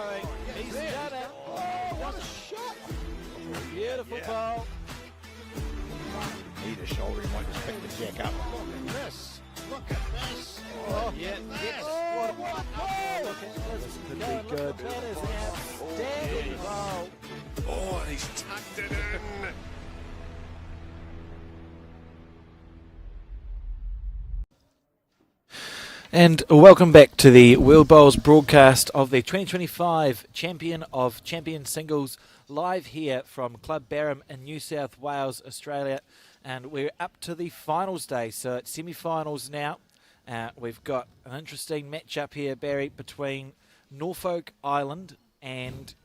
going. He's done it. Oh, what a shot. Beautiful ball. Need a shoulder, he might just pick the jack up. Look at this. Look at this. Oh, Yeah, yes. Oh, What a ball. Look at this. Could be Look good. at that is an outstanding ball. Oh, and he's tucked it in. And welcome back to the World Bowls broadcast of the 2025 Champion of Champions Singles, live here from Club Barham in New South Wales, Australia. And we're up to the finals day, so it's semi-finals now. We've got an interesting matchup here, Barry, between Norfolk Island and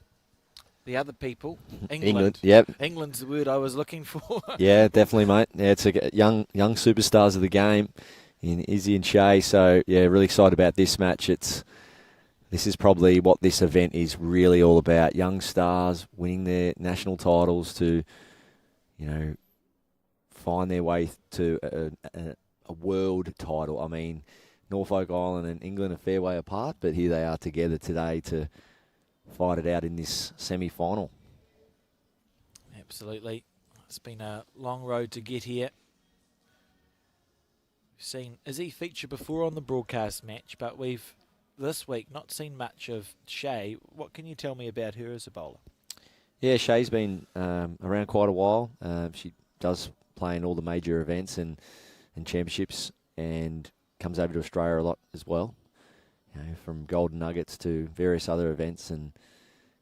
the other people, England. Yep. England's the word I was looking for. Yeah, definitely, mate. Yeah, it's a young superstars of the game in Izzy and Shay. So yeah, really excited about this match. This is probably what this event is really all about. Young stars winning their national titles to, find their way to a world title. I mean, Norfolk Island and England are a fair way apart, but here they are together today to fight it out in this semi-final. Absolutely. It's been a long road to get here. We've seen Izzy feature before on the broadcast match, but we've this week not seen much of Shay. What can you tell me about her as a bowler? Yeah, Shay's been around quite a while. She does play in all the major events and championships, and comes over to Australia a lot as well. From Golden Nuggets to various other events, and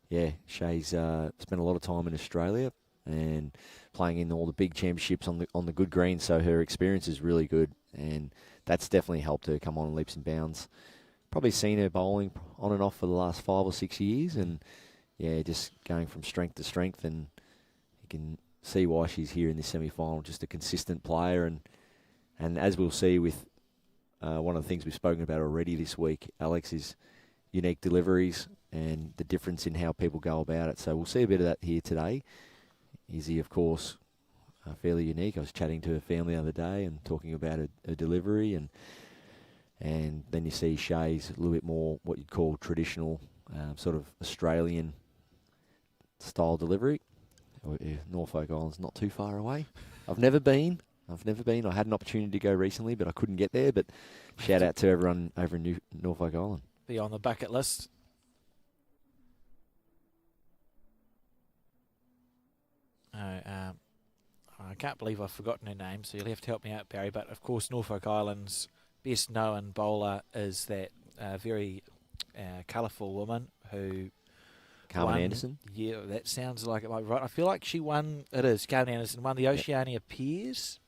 yeah, Shay's spent a lot of time in Australia and playing in all the big championships on the good green. So her experience is really good, and that's definitely helped her come on leaps and bounds. Probably seen her bowling on and off for the last 5 or 6 years, and yeah, just going from strength to strength, and you can see why she's here in this semi-final. Just a consistent player, and as we'll see with one of the things we've spoken about already this week, Alex's unique deliveries and the difference in how people go about it. So we'll see a bit of that here today. Izzy, of course, fairly unique. I was chatting to her family the other day and talking about her delivery, and then you see Shay's a little bit more what you'd call traditional, sort of Australian style delivery. Norfolk Island's not too far away. I've never been. I had an opportunity to go recently, but I couldn't get there. But shout out to everyone over in Norfolk Island. Be on the bucket list. I can't believe I've forgotten her name, so you'll have to help me out, Barry. But of course, Norfolk Island's best known bowler is that very colourful woman who Carmen Anderson? Yeah, that sounds like it might be right. I feel like she won, it is, Carmen Anderson won the Oceania Peers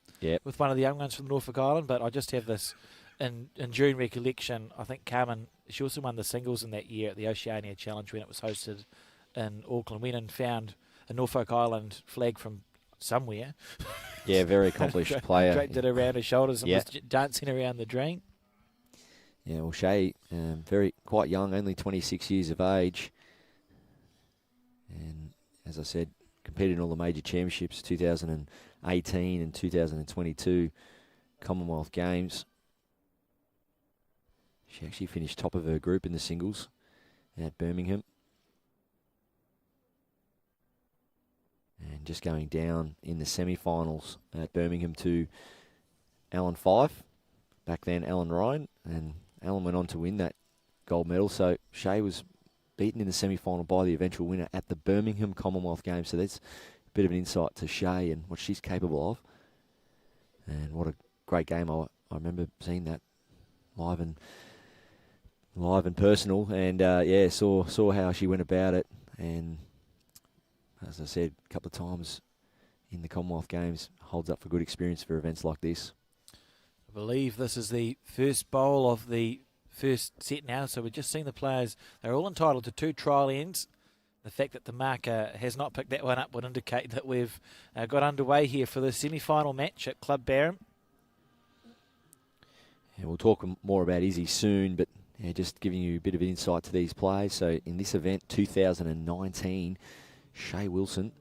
with one of the young ones from Norfolk Island, but I just have this enduring recollection. I think Carmen, she also won the singles in that year at the Oceania Challenge when it was hosted in Auckland. Went and found a Norfolk Island flag from somewhere. Yeah, very accomplished player. Draped it around her shoulders and was dancing around the drain. Yeah, well, Shay, quite young, only 26 years of age. And as I said, competed in all the major championships, 2018 and 2022 Commonwealth Games. She actually finished top of her group in the singles at Birmingham. And just going down in the semi-finals at Birmingham to Alan Fife. Back then, Alan Ryan. And Alan went on to win that gold medal. So Shay was beaten in the semi-final by the eventual winner at the Birmingham Commonwealth Games. So that's a bit of an insight to Shay and what she's capable of. And what a great game. I remember seeing that live and personal. And, saw how she went about it. And as I said a couple of times in the Commonwealth Games, holds up for good experience for events like this. I believe this is the first bowl of the first set now, so we've just seen the players. They're all entitled to 2 trial ends. The fact that the marker has not picked that one up would indicate that we've got underway here for the semi-final match at Club Barham. And we'll talk more about Izzy soon, but just giving you a bit of an insight to these players. So in this event, 2019, Shay Wilson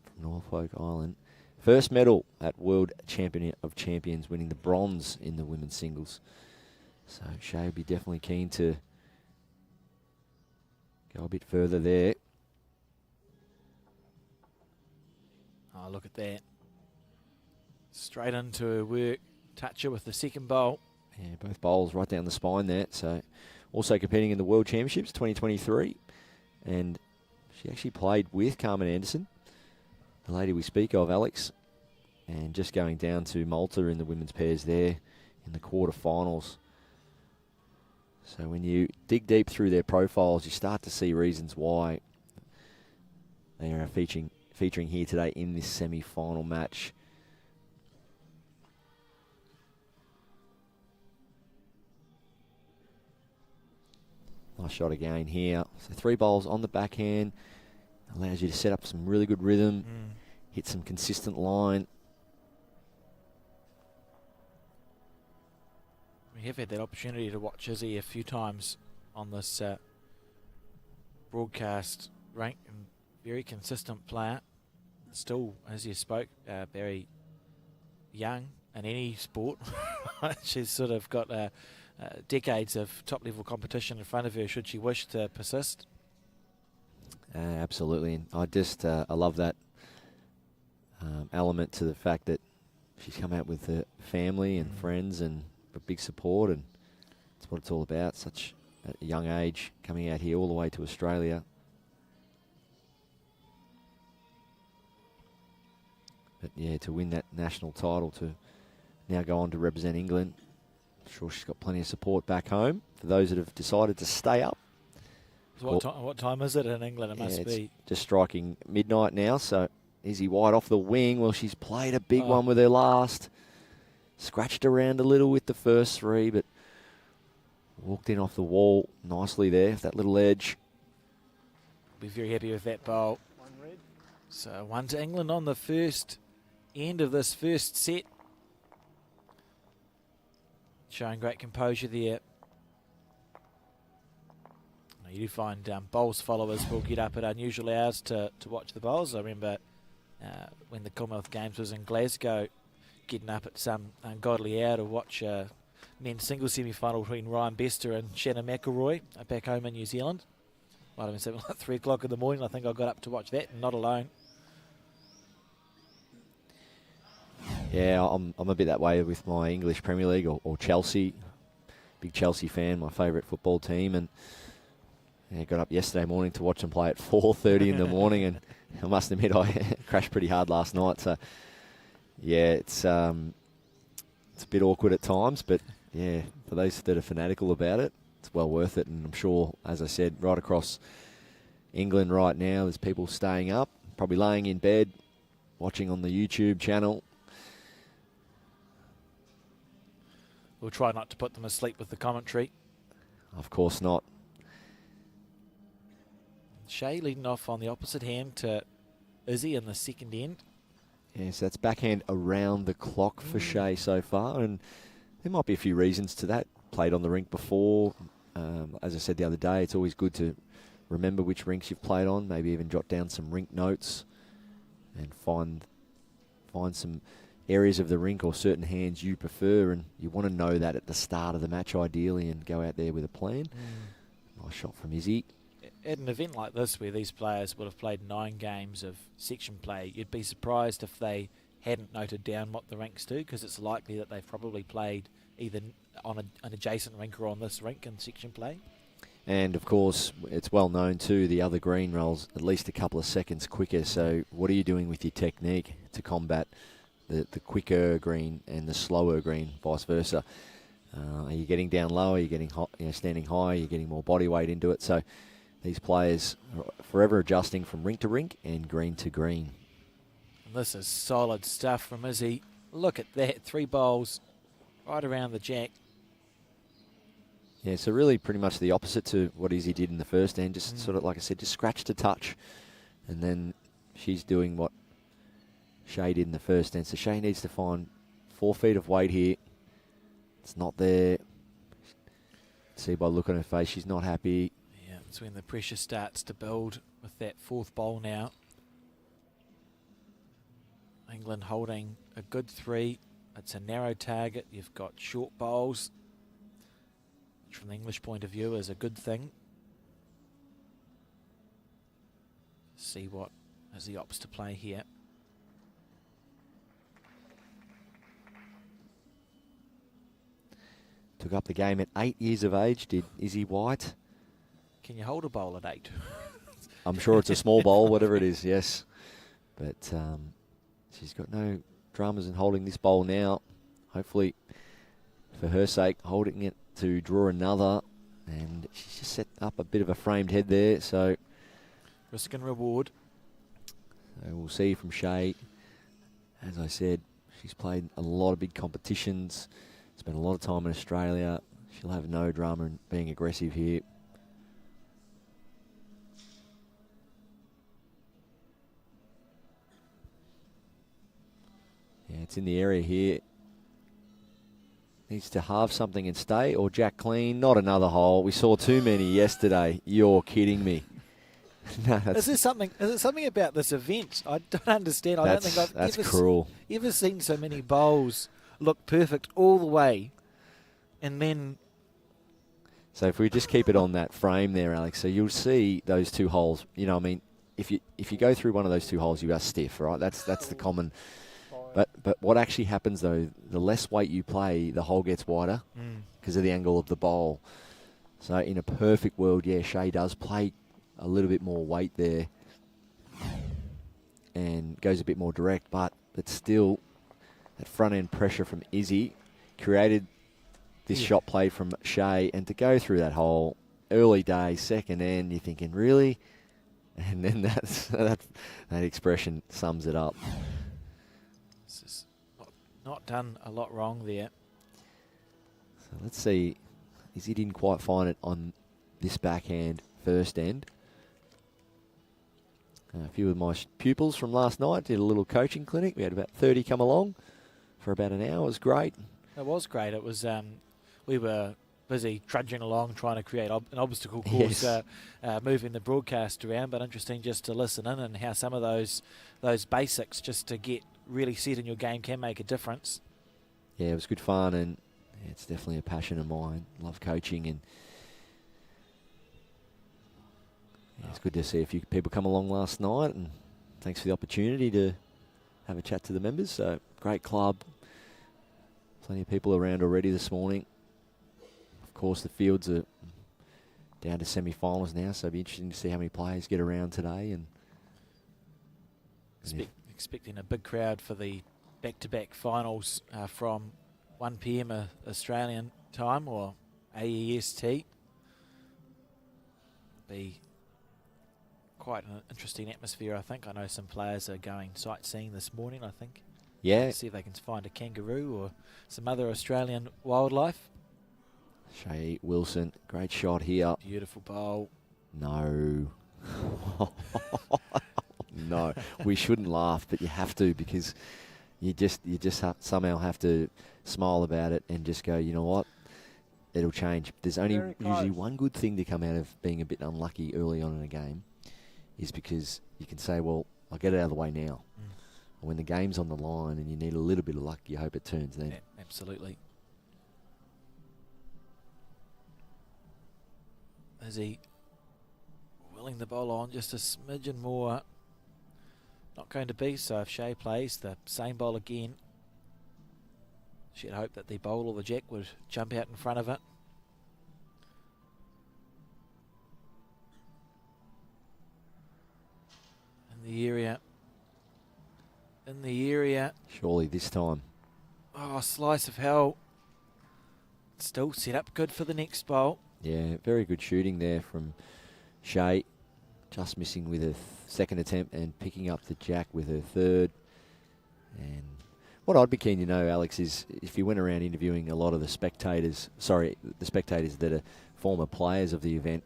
from Norfolk Island, first medal at World Champion of Champions, winning the bronze in the women's singles. So Shay will be definitely keen to go a bit further there. Oh, look at that. Straight into her work. Touch her with the second bowl. Yeah, both bowls right down the spine there. So also competing in the World Championships 2023. And she actually played with Carmen Anderson, the lady we speak of, Alex. And just going down to Malta in the women's pairs there in the quarterfinals. So when you dig deep through their profiles, you start to see reasons why they are featuring here today in this semi-final match. Nice shot again here. So 3 bowls on the backhand. Allows you to set up some really good rhythm, hit some consistent line. We have had that opportunity to watch Izzy a few times on this broadcast. Rank and very consistent player. Still, as you spoke, very young in any sport. She's sort of got decades of top-level competition in front of her should she wish to persist. Absolutely, and I love that element to the fact that she's come out with her family and friends and a big support, and that's what it's all about. Such at a young age, coming out here all the way to Australia. But yeah, to win that national title, to now go on to represent England, I'm sure she's got plenty of support back home for those that have decided to stay up. So what time is it in England? It must be just striking midnight now. So Izzy White off the wing. Well, she's played a big one with her last. Scratched around a little with the first 3, but walked in off the wall nicely there, that little edge. Be very happy with that bowl. So 1 to England on the first end of this first set. Showing great composure there. Now, you do find bowls followers will get up at unusual hours to watch the bowls. I remember when the Commonwealth Games was in Glasgow, getting up at some ungodly hour to watch men's singles semi-final between Ryan Bester and Shannon McElroy back home in New Zealand. Might have been something like 3 o'clock in the morning. I think I got up to watch that, and not alone. Yeah, I'm a bit that way with my English Premier League or Chelsea. Big Chelsea fan, my favourite football team, and got up yesterday morning to watch them play at 4:30 in the morning, and I must admit I crashed pretty hard last night. So yeah, it's a bit awkward at times, but yeah, for those that are fanatical about it, it's well worth it. And I'm sure, as I said, right across England right now, there's people staying up, probably laying in bed, watching on the YouTube channel. We'll try not to put them asleep with the commentary. Of course not. Shea leading off on the opposite hand to Izzy in the second end. Yes, that's backhand around the clock for Shea so far, and there might be a few reasons to that. Played on the rink before. As I said the other day, it's always good to remember which rinks you've played on, maybe even jot down some rink notes and find some areas of the rink or certain hands you prefer, and you want to know that at the start of the match ideally and go out there with a plan. Nice shot from Izzy. At an event like this where these players would have played 9 games of section play, you'd be surprised if they hadn't noted down what the rinks do, because it's likely that they've probably played either on an adjacent rink or on this rink in section play. And of course, it's well known too, the other green rolls at least a couple of seconds quicker. So what are you doing with your technique to combat the quicker green and the slower green, vice versa? Are you getting down low? Are you getting hot, standing high? Are you getting more body weight into it? So these players are forever adjusting from rink to rink and green to green. And this is solid stuff from Izzy. Look at that, 3 bowls right around the jack. Yeah, so really pretty much the opposite to what Izzy did in the first end. Just sort of, like I said, just scratch to touch. And then she's doing what Shea did in the first end. So Shea needs to find 4 feet of weight here. It's not there. See by look on her face, she's not happy. Yeah, it's when the pressure starts to build with that 4th bowl now. England holding a good 3. It's a narrow target. You've got short bowls, which from the English point of view is a good thing. See what is he opts to play here. Took up the game at 8 years of age, did Izzy White. Can you hold a bowl at 8? I'm sure it's a small bowl, whatever it is, yes. But she's got no dramas in holding this bowl now. Hopefully, for her sake, holding it to draw another. And she's just set up a bit of a framed head there, so Risk and reward. So we'll see from Shay. As I said, she's played a lot of big competitions, spent a lot of time in Australia. She'll have no drama in being aggressive here. Yeah, it's in the area here. Needs to halve something and stay, or jack clean. Not another hole. We saw too many yesterday. You're kidding me. No, Is there something? Is it something about this event? I don't understand. I don't think I've that's cruel. Ever seen so many bowls look perfect all the way, and then. So if we just keep it on that frame there, Alex, so you'll see those two holes. You know, I mean, if you go through one of those two holes, you are stiff, right? That's the common. But what actually happens though, the less weight you play, the hole gets wider because of the angle of the bowl. So in a perfect world, yeah, Shay does play a little bit more weight there and goes a bit more direct, but still that front end pressure from Izzy created this shot play from Shay, and to go through that hole early day, second end, you're thinking, really? And then that expression sums it up. This is not done a lot wrong there. So let's see. Izzy didn't quite find it on this backhand first end. A few of my pupils from last night did a little coaching clinic. We had about 30 come along for about an hour. It was great. It was great. It was. We were busy trudging along trying to create an obstacle course, Yes. moving the broadcast around. But interesting just to listen in and how some of those basics just to get really set in your game can make a difference. Yeah, it was good fun, and it's definitely a passion of mine. Love coaching, and it's good to see a few people come along last night, and thanks for the opportunity to have a chat to the members. So, great club. Plenty of people around already this morning. Of course, the fields are down to semi-finals now, so it'll be interesting to see how many players get around today. And Expecting a big crowd for the back-to-back finals from 1 p.m. Australian time or AEST. Be quite an interesting atmosphere, I think. I know some players are going sightseeing this morning, I think. yeah, See if they can find a kangaroo or some other Australian wildlife. Shay Wilson, great shot here. Beautiful bowl. No. No, we shouldn't laugh, but you have to, because you just somehow have to smile about it and just go, you know what, it'll change. There's only usually one good thing to come out of being a bit unlucky early on in a game, is because you can say, well, I'll get it out of the way now. When the game's on the line and you need a little bit of luck, you hope it turns then. Yeah, absolutely. Is he willing the bowl on just a smidgen more? Not going to be, so if Shay plays the same bowl again, she'd hope that the bowl or the jack would jump out in front of it. In the area. Surely this time. Oh, slice of hell. Still set up good for the next bowl. Yeah, very good shooting there from Shay. Just missing with her second attempt and picking up the jack with her third. And what I'd be keen to know, Alex, is if you went around interviewing a lot of the spectators that are former players of the event,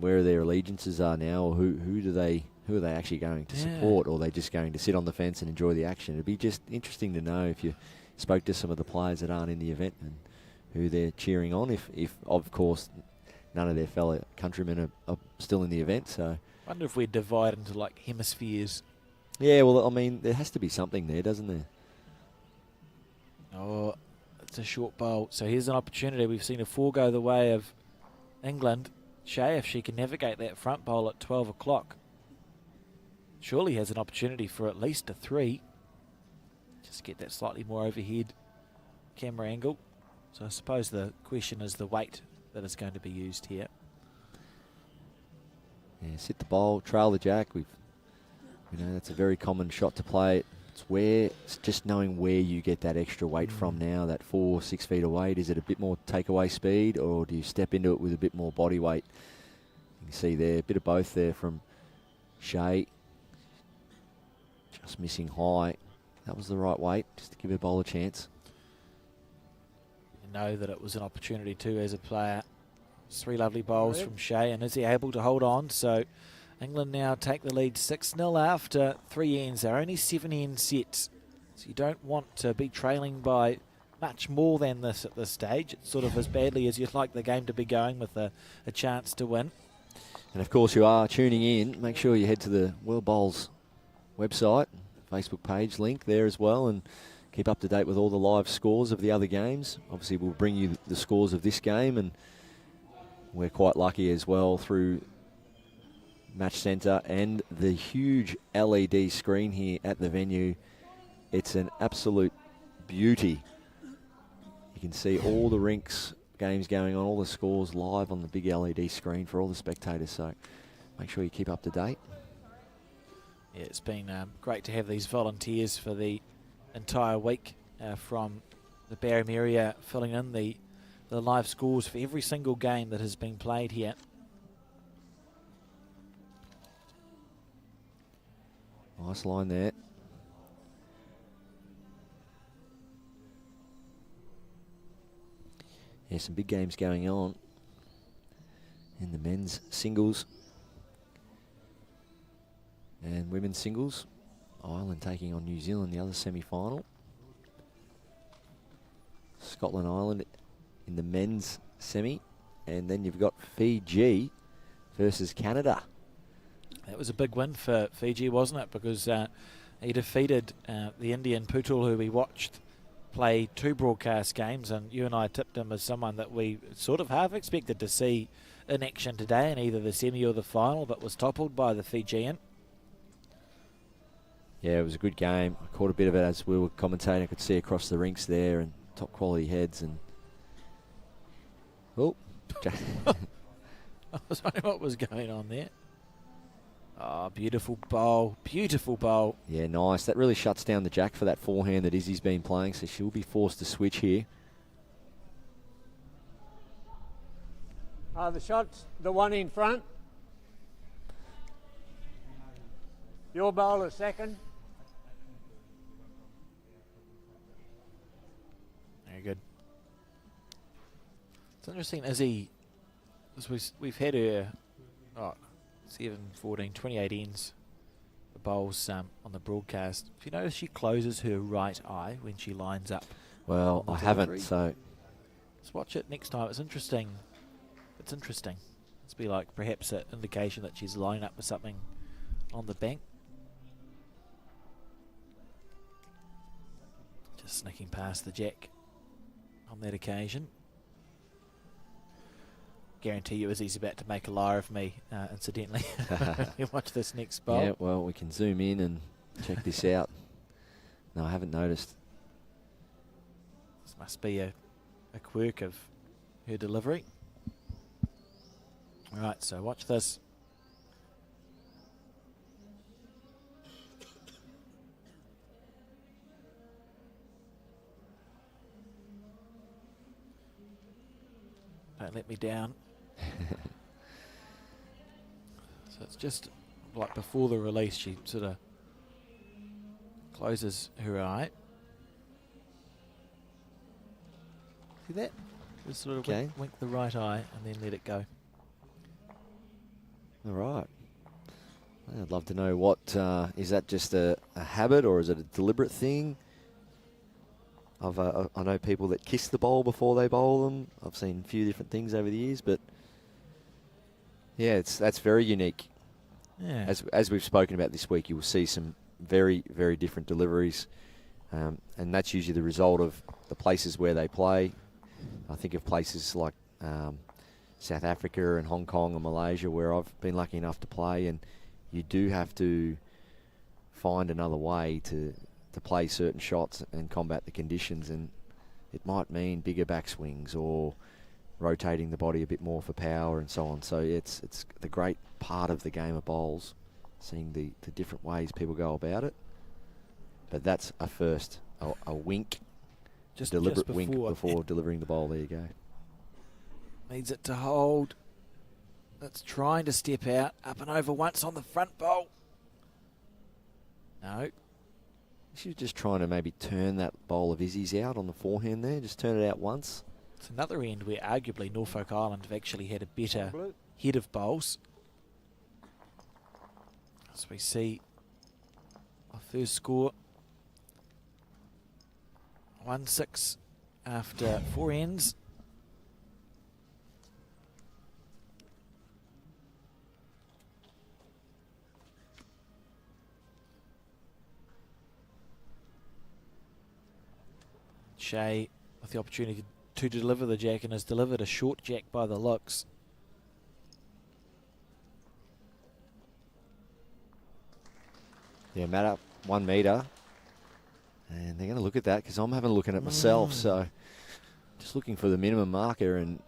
where their allegiances are now, or who are they actually going to support, or are they just going to sit on the fence and enjoy the action? It'd be just interesting to know if you spoke to some of the players that aren't in the event and who they're cheering on, if of course none of their fellow countrymen are still in the event. So I wonder if we divide into like hemispheres. Yeah, well, I mean, there has to be something there, doesn't there? Oh, it's a short bowl. So here's an opportunity. We've seen a 4 go the way of England. Shay, if she can navigate that front bowl at 12 o'clock. surely has an opportunity for at least a 3. Just get that slightly more overhead camera angle. So I suppose the question is the weight that is going to be used here. Yeah, sit the bowl, trail the jack. We know that's a very common shot to play. It's just knowing where you get that extra weight from now, that 4-6 feet of weight. Is it a bit more takeaway speed, or do you step into it with a bit more body weight? You can see there, a bit of both there from Shea. Just missing high. That was the right weight, just to give a bowl a chance. You know that it was an opportunity too as a player. 3 lovely bowls from Shea, and is he able to hold on? So England now take the lead 6-0 after 3 ends. They're only 7 end sets, so you don't want to be trailing by much more than this at this stage. It's sort of as badly as you'd like the game to be going, with a chance to win. And of course, you are tuning in. Make sure you head to the World Bowls website, Facebook page link there as well, and keep up to date with all the live scores of the other games. Obviously, we'll bring you the scores of this game, and we're quite lucky as well through Match Centre and the huge LED screen here at the venue. It's an absolute beauty. You can see all the rinks games going on, all the scores live on the big LED screen for all the spectators, so make sure you keep up to date. Yeah, it's been great to have these volunteers for the entire week from the Barham area, filling in the live scores for every single game that has been played here. Nice line there. Yeah, some big games going on in the men's singles and women's singles. Ireland taking on New Zealand, the other semi-final. Scotland, Ireland in the men's semi. And then you've got Fiji versus Canada. That was a big win for Fiji, wasn't it? Because he defeated the Indian Putul, who we watched play 2 broadcast games, and you and I tipped him as someone that we sort of half expected to see in action today in either the semi or the final, but was toppled by the Fijian. Yeah, it was a good game. I caught a bit of it as we were commentating. I could see across the rinks there, and top quality heads. And oh, I was wondering what was going on there. Oh, beautiful bowl, beautiful bowl. Yeah, nice. That really shuts down the jack for that forehand that Izzy's been playing, so she'll be forced to switch here. The shot's the one in front. Your bowler second. Very good. It's interesting, Izzy, as we've had her 7, 14, 28 ends, the bowls on the broadcast. If you notice, she closes her right eye when she lines up. Well, I haven't, so let's watch it next time. It's interesting. It's interesting. It's be like perhaps an indication that she's lining up with something on the bank. Just sneaking past the jack on that occasion. Guarantee you Izzy's about to make a liar of me, incidentally. You watch this next bowl. yeah, well, we can zoom in and check this out. No, I haven't noticed. This must be a quirk of her delivery. All right, so watch this. Don't let me down. So it's just like before the release, she sort of closes her eye. See that? Just sort of wink the right eye and then let it go. All right. I'd love to know what, is that just a habit or is it a deliberate thing? I know people that kiss the bowl before they bowl them. I've seen a few different things over the years, but yeah, that's very unique. Yeah. As we've spoken about this week, you will see some very, very different deliveries, and that's usually the result of the places where they play. I think of places like South Africa and Hong Kong and Malaysia, where I've been lucky enough to play, and you do have to find another way to play certain shots and combat the conditions, and it might mean bigger backswings or rotating the body a bit more for power and so on. So it's the great part of the game of bowls, seeing the different ways people go about it. But that's a first, a wink, deliberate wink before delivering the bowl. There you go. Needs it to hold. That's trying to step out. Up and over once on the front bowl. No. She's just trying to maybe turn that bowl of Izzy's out on the forehand there. Just turn it out once. It's another end where arguably Norfolk Island have actually had a better head of bowls. As we see our first score. 1-6 after 4 ends. Shea with the opportunity to deliver the jack and has delivered a short jack by the looks. Yeah, Matt up 1 metre. And they're going to look at that because I'm having a look at it myself. So just looking for the minimum marker, and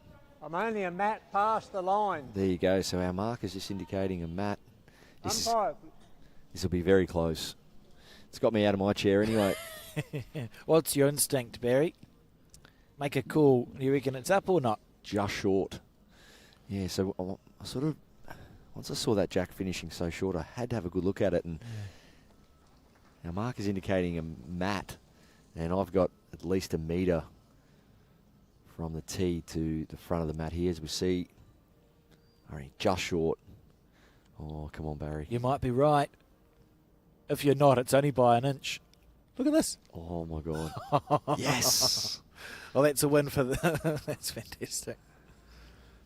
I'm only a mat past the line. there you go. So our marker's just indicating a mat. This will be very close. It's got me out of my chair anyway. What's your instinct, Barry? Make a call. Do you reckon it's up or not? Just short. Yeah, so I sort of, once I saw that jack finishing so short, I had to have a good look at it. And our marker's indicating a mat, and I've got at least a metre from the tee to the front of the mat here, as we see. Only just short. Oh, come on, Barry. You might be right. If you're not, it's only by an inch. Look at this. Oh, my God. Yes. Well, that's a win for the... That's fantastic.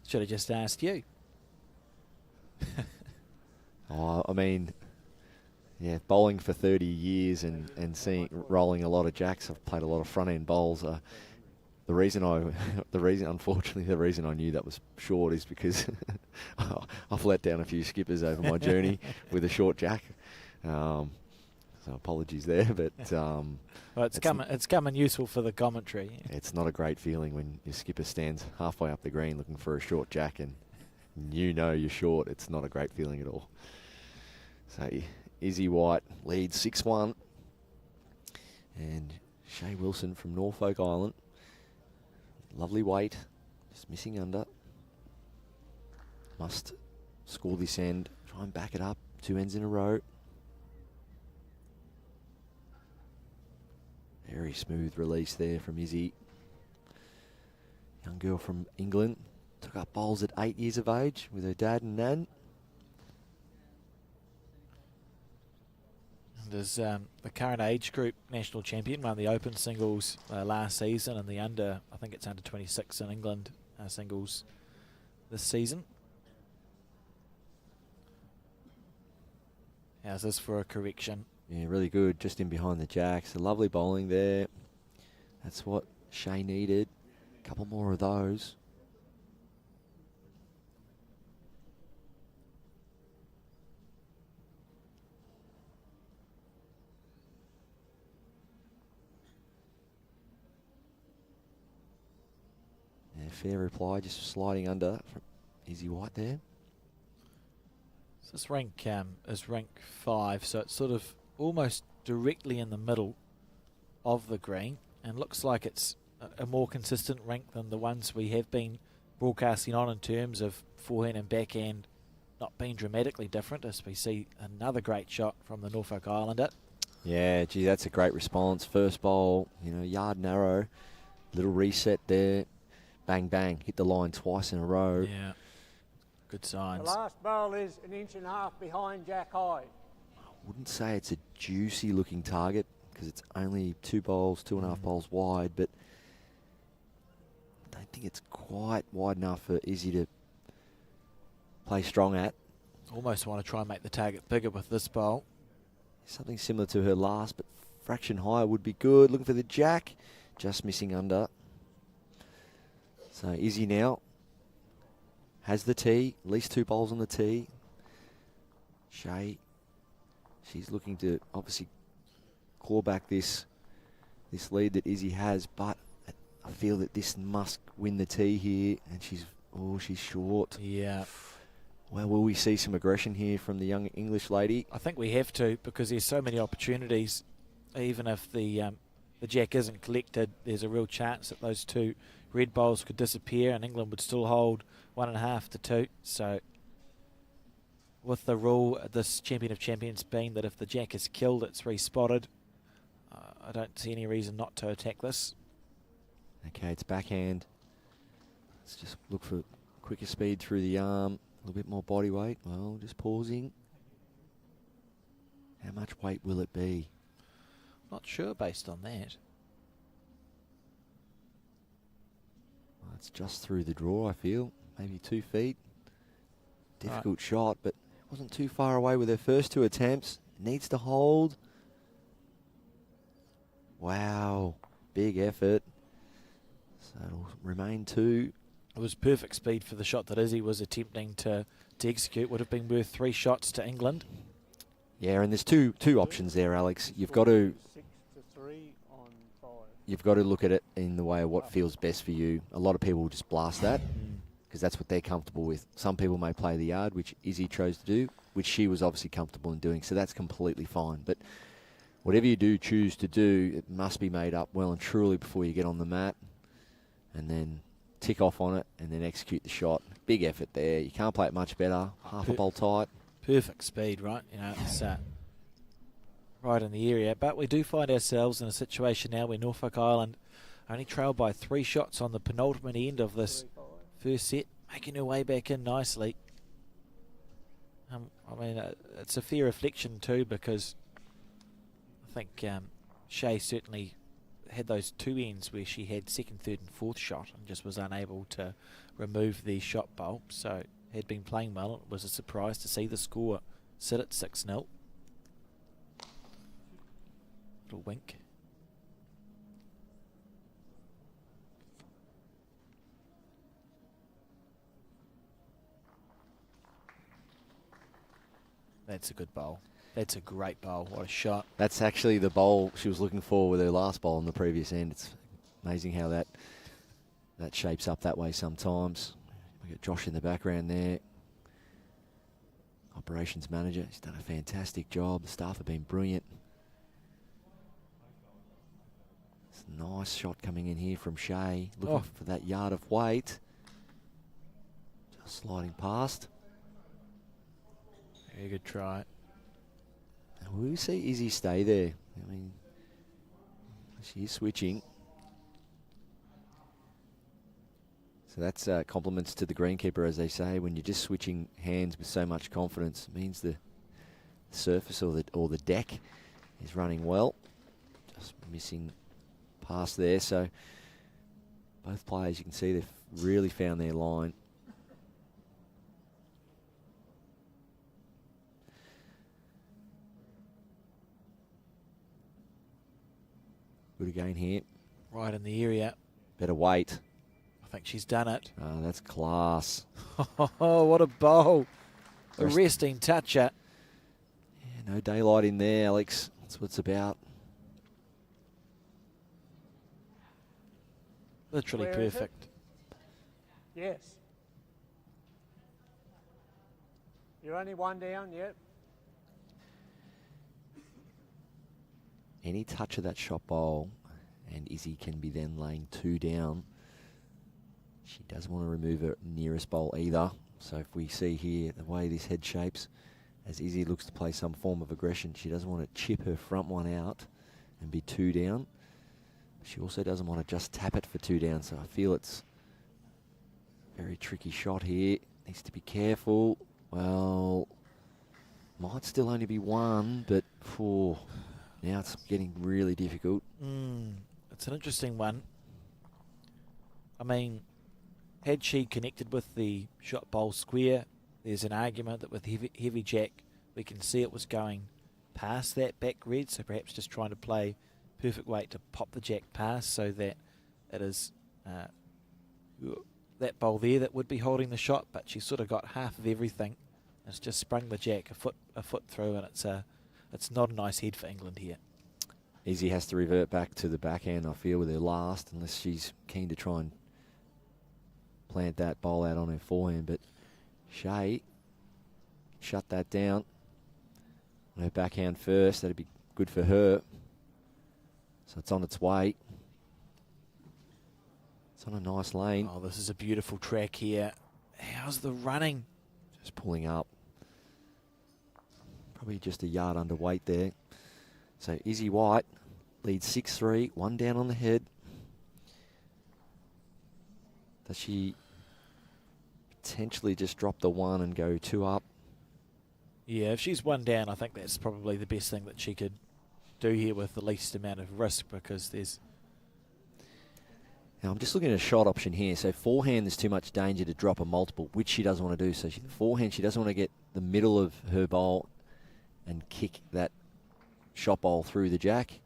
Should have just asked you. Oh, I mean, yeah, bowling for 30 years and rolling a lot of jacks. I've played a lot of front-end bowls. Unfortunately, the reason I knew that was short is because I've let down a few skippers over my journey with a short jack. So apologies there, but well, it's coming useful for the commentary. It's not a great feeling when your skipper stands halfway up the green looking for a short jack, and you know you're short. It's not a great feeling at all. So Izzy White leads 6-1, and Shea Wilson from Norfolk Island. Lovely weight, just missing under. Must score this end, try and back it up, 2 ends in a row. Very smooth release there from Izzy. Young girl from England. Took up bowls at 8 years of age with her dad and nan. There's the current age group national champion, won the open singles last season, and the under 26 in England singles this season. How's this for a correction? Yeah, really good, just in behind the jacks. A lovely bowling there. That's what Shea needed. A couple more of those. Yeah, fair reply, just sliding under from Izzy White there. So this rank is rank 5, so it's sort of almost directly in the middle of the green, and looks like it's a more consistent rank than the ones we have been broadcasting on in terms of forehand and backhand not being dramatically different, as we see another great shot from the Norfolk Islander. Yeah, gee, that's a great response. First bowl, yard narrow, little reset there, bang, bang, hit the line twice in a row. Yeah, good The signs. last bowl is 1.5 inches behind Jack High. Wouldn't say it's a juicy looking target because it's only 2 bowls, 2.5 bowls wide, but I don't think it's quite wide enough for Izzy to play strong at. Almost want to try and make the target bigger with this bowl. Something similar to her last, but fraction higher would be good. Looking for the jack, just missing under. So Izzy now has the tee, at least 2 bowls on the tee. Shea She's looking to obviously claw back this lead that Izzy has, but I feel that this must win the tee here, and she's short. Yeah. Well, will we see some aggression here from the young English lady? I think we have to, because there's so many opportunities. Even if the jack isn't collected, there's a real chance that those two red bowls could disappear and England would still hold 1.5 to 2. So with the rule, this Champion of Champions being that if the jack is killed, it's respotted, I don't see any reason not to attack this. Okay, it's backhand. Let's just look for quicker speed through the arm, a little bit more body weight. Well, just pausing. How much weight will it be? Not sure based on that. Well, it's just through the draw, I feel. Maybe 2 feet. Difficult shot, but wasn't too far away with her first 2 attempts. Needs to hold. Wow, big effort. So it'll remain 2. It was perfect speed for the shot that Izzy was attempting to execute. Would have been worth 3 shots to England. Yeah, and there's two options there, Alex. You've got to 6 to 3 on 5. you've got to look at it in the way of what feels best for you. A lot of people will just blast that because that's what they're comfortable with. Some people may play the yard, which Izzy chose to do, which she was obviously comfortable in doing. So that's completely fine. But whatever you do choose to do, it must be made up well and truly before you get on the mat, and then tick off on it and then execute the shot. Big effort there. You can't play it much better. Half a bowl tight. Perfect speed, right? You know, it's right in the area. But we do find ourselves in a situation now where Norfolk Island only trailed by 3 shots on the penultimate end of this first set, making her way back in nicely. I mean, it's a fair reflection too, because I think Shea certainly had those 2 ends where she had second, third and fourth shot and just was unable to remove the shot bowl. So had been playing well. It was a surprise to see the score sit at 6-0. Little wink. That's a good bowl. That's a great bowl. What a shot. That's actually the bowl she was looking for with her last bowl on the previous end. It's amazing how that shapes up that way sometimes. We got Josh in the background there. Operations manager. He's done a fantastic job. The staff have been brilliant. It's a nice shot coming in here from Shea. Looking for that yard of weight. Just sliding past. Very good try. Will we see Izzy stay there? I mean, she is switching. So that's compliments to the greenkeeper, as they say. When you're just switching hands with so much confidence, it means the surface or the deck is running well. Just missing pass there. So both players, you can see they've really found their line. Good again here. Right in the area. Better weight. I think she's done it. That's class. Oh, what a bowl. A resting toucher. Yeah, no daylight in there, Alex. That's what it's about. Literally Where is it? perfect. Yes. You're only 1 down yet. Any touch of that shot bowl, and Izzy can be then laying 2 down. She doesn't want to remove her nearest bowl either. So if we see here the way this head shapes, as Izzy looks to play some form of aggression, she doesn't want to chip her front one out and be 2 down. She also doesn't want to just tap it for 2 down. So I feel it's a very tricky shot here. Needs to be careful. Well, might still only be 1, but now it's getting really difficult. It's an interesting one. I mean, had she connected with the shot bowl square, there's an argument that with heavy jack, we can see it was going past that back red, so perhaps just trying to play perfect weight to pop the jack past so that it is that bowl there that would be holding the shot, but she sort of got half of everything. It's just sprung the jack a foot through, and it's a it's not a nice head for England here. Izzy has to revert back to the backhand, I feel, with her last, unless she's keen to try and plant that bowl out on her forehand. But Shea shut that down on her backhand first. That'd be good for her. So it's on its way. It's on a nice lane. Oh, this is a beautiful track here. How's the running? Just pulling up. Probably just a yard underweight there. So Izzy White leads 6-3, 1 down on the head. Does she potentially just drop the 1 and go 2 up? Yeah, if she's 1 down, I think that's probably the best thing that she could do here with the least amount of risk, because there's... Now I'm just looking at a shot option here. So forehand, there's too much danger to drop a multiple, which she doesn't want to do. So forehand, she doesn't want to get the middle of her bowl and kick that shot bowl through the jack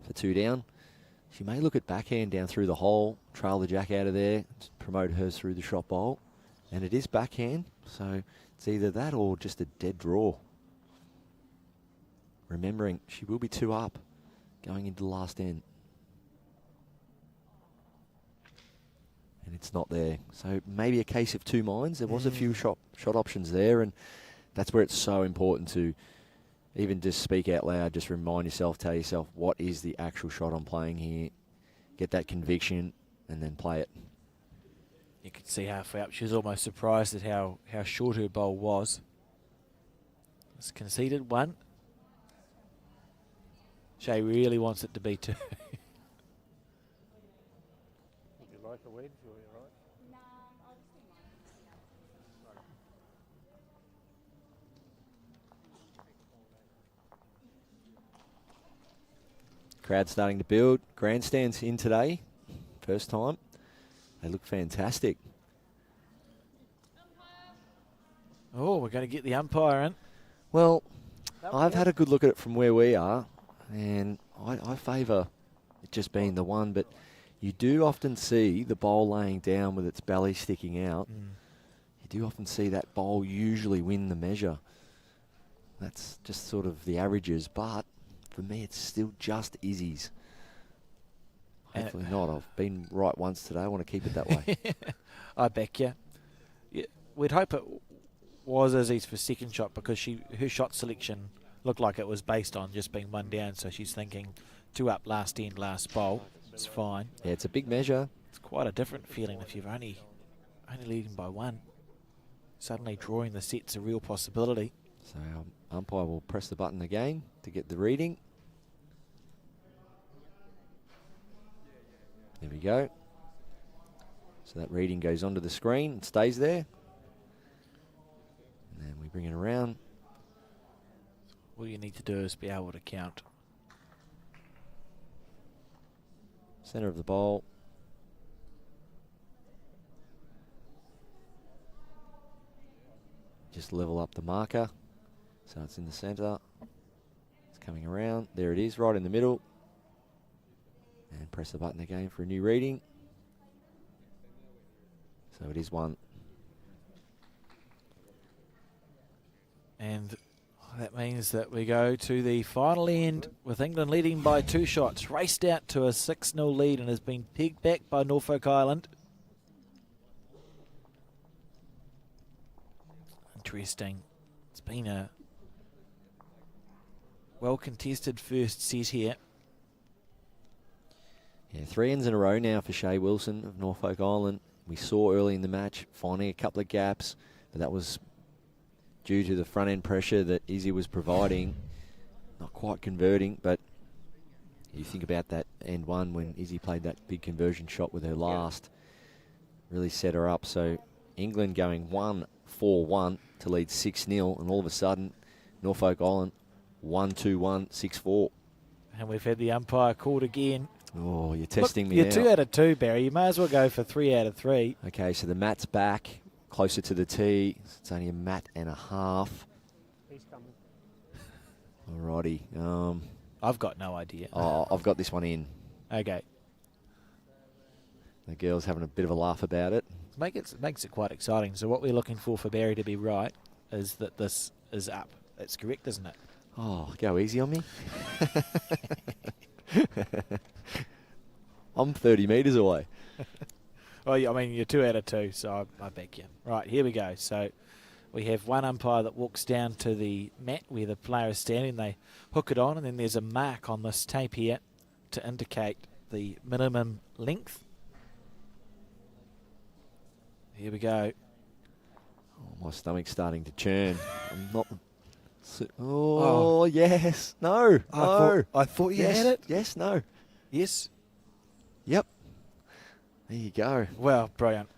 for 2 down. She may look at backhand down through the hole, trail the jack out of there, promote her through the shot bowl. And it is backhand, so it's either that or just a dead draw. Remembering, she will be 2 up going into the last end. And it's not there. So maybe a case of 2 minds. There was a few shot options there, and that's where it's so important to even just speak out loud, just remind yourself, tell yourself, what is the actual shot I'm playing here? Get that conviction and then play it. You could see halfway up, she was almost surprised at how short her bowl was. It's conceded 1. Shea really wants it to be 2. Would you like a wedge or you're right? Crowd starting to build. Grandstands in today. First time. They look fantastic. Oh, we're going to get the umpire in. Well, I've had a good look at it from where we are, and I favour it just being the 1, but you do often see the bowl laying down with its belly sticking out. You do often see that bowl usually win the measure. That's just sort of the averages, but for me it's still just Izzy's. Hopefully not. I've been right once today. I want to keep it that way. I back you. Yeah, we'd hope it was Izzy's for second shot, because her shot selection looked like it was based on just being 1 down, so she's thinking 2 up, last end, last bowl. It's fine. Yeah, it's a big measure. It's quite a different feeling if you're only leading by 1. Suddenly drawing the set's a real possibility. So our umpire will press the button again to get the reading. There we go. So that reading goes onto the screen and stays there. And then we bring it around. All you need to do is be able to count. Center of the bowl. Just level up the marker. So it's in the center. It's coming around. There it is, right in the middle. And press the button again for a new reading. So it is 1. And that means that we go to the final end with England leading by 2 shots. Raced out to a 6-0 lead and has been pegged back by Norfolk Island. Interesting. It's been a well-contested first set here. Yeah, 3 ends in a row now for Shea Wilson of Norfolk Island. We saw early in the match finding a couple of gaps, but that was due to the front end pressure that Izzy was providing. Not quite converting, but you think about that end 1 when Izzy played that big conversion shot with her last. Really set her up. So England going 1-4-1 to lead 6-0, and all of a sudden Norfolk Island 1-2-1, 6-4. And we've had the umpire called again. Oh, you're testing me You're now. 2 out of 2, Barry. You may as well go for 3 out of 3. Okay, so the mat's back, closer to the tee. It's only a mat and a half. He's coming. Alrighty. I've got no idea. I've got this one in. Okay. The girls having a bit of a laugh about it. Makes it quite exciting. So what we're looking for Barry to be right is that this is up. That's correct, isn't it? Oh, go easy on me. I'm 30 metres away. Well, I mean, you're 2 out of 2, so I back you. Right, here we go. So we have one umpire that walks down to the mat where the player is standing. They hook it on, and then there's a mark on this tape here to indicate the minimum length. Here we go. Oh, my stomach's starting to churn. I'm not... Oh, yes. No. No. I thought you Yes. had it. Yes, no. Yes. Yep. There you go. Well, brilliant.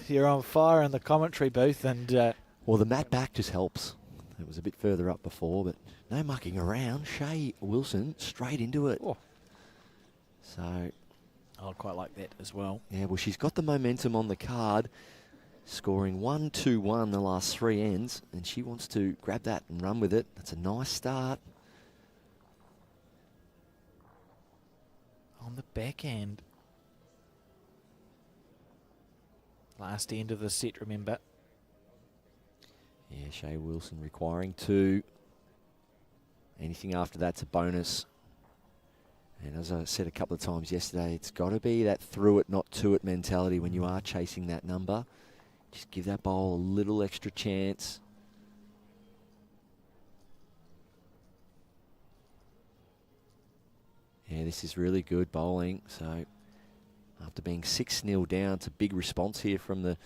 You're on fire in the commentary booth, and Well, the mat back just helps. It was a bit further up before, but no mucking around. Shea Wilson straight into it. Oh. So, I quite like that as well. yeah, well, she's got the momentum on the card, scoring 1-2-1 the last 3 ends, and she wants to grab that and run with it. That's a nice start. On the back end. Last end of the set, remember. Yeah, Shea Wilson requiring 2. Anything after that's a bonus. And as I said a couple of times yesterday, it's got to be that through it, not to it mentality when you are chasing that number. Just give that bowl a little extra chance. Yeah, this is really good bowling. So after being 6-0 down, it's a big response here from the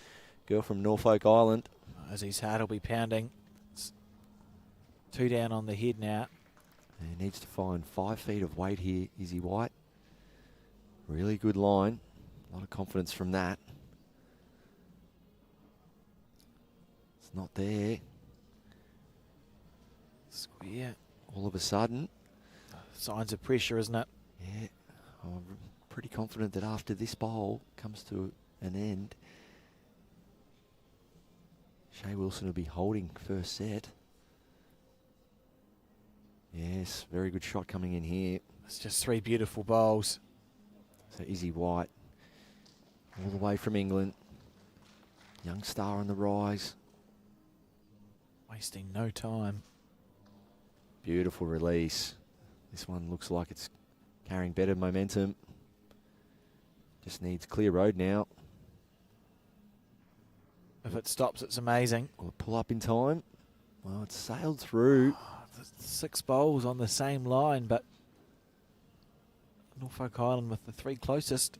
girl from Norfolk Island. As his heart will be pounding. It's 2 down on the head now. And he needs to find 5 feet of weight here, Izzy White. Really good line. A lot of confidence from that. It's not there. Square. All of a sudden. Signs of pressure, isn't it? Yeah. I'm pretty confident that after this bowl comes to an end, Shea Wilson will be holding first set. Yes, very good shot coming in here. It's just 3 beautiful bowls. So Izzy White, all the way from England. Young star on the rise. Wasting no time. Beautiful release. This one looks like it's carrying better momentum. Just needs clear road now. If it stops, it's amazing. Will it pull up in time? Well, it's sailed through. 6 bowls on the same line, but Norfolk Island with the 3 closest.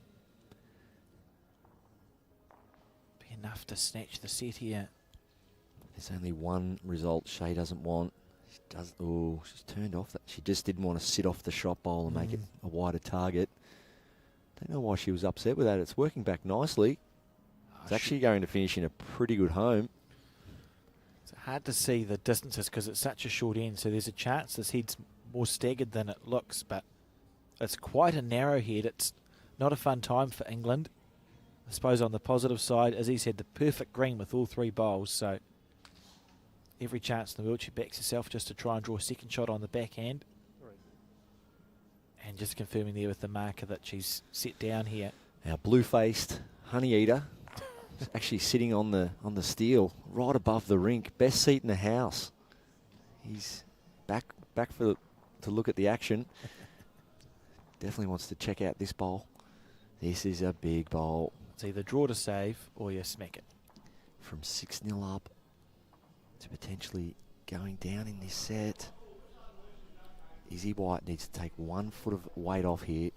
Be enough to snatch the set here. There's only one result Shea doesn't want. She does. Oh, she's turned off that. She just didn't want to sit off the shot bowl and make it a wider target. Don't know why she was upset with that. It's working back nicely. It's actually going to finish in a pretty good home. It's hard to see the distances because it's such a short end, so there's a chance this head's more staggered than it looks, but it's quite a narrow head. It's not a fun time for England. I suppose on the positive side, as he said, the perfect green with all 3 bowls, so every chance in the world she backs herself just to try and draw a second shot on the backhand. And just confirming there with the marker that she's set down here. Our blue-faced honey eater is actually sitting on the steel right above the rink. Best seat in the house. He's back to look at the action. Definitely wants to check out this bowl. This is a big bowl. It's either draw to save or you smack it. From 6-0 up to potentially going down in this set. Izzy White needs to take 1 foot of weight off here.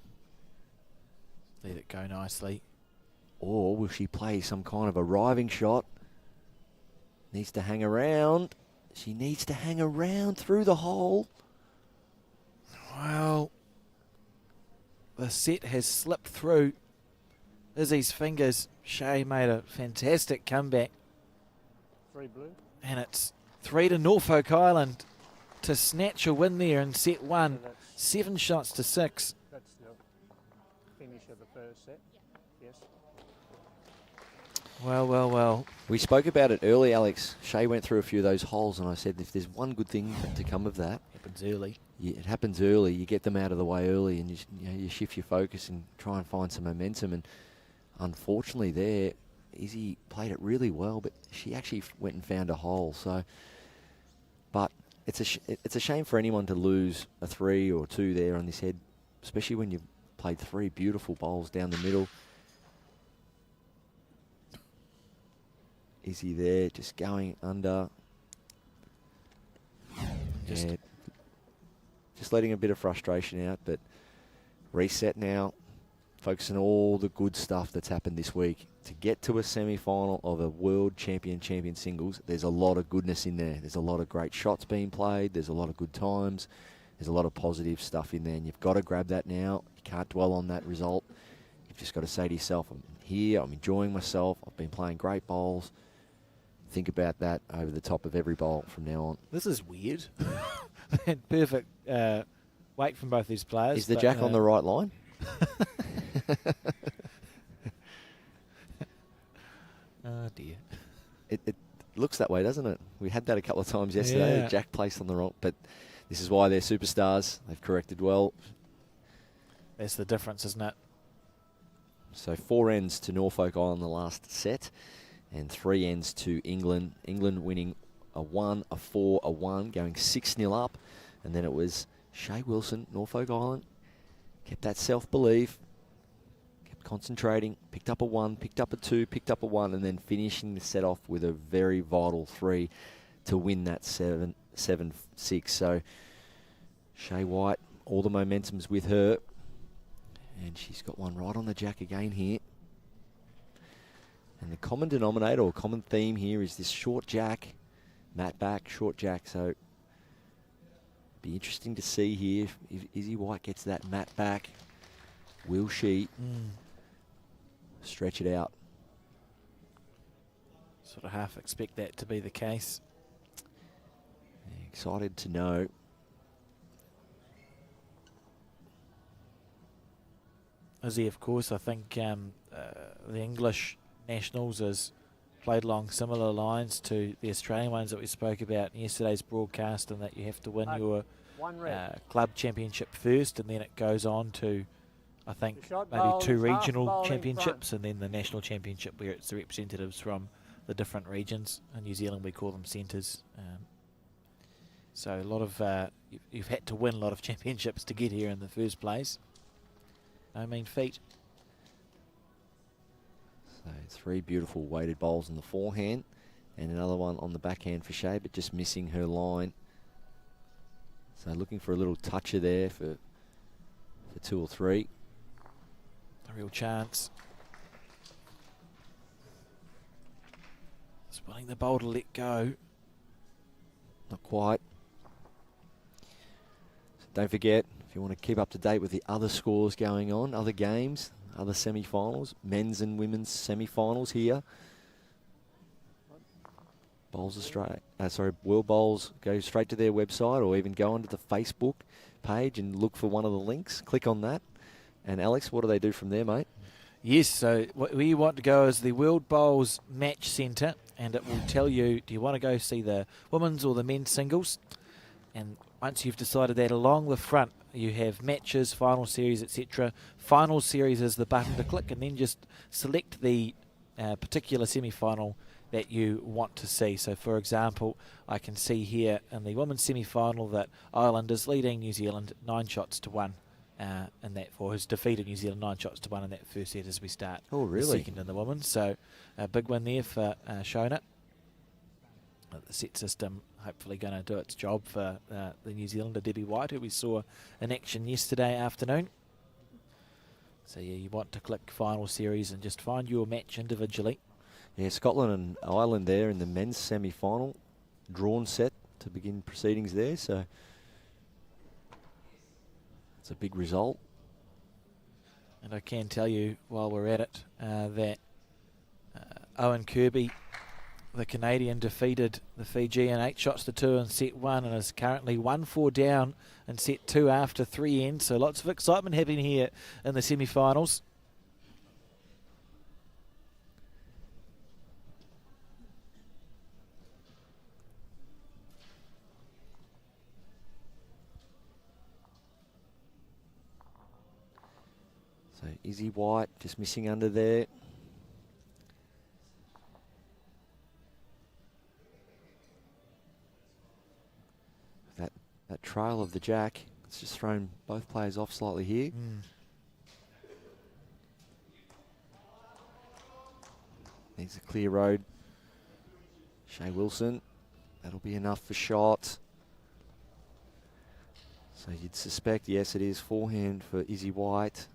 Let it go nicely. Or will she play some kind of arriving shot? Needs to hang around. She needs to hang around through the hole. Well, the set has slipped through Izzy's fingers. Shea made a fantastic comeback. 3 blue. And it's 3 to Norfolk Island to snatch a win there in set 1. So 7 shots to 6. that's the finish of the first set. Yes. Well, well, well. We spoke about it early, Alex. Shea went through a few of those holes, and I said if there's one good thing to come of that, Happens early. yeah, it happens early. You get them out of the way early, and you shift your focus and try and find some momentum. And unfortunately, there, Izzy played it really well, but she actually went and found a hole. So, but it's a shame for anyone to lose a 3 or 2 there on this head, especially when you've played 3 beautiful bowls down the middle. Izzy there, just going under. Just letting a bit of frustration out, but reset now. Focusing on all the good stuff that's happened this week. To get to a semi-final of a world champion singles, there's a lot of goodness in there. There's a lot of great shots being played. There's a lot of good times. There's a lot of positive stuff in there, and you've got to grab that now. You can't dwell on that result. You've just got to say to yourself, I'm here, I'm enjoying myself, I've been playing great bowls. Think about that over the top of every bowl from now on. This is weird. Perfect weight from both these players. Is the jack on the right line? Oh dear. It looks that way, doesn't it? We had that a couple of times yesterday. Yeah. Jack placed on the wrong, but this is why they're superstars. They've corrected well. That's the difference, isn't it? So 4 ends to Norfolk Island the last set, and 3 ends to England. England winning a 1, a 4, a 1, going 6-0 up, and then it was Shea Wilson, Norfolk Island, kept that self-belief, kept concentrating, picked up a 1, picked up a 2, picked up a 1, and then finishing the set off with a very vital 3 to win that 7-6. So Shea White, all the momentum's with her, and she's got one right on the jack again here. And the common denominator or common theme here is this short jack, mat back, short jack. So be interesting to see here if Izzy White gets that mat back. Will she stretch it out? Sort of half expect that to be the case. Excited to know. Izzy, of course, I think the English nationals has played along similar lines to the Australian ones that we spoke about in yesterday's broadcast, and that you have to win your club championship first, and then it goes on to, I think, maybe 2 regional championships, and then the national championship where it's the representatives from the different regions. In New Zealand, we call them centres. So a lot of you've had to win a lot of championships to get here in the first place. No mean feat. So 3 beautiful weighted bowls in the forehand, and another one on the backhand for Shea, but just missing her line. So looking for a little toucher there for 2 or 3. A real chance. Just wanting the bowl to let go. Not quite. So don't forget, if you want to keep up to date with the other scores going on, other games, other semi-finals, men's and women's semi-finals here. Bowls Australia, World Bowls, go straight to their website, or even go onto the Facebook page and look for one of the links. Click on that. And Alex, what do they do from there, mate? Yes, so where you want to go is the World Bowls Match Centre, and it will tell you, do you want to go see the women's or the men's singles? And once you've decided that, along the front you have matches, final series, etc. Final series is the button to click, and then just select the particular semi-final that you want to see. So for example, I can see here in the women's semi-final that Ireland is leading New Zealand 9-1, and that has defeated New Zealand 9-1 in that first set as we start. Oh, really? The second in the women's. So a big win there for Shona. The set system hopefully going to do its job for the New Zealander Debbie White, who we saw in action yesterday afternoon. So yeah, you want to click final series and just find your match individually. Yeah, Scotland and Ireland there in the men's semi-final. Drawn set to begin proceedings there, so it's a big result. And I can tell you, while we're at it, that Owen Kirby, the Canadian, defeated the Fijian 8-2 in set 1 and is currently 1-4 down in set 2 after 3 ends. So lots of excitement happening here in the semi-finals. So Izzy White just missing under there. that trail of the jack. It's just thrown both players off slightly here. Needs a clear road. Shea Wilson, that'll be enough for shot. So you'd suspect, yes, it is forehand for Izzy White.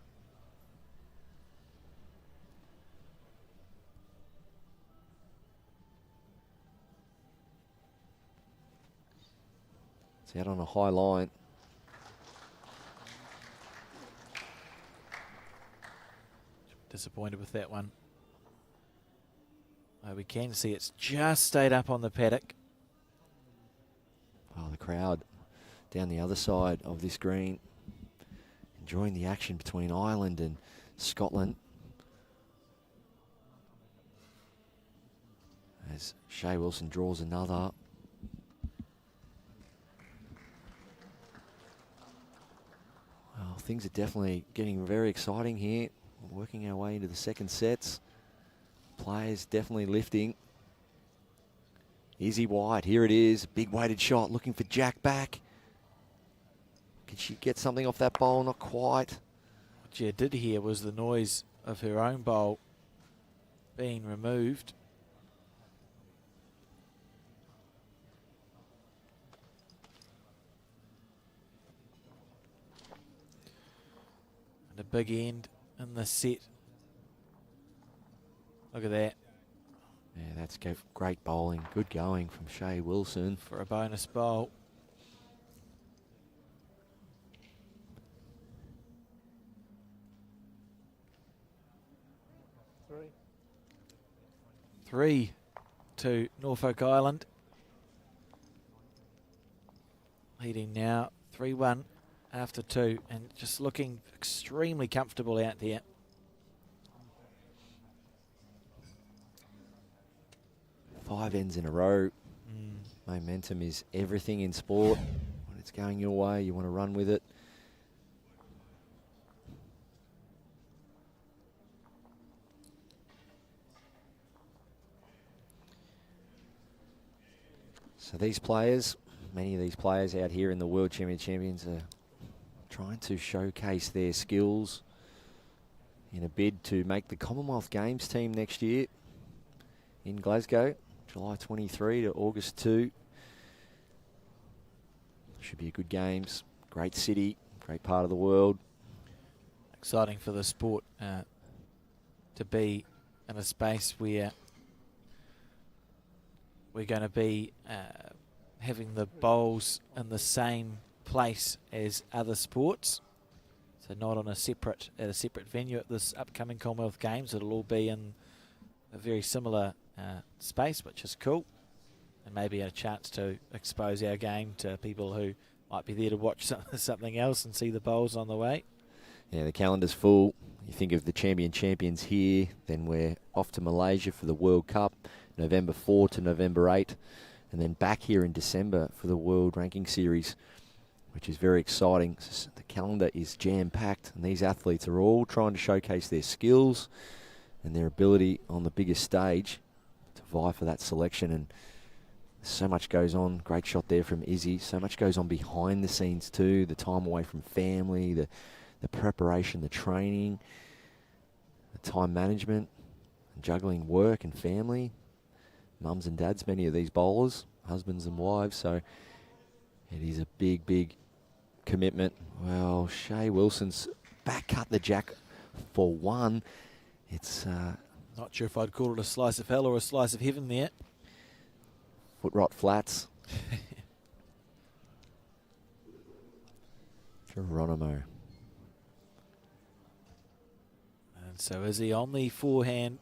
It's out on a high line. Disappointed with that one. We can see it's just stayed up on the paddock. Oh, the crowd down the other side of this green, enjoying the action between Ireland and Scotland. As Shea Wilson draws another. Well, things are definitely getting very exciting here. Working our way into the second sets. Players definitely lifting. Izzy White, here it is. Big weighted shot, looking for Jack back. Can she get something off that bowl? Not quite. What you did hear was the noise of her own bowl being removed. And a big end in the set. Look at that. Yeah, that's great bowling. Good going from Shea Wilson. For a bonus bowl. Three to Norfolk Island. Leading now 3-1 after 2 and just looking extremely comfortable out there. Five ends in a row. Momentum is everything in sport. When it's going your way, you want to run with it. So these players, many of these players out here in the World Champions are trying to showcase their skills in a bid to make the Commonwealth Games team next year in Glasgow, July 23 to August 2. Should be a good games. Great city, great part of the world. Exciting for the sport to be in a space where we're going to be having the bowls in the same place as other sports. So not on a separate venue at this upcoming Commonwealth Games. It'll all be in a very similar space, which is cool, and maybe a chance to expose our game to people who might be there to watch something else and see the bowls on the way. Yeah, the calendar's full. You think of the champions here, then we're off to Malaysia for the World Cup, November 4 to November 8, and then back here in December for the World Ranking Series, which is very exciting. The calendar is jam-packed, and these athletes are all trying to showcase their skills and their ability on the biggest stage to vie for that selection. And so much goes on. Great shot there from Izzy. So much goes on behind the scenes too. The time away from family, the preparation, the training, the time management, and juggling work and family. Mums and dads, many of these bowlers, husbands and wives. So it is a big, big commitment. Well, Shea Wilson's back cut the jack for one. It's not sure if I'd call it a slice of hell or a slice of heaven there. Foot rot flats. Geronimo. And so is he on the forehand?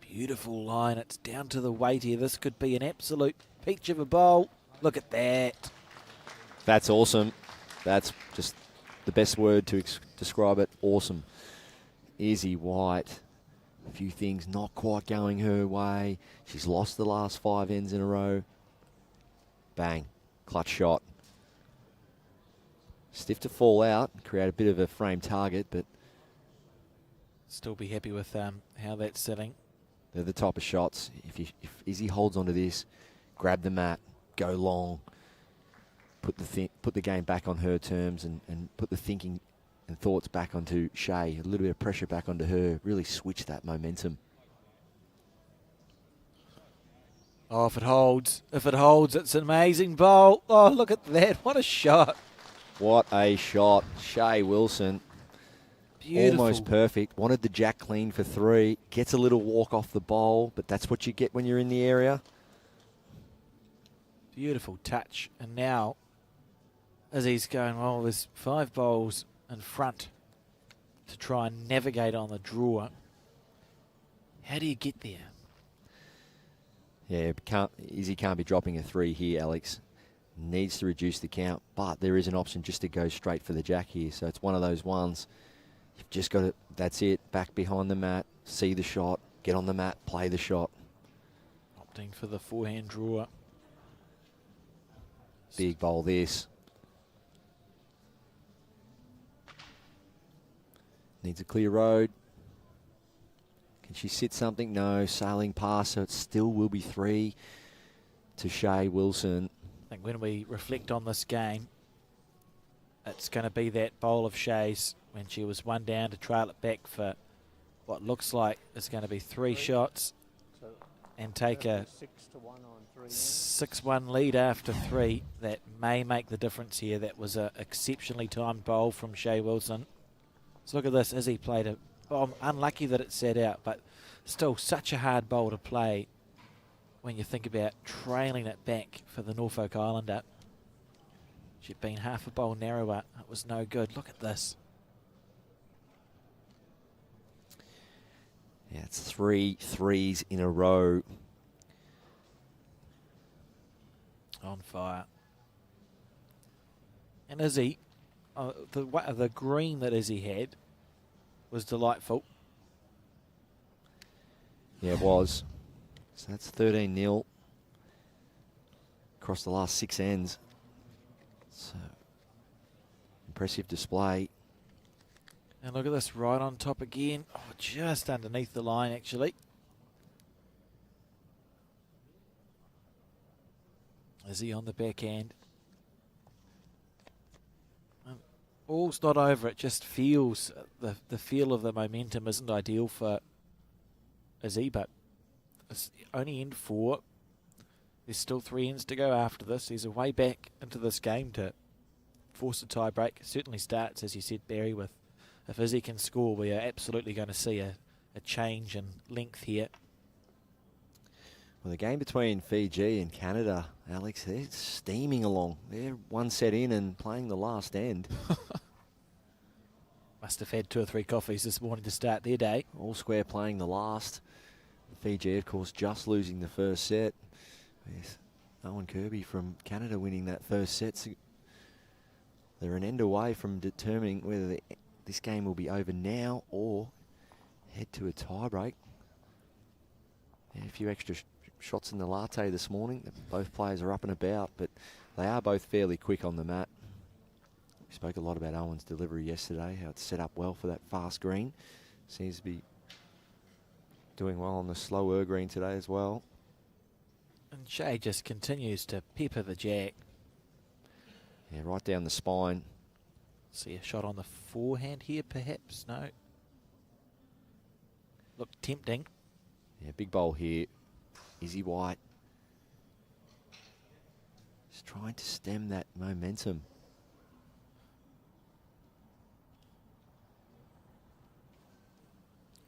Beautiful line. It's down to the weight here. This could be an absolute peach of a bowl. Look at that. That's awesome. That's just the best word to describe it. Awesome. Izzy White. A few things not quite going her way. She's lost the last 5 ends in a row. Bang. Clutch shot. Stiff to fall out. Create a bit of a frame target, but still be happy with how that's sitting. They're the type of shots. If Izzy holds onto this, grab the mat, go long. put the game back on her terms and put the thinking and thoughts back onto Shea. A little bit of pressure back onto her. Really switch that momentum. Oh, if it holds, it's an amazing bowl. Oh, look at that. What a shot. What a shot. Shea Wilson. Beautiful. Almost perfect. Wanted the jack clean for 3. Gets a little walk off the bowl, but that's what you get when you're in the area. Beautiful touch. And now, as he's going, well, there's 5 bowls in front to try and navigate on the draw. How do you get there? Yeah, Izzy can't be dropping a 3 here, Alex. Needs to reduce the count, but there is an option just to go straight for the jack here. So it's one of those ones. You've just got to, that's it, back behind the mat, see the shot, get on the mat, play the shot. Opting for the forehand draw. Big bowl this. Needs a clear road. Can she sit something? No. Sailing past, so it still will be 3 to Shea Wilson. I think when we reflect on this game, it's going to be that bowl of Shea's when she was 1 down to trail it back for what looks like is going to be 3 shots and take a 6-1 lead after 3. That may make the difference here. That was an exceptionally timed bowl from Shea Wilson. So look at this. Izzy played a bomb. Unlucky that it sat out, but still such a hard bowl to play when you think about trailing it back for the Norfolk Islander. She'd been half a bowl narrower. It was no good. Look at this. Yeah, it's 3 threes in a row. On fire. And Izzy, the green that Izzy had was delightful. Yeah, it was. So that's 13-0 across the last 6 ends. So impressive display. And look at this, right on top again. Oh, just underneath the line, actually. Izzy on the backhand. Ball's not over, it just feels, the feel of the momentum isn't ideal for Izzy, but it's only end 4. There's still 3 ends to go after this. There's a way back into this game to force a tie break. It certainly starts, as you said, Barry, with if Izzy can score, we are absolutely going to see a change in length here. Well, the game between Fiji and Canada, Alex, they're steaming along. They're 1 set in and playing the last end. Must have had 2 or 3 coffees this morning to start their day. All square playing the last. Fiji, of course, just losing the first set. Yes, Owen Kirby from Canada winning that first set. So they're an end away from determining whether this game will be over now or head to a tie break. Yeah, a few extra shots in the latte this morning. Both players are up and about, but they are both fairly quick on the mat. We spoke a lot about Owen's delivery yesterday, how it's set up well for that fast green. Seems to be doing well on the slower green today as well. And Shea just continues to pepper the jack. Yeah, right down the spine. See a shot on the forehand here, perhaps? No. Look tempting. Yeah, big bowl here. Izzy White. Just trying to stem that momentum.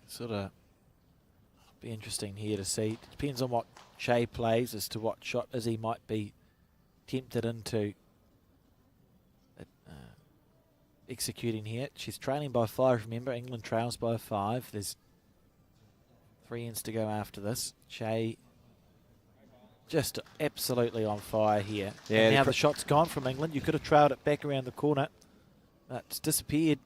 Sort of be interesting here to see. It depends on what Shea plays as to what shot Izzy might be tempted into executing here. She's trailing by 5, remember. England trails by 5. There's 3 ends to go after this. Shea just absolutely on fire here. Yeah, and now the shot's gone from England. You could have trailed it back around the corner, but it's disappeared.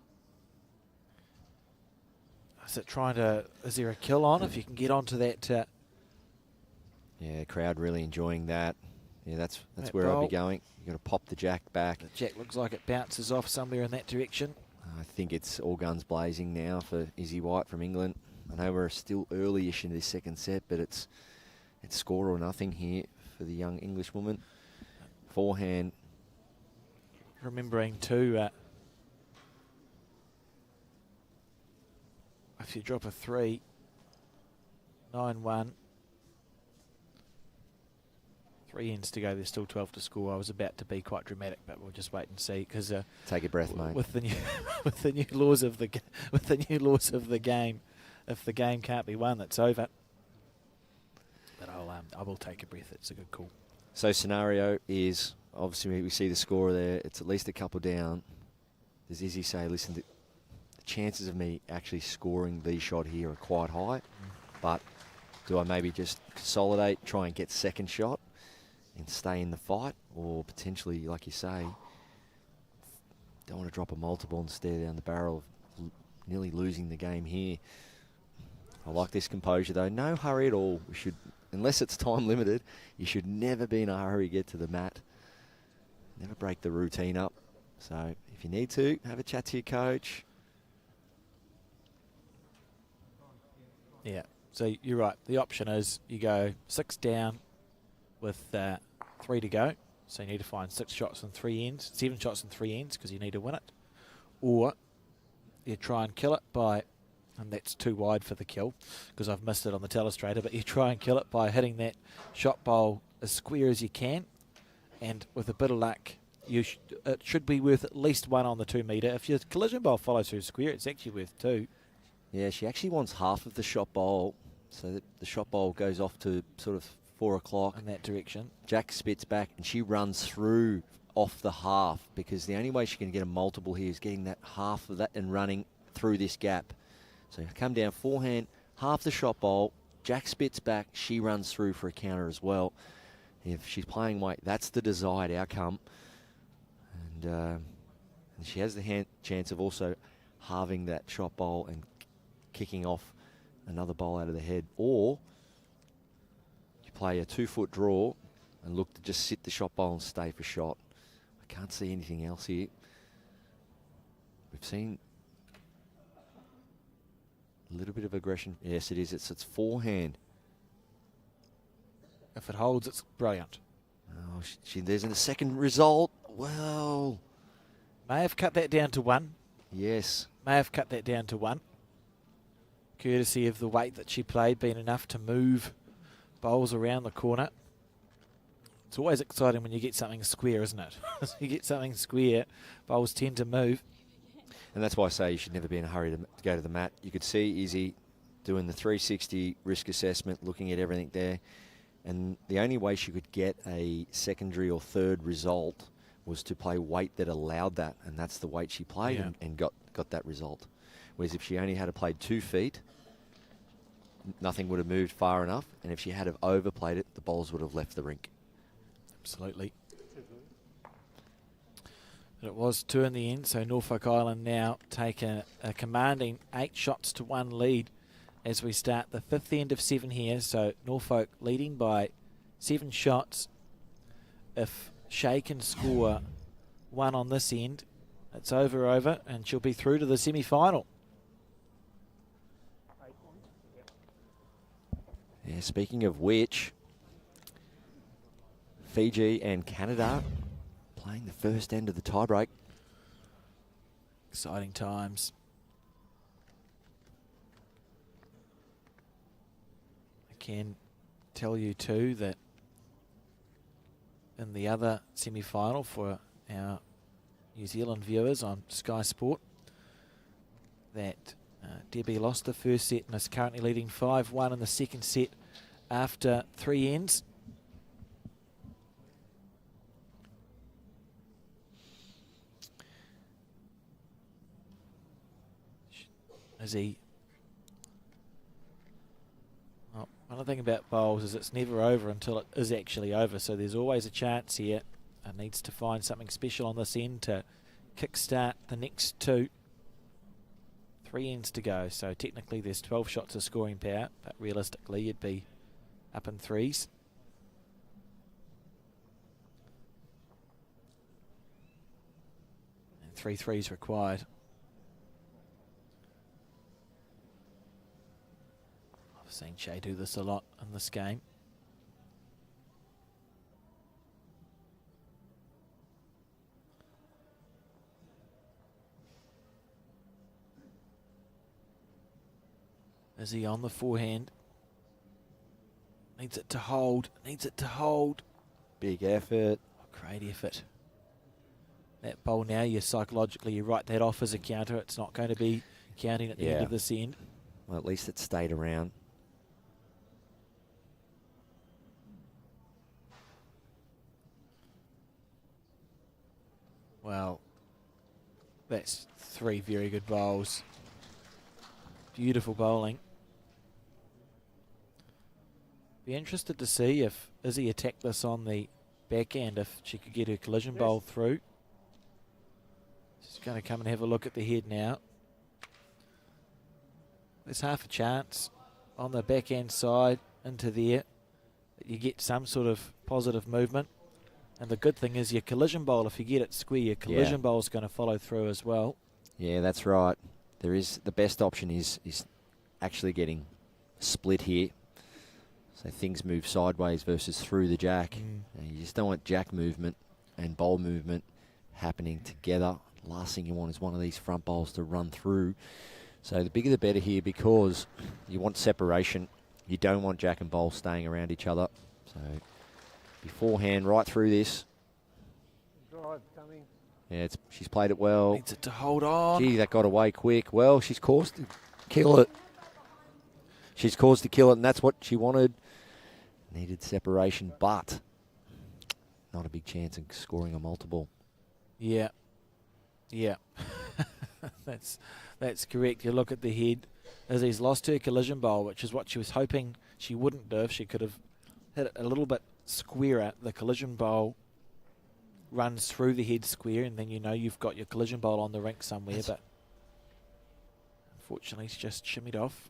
Is it trying to, is there a kill on if you can get onto that? Yeah, crowd really enjoying that. Yeah, that's that where I'll bowl. be going. You've got to pop the jack back. The jack looks like it bounces off somewhere in that direction. I think it's all guns blazing now for Izzy White from England. I know we're still early-ish in this second set, but it's score or nothing here for the young Englishwoman. Forehand remembering too, if you drop a 3, 9-1, 3 ends to go, there's still 12 to score. I was about to be quite dramatic, but we'll just wait and see, because Take a breath, mate. with the new with the new laws of the game, if the game can't be won, it's over. But I will take a breath. It's a good call. So scenario is, obviously we see the score there. It's at least a couple down. Does Izzy say, listen, the chances of me actually scoring the shot here are quite high, but do I maybe just consolidate, try and get second shot and stay in the fight, or potentially, like you say, don't want to drop a multiple and stare down the barrel of nearly losing the game here. I like this composure though. No hurry at all. We should, unless it's time limited, you should never be in a hurry to get to the mat. Never break the routine up. So if you need to, have a chat to your coach. Yeah, so you're right. The option is you go 6 down with 3 to go. So you need to find 6 shots and 3 ends, 7 shots and 3 ends, because you need to win it. Or you try and kill it by, and that's too wide for the kill because I've missed it on the telestrator, but you try and kill it by hitting that shot bowl as square as you can. And with a bit of luck, it should be worth at least 1 on the 2 metre. If your collision bowl follows through square, it's actually worth 2. Yeah, she actually wants half of the shot bowl, so that the shot bowl goes off to sort of 4 o'clock. In that direction. Jack spits back and she runs through off the half, because the only way she can get a multiple here is getting that half of that and running through this gap. So you come down forehand, half the shot bowl, Jack spits back, she runs through for a counter as well. If she's playing weight, that's the desired outcome. And she has the chance of also halving that shot bowl and kicking off another bowl out of the head. Or you play a 2-foot draw and look to just sit the shot bowl and stay for shot. I can't see anything else here. We've seen a little bit of aggression. Yes, it is. It's forehand. If it holds, it's brilliant. Oh, there's a second result. Well, May have cut that down to 1. yes. May have cut that down to 1. Courtesy of the weight that she played being enough to move bowls around the corner. It's always exciting when you get something square, isn't it? You get something square, bowls tend to move. And that's why I say you should never be in a hurry to go to the mat. You could see Izzy doing the 360 risk assessment, looking at everything there. And the only way she could get a secondary or third result was to play weight that allowed that. And that's the weight she played, Yeah. and got that result. Whereas if she only had to play 2 feet, nothing would have moved far enough. And if she had have overplayed it, the bowls would have left the rink. Absolutely. But it was 2 in the end, so Norfolk Island now take a commanding 8 shots to 1 lead as we start the 5th end of 7 here. So Norfolk leading by 7 shots. If Shea can score 1 on this end, it's over, and she'll be through to the semi-final. Yeah, speaking of which, Fiji and Canada playing the first end of the tiebreak. Exciting times. I can tell you too that in the other semi-final for our New Zealand viewers on Sky Sport, that Debbie lost the first set and is currently leading 5-1 in the second set after 3 ends. Well, one thing about bowls is it's never over until it is actually over, so there's always a chance here. It needs to find something special on this end to kickstart the next 2. 3 ends to go, so technically there's 12 shots of scoring power, but realistically you'd be up in 3s. And 3 threes required. I've seen Shea do this a lot in this game. Is he on the forehand? Needs it to hold. Needs it to hold. Big effort. Great effort. That bowl now, you psychologically you write that off as a counter. It's not going to be counting at the end of this end. Well, at least it stayed around. Well, that's 3 very good bowls. Beautiful bowling. Be interested to see if Izzy attacked this on the backhand, if she could get her collision bowl through. She's going to come and have a look at the head now. There's half a chance on the backhand side into there that you get some sort of positive movement. And the good thing is your collision bowl, if you get it square, your collision bowl is going to follow through as well. Yeah, that's right. There is the best option is actually getting split here. So things move sideways versus through the jack. And you just don't want jack movement and bowl movement happening together. Last thing you want is one of these front bowls to run through. So the bigger the better here, because you want separation. You don't want jack and bowl staying around each other. So beforehand, right through this. Drive coming. Yeah, she's played it well. Needs it to hold on. Gee, that got away quick. Well, she's caused to kill it. She's caused to kill it, and that's what she wanted. Needed separation, but not a big chance of scoring a multiple. Yeah. Yeah. That's correct. You look at the head. Izzy's lost her collision bowl, which is what she was hoping she wouldn't do if she could have hit it a little bit squarer. The collision bowl runs through the head square, and then you know you've got your collision bowl on the rink somewhere, but unfortunately it's just shimmied off.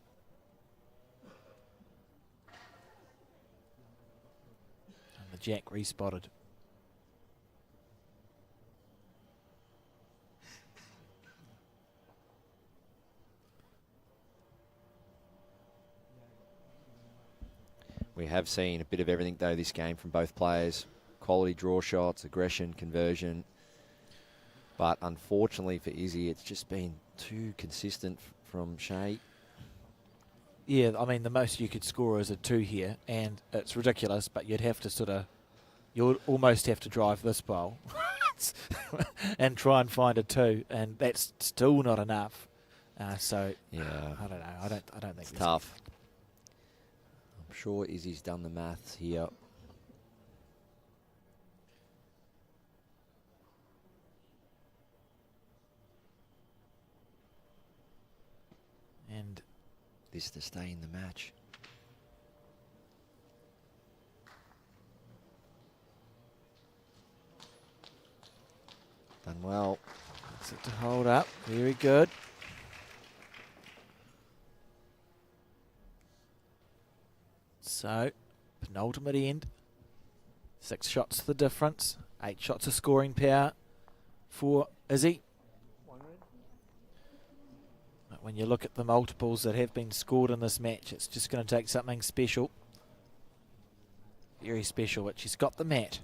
And the jack respotted. We have seen a bit of everything, though, this game from both players. Quality draw shots, aggression, conversion. But unfortunately for Izzy, it's just been too consistent from Shay. Yeah, I mean, the most you could score is a 2 here, and it's ridiculous, but you'd have to you'd almost have to drive this bowl and try and find a 2, and that's still not enough. So, yeah, I don't know. I don't think it's tough. I'm sure Izzy's done the maths here. And this to stay in the match. Done well. That's it to hold up. Very good. So, penultimate end. 6 shots the difference. 8 shots of scoring power for Izzy. But when you look at the multiples that have been scored in this match, it's just going to take something special. Very special, but she's got the mat.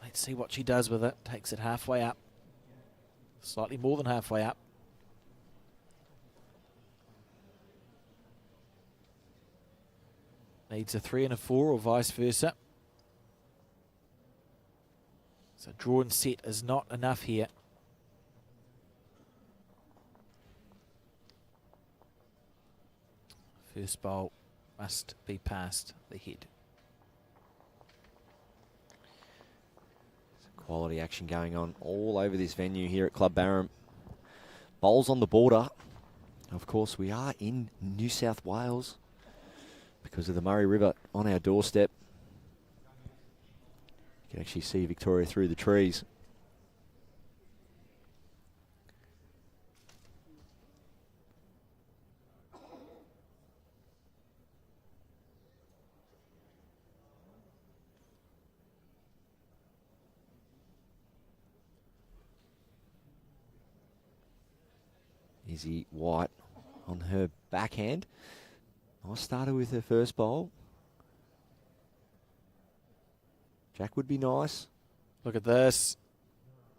Let's see what she does with it. Takes it halfway up. Slightly more than halfway up. Needs a 3 and a 4 or vice versa. So draw and set is not enough here. First bowl must be past the head. Quality action going on all over this venue here at Club Barham. Bowls on the border. Of course, we are in New South Wales because of the Murray River on our doorstep. You can actually see Victoria through the trees. Izzy White on her backhand. Nice starter with her first bowl. Jack would be nice. Look at this.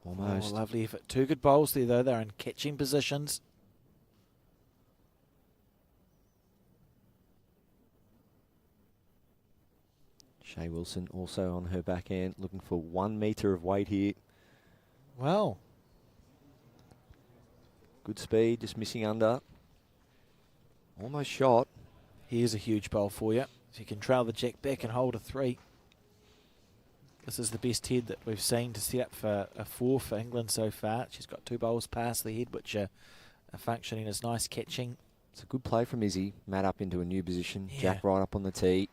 Almost. Oh, lovely effort. 2 good bowls there, though. They're in catching positions. Shea Wilson also on her backhand, looking for 1 metre of weight here. Well, Good speed, just missing under. Almost shot. here's a huge bowl for you. If you can trail the jack back and hold a 3. This is the best head that we've seen to set up for a 4 for England so far. She's got 2 bowls past the head, which are functioning as nice catching. It's a good play from Izzy. Mat up into a new position. Yeah. Jack right up on the tee.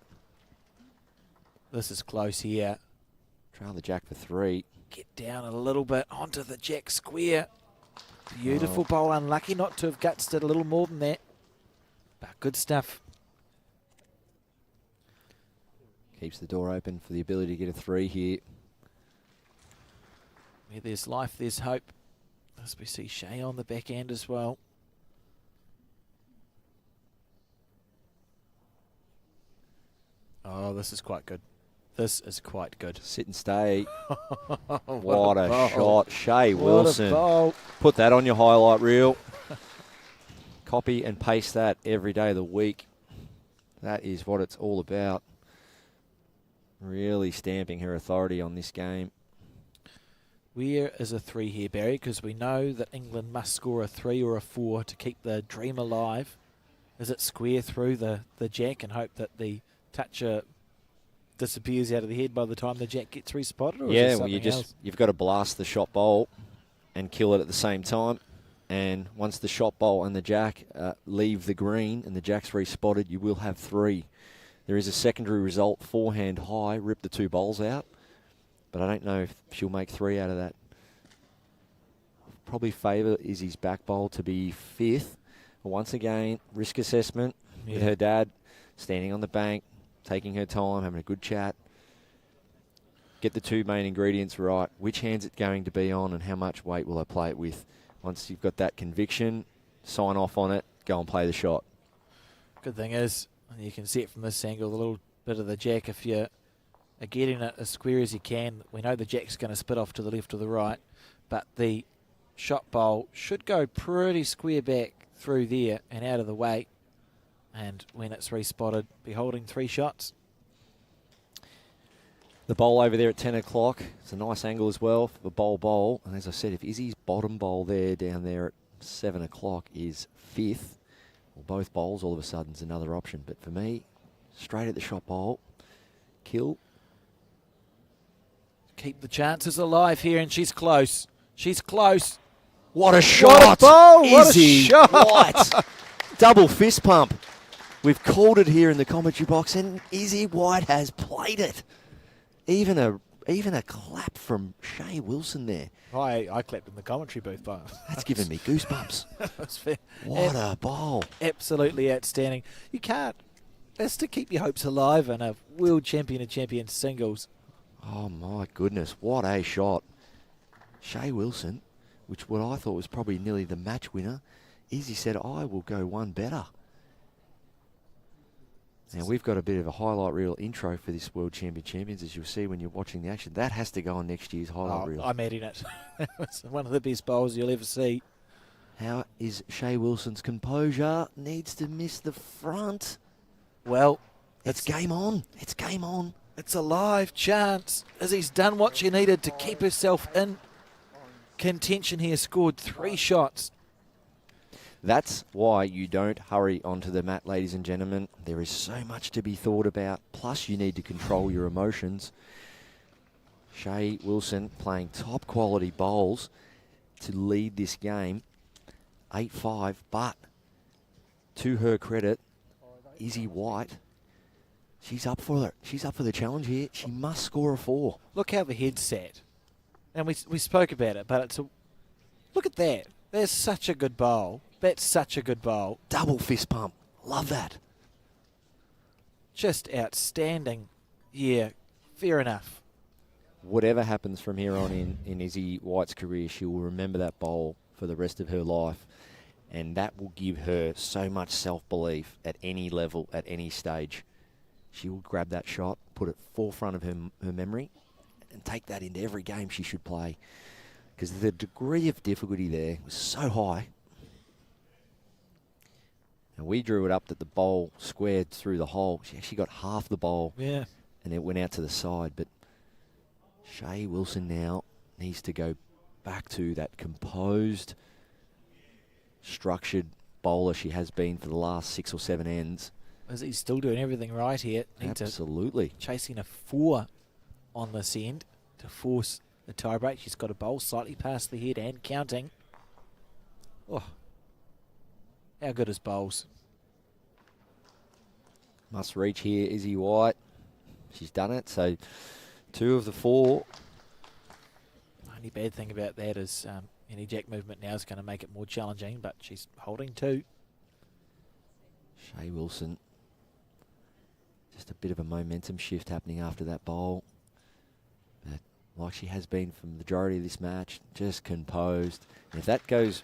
This is close here. Trail the jack for 3. Get down a little bit onto the jack square. Beautiful bowl. Unlucky not to have gutsed it a little more than that. But good stuff. Keeps the door open for the ability to get a 3 here. Where there's life, there's hope. As we see Shea on the back end as well. Oh, this is quite good. This is quite good. Sit and stay. What What a bowl. shot. Shea What a Wilson. bowl. Put that on your highlight reel. Copy and paste that every day of the week. That is what it's all about. Really stamping her authority on this game. Where is a 3 here, Barry? Because we know that England must score a 3 or a 4 to keep the dream alive. Is it square through the jack and hope that the toucher disappears out of the head by the time the jack gets respotted? Or Yeah, is well, else? you've got to blast the shot bowl and kill it at the same time. And once the shot bowl and the jack leave the green and the jack's respotted, you will have 3. There is a secondary result, forehand high, rip the 2 bowls out. But I don't know if she'll make 3 out of that. Probably favour Izzy's back bowl to be 5th. But once again, risk assessment with her dad, standing on the bank, taking her time, having a good chat. Get the 2 main ingredients right. Which hand's it going to be on and how much weight will I play it with? Once you've got that conviction, sign off on it, go and play the shot. Good thing is, and you can see it from this angle, a little bit of the jack. If you are getting it as square as you can, we know the jack's going to spit off to the left or the right, but the shot bowl should go pretty square back through there and out of the way. And when it's respotted, be holding 3 shots. The bowl over there at 10 o'clock. It's a nice angle as well for the bowl. And as I said, if Izzy's bottom bowl there down there at 7 o'clock is 5th, well, both bowls all of a sudden is another option. But for me, straight at the shot bowl, kill. Keep the chances alive here, and she's close. She's close. What a shot! What a bowl! What a Izzy shot! White. Double fist pump. We've called it here in the commentary box, and Izzy White has played it. Even a clap from Shea Wilson there. I clapped in the commentary booth, but That's given me goosebumps. that's fair. What a bowl. Absolutely outstanding. You can't. That's to keep your hopes alive in a world champion of champions singles. Oh, my goodness. What a shot. Shea Wilson, which what I thought was probably nearly the match winner, Izzy said, I will go one better. Now, we've got a bit of a highlight reel intro for this World Champions, as you'll see when you're watching the action. That has to go on next year's highlight reel. I'm adding it. It's one of the best bowls you'll ever see. How is Shea Wilson's composure? Needs to miss the front. Well, It's game on. It's game on. it's a live chance. Izzy's done what she needed to keep herself in contention here. Scored 3 shots. That's why you don't hurry onto the mat, ladies and gentlemen. There is so much to be thought about. Plus, you need to control your emotions. Shea Wilson playing top quality bowls to lead this game. 8-5, but to her credit, Izzy White, she's up for it. She's up for the challenge here. She must score a 4. Look how the head's sat. And we spoke about it, but look at that. There's such a good bowl. That's such a good bowl. Double fist pump. Love that. Just outstanding. Yeah, fair enough. Whatever happens from here on in Izzy White's career, she will remember that bowl for the rest of her life. And that will give her so much self-belief at any level, at any stage. She will grab that shot, put it forefront of her memory, and take that into every game she should play. Because the degree of difficulty there was so high. And we drew it up that the bowl squared through the hole. She actually got half the bowl. Yeah. and it went out to the side. But Shea Wilson now needs to go back to that composed, structured bowler she has been for the last 6 or 7 ends. Is he still doing everything right here? Absolutely. Chasing a 4 on this end to force the tie break. She's got a bowl slightly past the head and counting. Oh, how good is bowls? Must reach here, Izzy White. She's done it. So 2 of the 4. Only bad thing about that is any jack movement now is going to make it more challenging, but she's holding 2. Shea Wilson. Just a bit of a momentum shift happening after that bowl. But like she has been for the majority of this match, just composed. And if that goes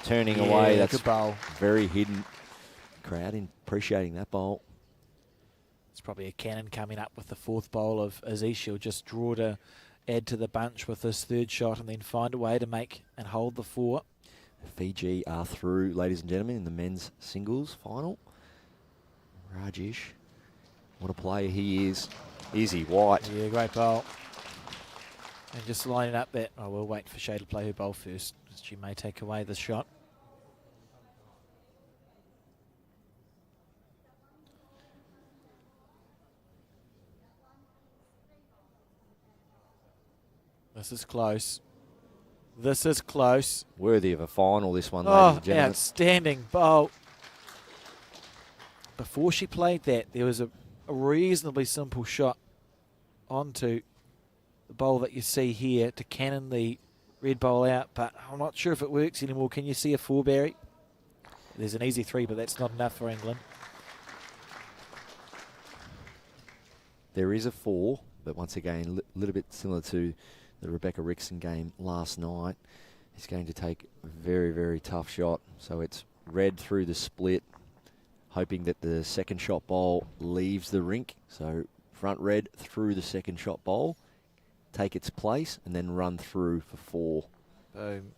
turning away, that's good bowl. very hidden. Crowd appreciating that bowl. It's probably a cannon coming up with the 4th bowl of Izzy. She'll just draw to add to the bunch with this 3rd shot and then find a way to make and hold the 4. Fiji are through, ladies and gentlemen, in the men's singles final. Rajesh, what a player he is. Izzy White. Yeah, great bowl. And just lining up that, we'll wait for Shea to play her bowl first. She may take away the shot. This is close. This is close. Worthy of a final, this one, ladies and gentlemen. Outstanding bowl. Before she played that, there was a reasonably simple shot onto the bowl that you see here to cannon the red bowl out, but I'm not sure if it works anymore. Can you see a 4, Barry? There's an easy 3, but that's not enough for England. There is a 4, but once again, a little bit similar to the Rebecca Rickson game last night. It's going to take a very, very tough shot. So it's red through the split, hoping that the second shot bowl leaves the rink. So front red through the second shot bowl, take its place, and then run through for 4. Boom.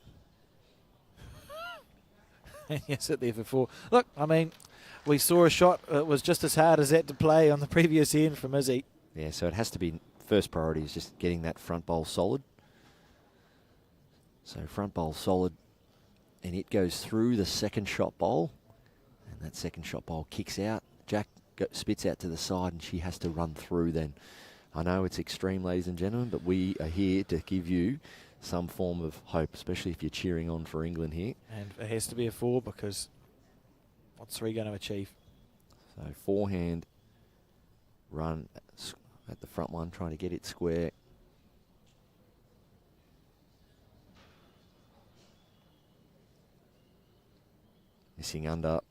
You sit there for 4. Look, I mean, we saw a shot that was just as hard as that to play on the previous end from Izzy. Yeah, so it has to be first priority is just getting that front bowl solid. So front bowl solid, and it goes through the second shot bowl, and that second shot bowl kicks out. Jack spits out to the side, and she has to run through then. I know it's extreme, ladies and gentlemen, but we are here to give you some form of hope, especially if you're cheering on for England here. And it has to be a 4 because what's 3 going to achieve? So forehand run at the front one, trying to get it square. Missing under.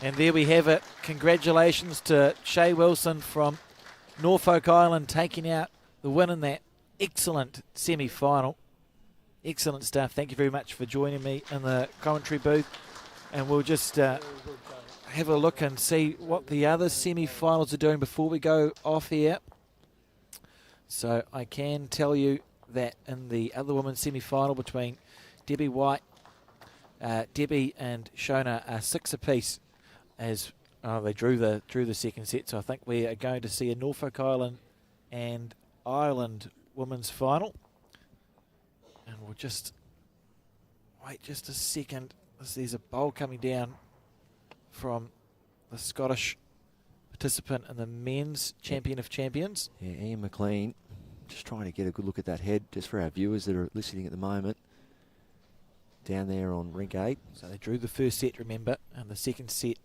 And there we have it. Congratulations to Shea Wilson from Norfolk Island taking out the win in that excellent semi-final. Excellent stuff. Thank you very much for joining me in the commentary booth. And we'll just have a look and see what the other semi-finals are doing before we go off here. So I can tell you that in the other women's semi-final between Debbie White, Debbie and Shona are 6 apiece as they drew the second set. So I think we are going to see a Norfolk Island and Ireland women's final. And we'll just wait just a second. There's a bowl coming down from the Scottish participant and the men's champion of champions. Yeah, Ian McLean, just trying to get a good look at that head, just for our viewers that are listening at the moment. Down there on rink 8. So they drew the first set, remember, and the second set,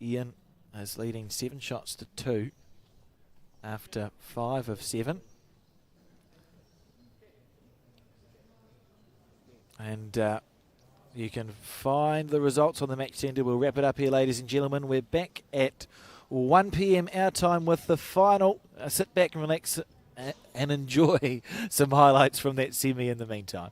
Ian is leading 7 shots to 2 after 5 of 7. And you can find the results on the match centre. We'll wrap it up here, ladies and gentlemen. We're back at 1 p.m. our time with the final. Sit back and relax and enjoy some highlights from that semi in the meantime.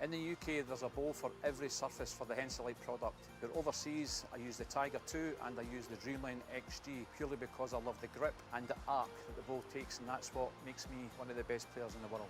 In the UK, there's a bowl for every surface for the Henselite product. But overseas, I use the Tiger 2 and I use the Dreamline XG purely because I love the grip and the arc that the bowl takes, and that's what makes me one of the best players in the world.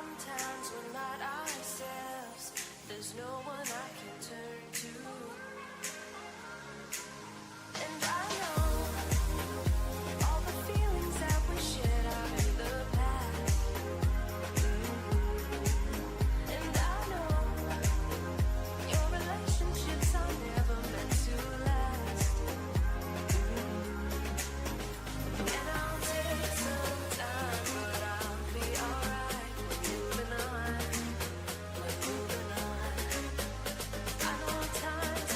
Sometimes we're not ourselves. There's no one I can turn to. And I know all the feelings that we shared are in the past. And I know your relationships are never meant to last. And I'll take some time, but I'll be alright. Moving on, we're moving on. I know times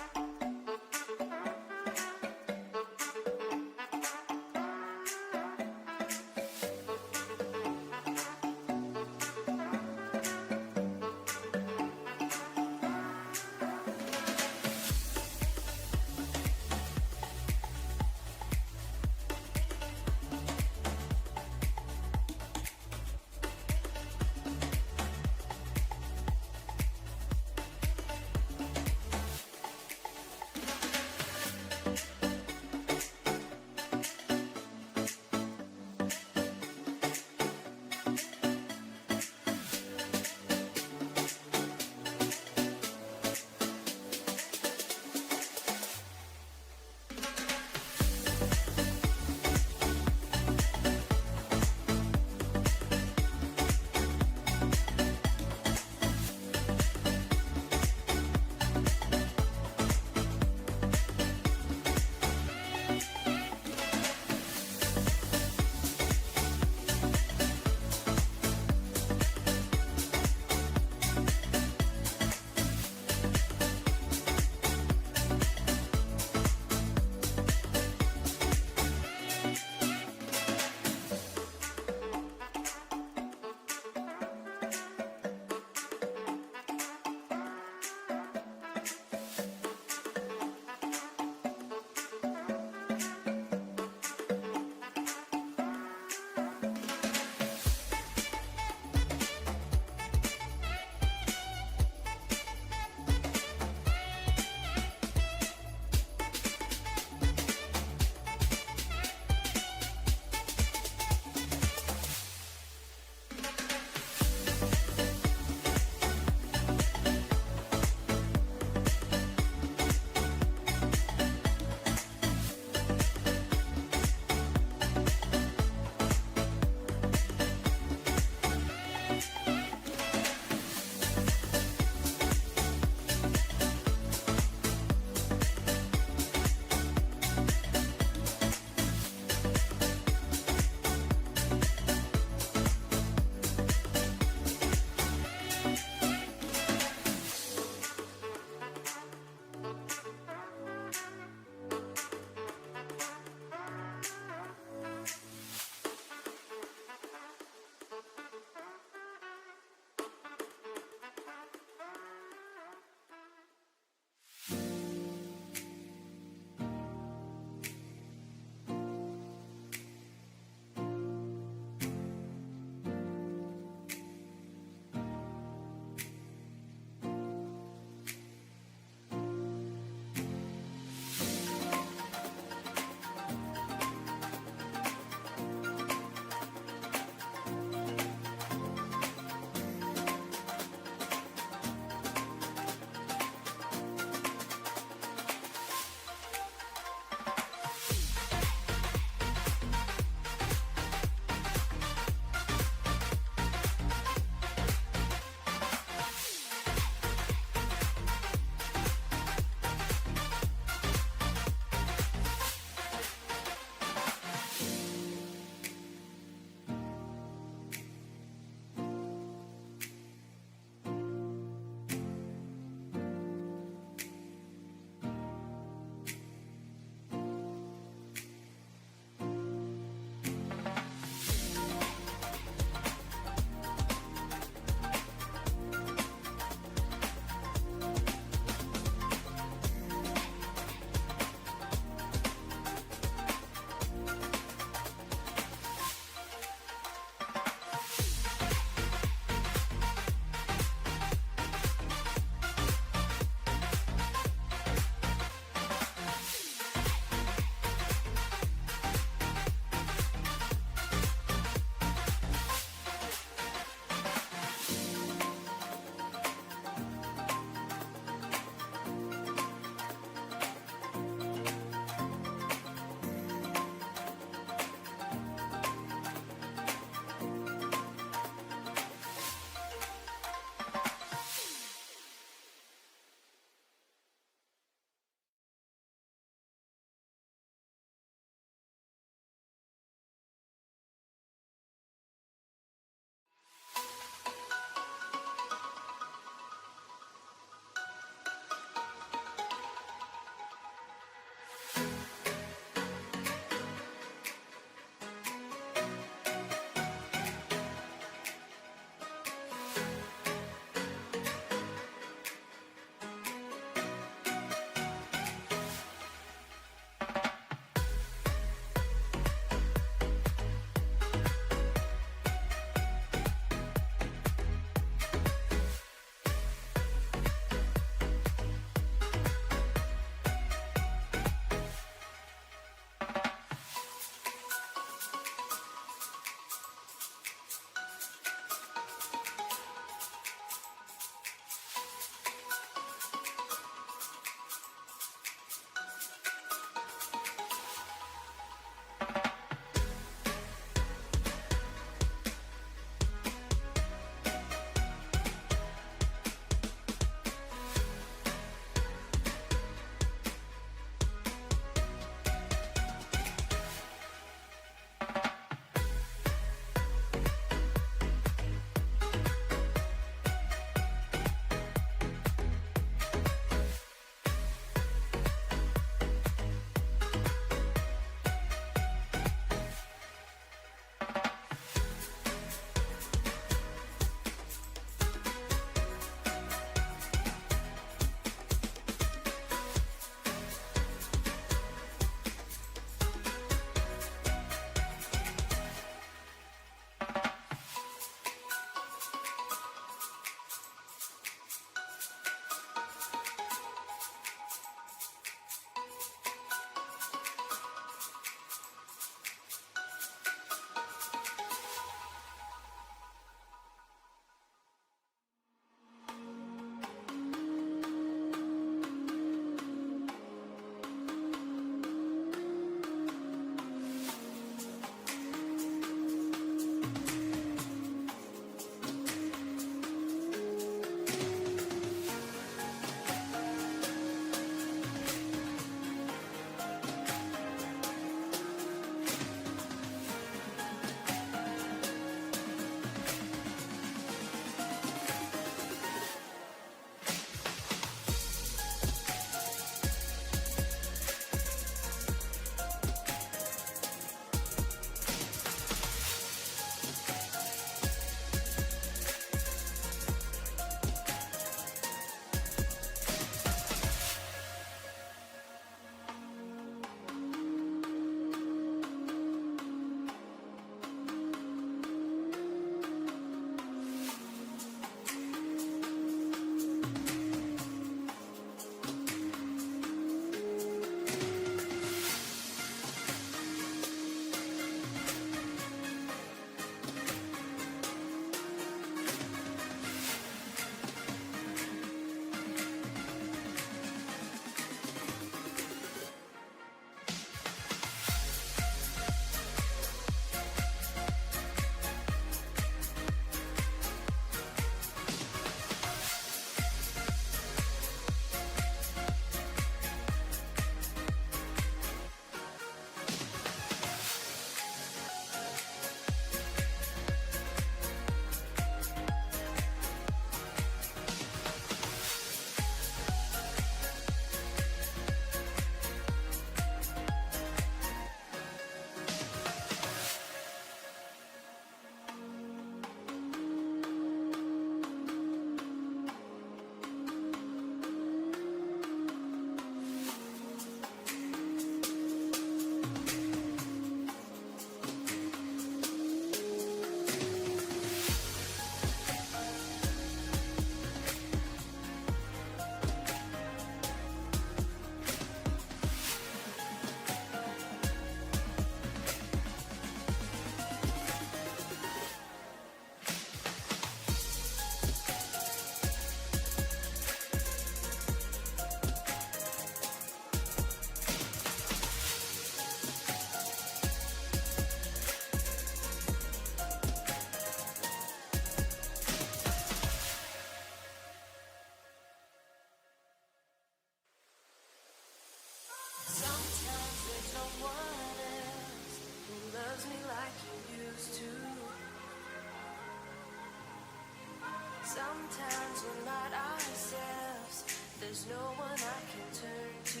sometimes we're not ourselves. There's no one I can turn to.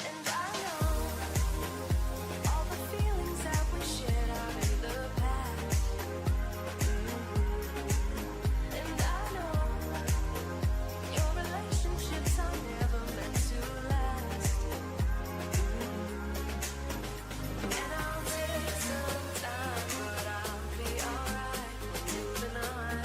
And I know all the feelings that we shared out in the past. And I know your relationships are never meant to last. And I'll take some time, but I'll be alright. Moving on.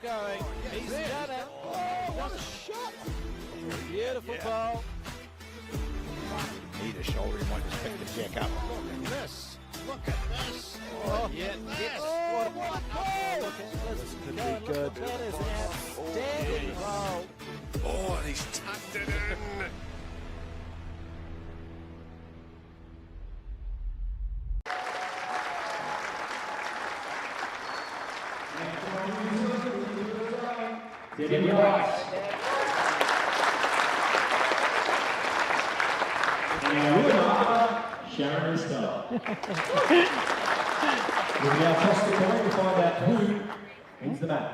going. He's done it. Oh, what a shot. Beautiful ball. Need a shoulder, he might just pick the jack up. Look at this. Look at this. Oh, yeah, yes. Oh, what a goal. This could be good. That is an outstanding goal. Oh, and he's tucked it in. Sharon Estelle. We'll now toss the coin to find out who wins the match.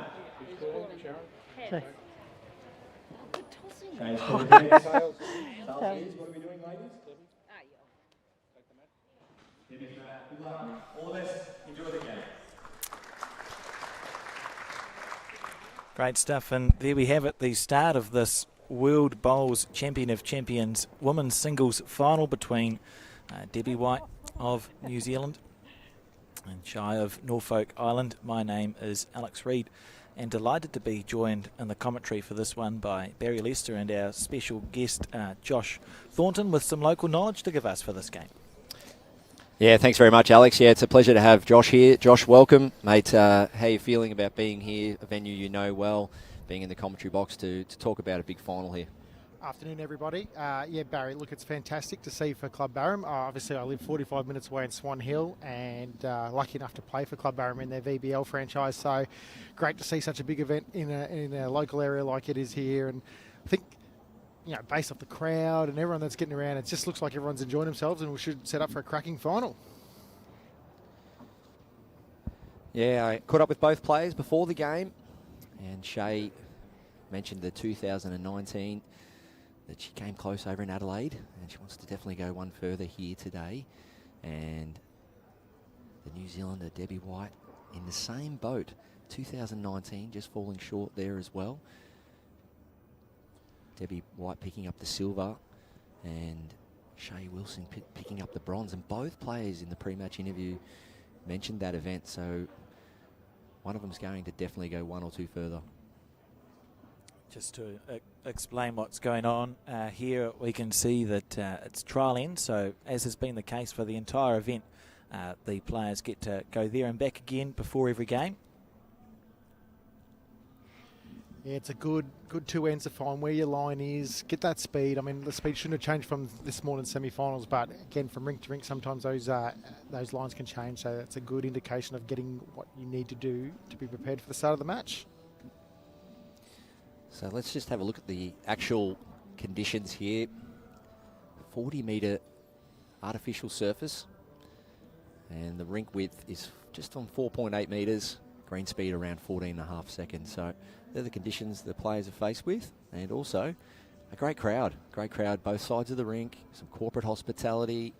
Shane's calling the next. What are we doing, ladies? Good luck. All the best. Enjoy the game. Great stuff, and there we have it, the start of this World Bowls Champion of Champions women's singles final between Debbie White of New Zealand and Shy of Norfolk Island. My name is Alex Reid, and delighted to be joined in the commentary for this one by Barry Lester and our special guest Josh Thornton with some local knowledge to give us for this game. Yeah, thanks very much, Alex. Yeah, it's a pleasure to have Josh here. Josh, welcome. Mate, how are you feeling about being here, a venue you know well, being in the commentary box to talk about a big final here? Afternoon, everybody. Yeah, Barry, look, it's fantastic to see for Club Barham. Obviously, I live 45 minutes away in Swan Hill and lucky enough to play for Club Barham in their VBL franchise. So great to see such a big event in a local area like it is here. And I think, you know, based off the crowd and everyone that's getting around, it just looks like everyone's enjoying themselves and we should set up for a cracking final. Yeah, I caught up with both players before the game, and Shay mentioned the 2019 that she came close over in Adelaide, and she wants to definitely go one further here today. And the New Zealander Debbie White in the same boat, 2019, just falling short there as well. Debbie White picking up the silver and Shay Wilson picking up the bronze. And both players in the pre-match interview mentioned that event, so one of them's going to definitely go one or two further. Just to explain what's going on here, we can see that it's trial end, so as has been the case for the entire event, the players get to go there and back again before every game. Yeah, it's a good two ends to find where your line is, get that speed. I mean, the speed shouldn't have changed from this morning's semi-finals, but again, from rink to rink, sometimes those lines can change. So that's a good indication of getting what you need to do to be prepared for the start of the match. So let's just have a look at the actual conditions here. 40-metre artificial surface, and the rink width is just on 4.8 metres, green speed around 14.5 seconds. So they're the conditions the players are faced with, and also a great crowd both sides of the rink, some corporate hospitality,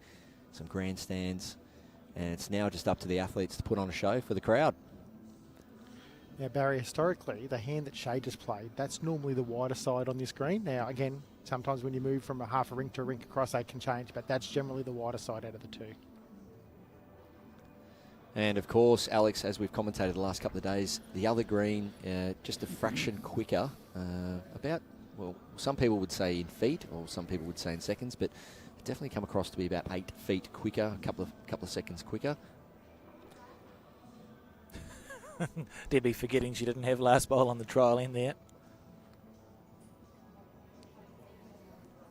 some grandstands, and it's now just up to the athletes to put on a show for the crowd. Now, Barry, historically, the hand that Shay just played, that's normally the wider side on this green. Now, again, sometimes when you move from a half a rink to a rink across, they can change, but that's generally the wider side out of the two. And of course, Alex, as we've commentated the last couple of days, the other green, just a fraction quicker, well, some people would say in feet, or some people would say in seconds, but it definitely come across to be about 8 feet quicker, a couple of seconds quicker. Debbie forgetting she didn't have last bowl on the trial end there.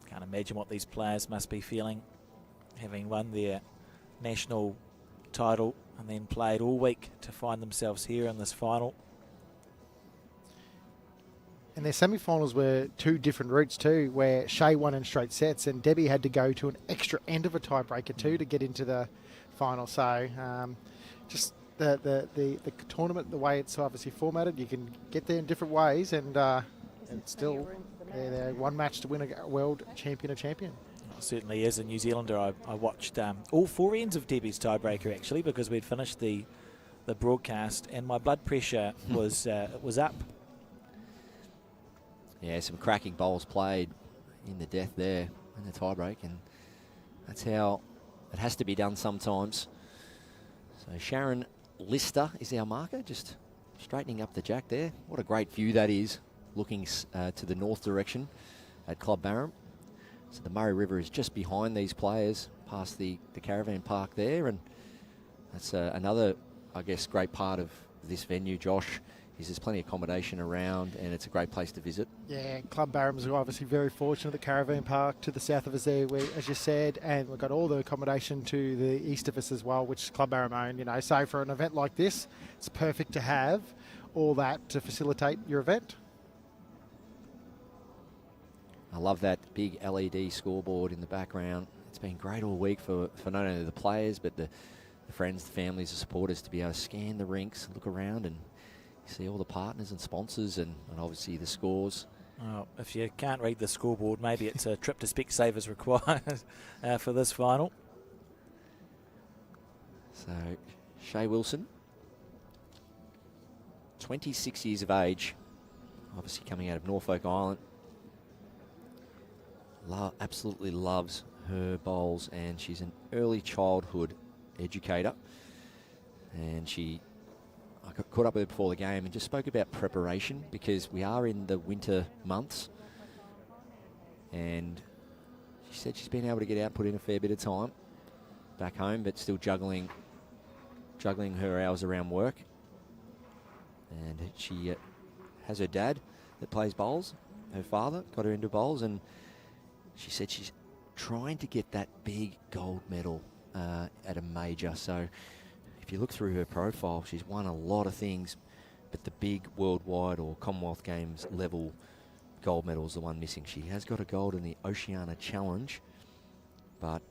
Can't imagine what these players must be feeling, having won their national title and then played all week to find themselves here in this final. And their semi-finals were two different routes too, where Shay won in straight sets and Debbie had to go to an extra end of a tiebreaker too to get into the final. So just the tournament, the way it's obviously formatted, you can get there in different ways, and it's still they're one match to win a world champion of champion. Certainly is. A New Zealander, I watched all four ends of Debbie's tiebreaker actually, because we'd finished the broadcast and my blood pressure was up. Yeah, some cracking bowls played in the death there in the tiebreak, and that's how it has to be done sometimes. So Sharon Lister is our marker, just straightening up the jack there. What a great view that is, looking to the north direction at Club Barham. So the Murray River is just behind these players, past the caravan park there, and that's another, I guess, great part of this venue, Josh, is there's plenty of accommodation around, and it's a great place to visit. Yeah, Club Barham's obviously very fortunate. The caravan park to the south of us there, where, as you said, and we've got all the accommodation to the east of us as well, which is Club Barham owned. You know, so for an event like this, it's perfect to have all that to facilitate your event. I love that big LED scoreboard in the background. It's been great all week for not only the players, but the friends, the families, the supporters to be able to scan the rinks, look around and see all the partners and sponsors and obviously the scores. Oh, if you can't read the scoreboard, maybe it's a trip to Specsavers required for this final. So, Shay Wilson, 26 years of age, obviously coming out of Norfolk Island. Absolutely loves her bowls, and she's an early childhood educator. And I got caught up with her before the game and just spoke about preparation, because we are in the winter months. And she said she's been able to get out, put in a fair bit of time back home, but still juggling her hours around work. And she has her dad that plays bowls. Her father got her into bowls, and she said she's trying to get that big gold medal at a major. So if you look through her profile, she's won a lot of things, but the big worldwide or Commonwealth Games level gold medal is the one missing. She has got a gold in the Oceania Challenge, but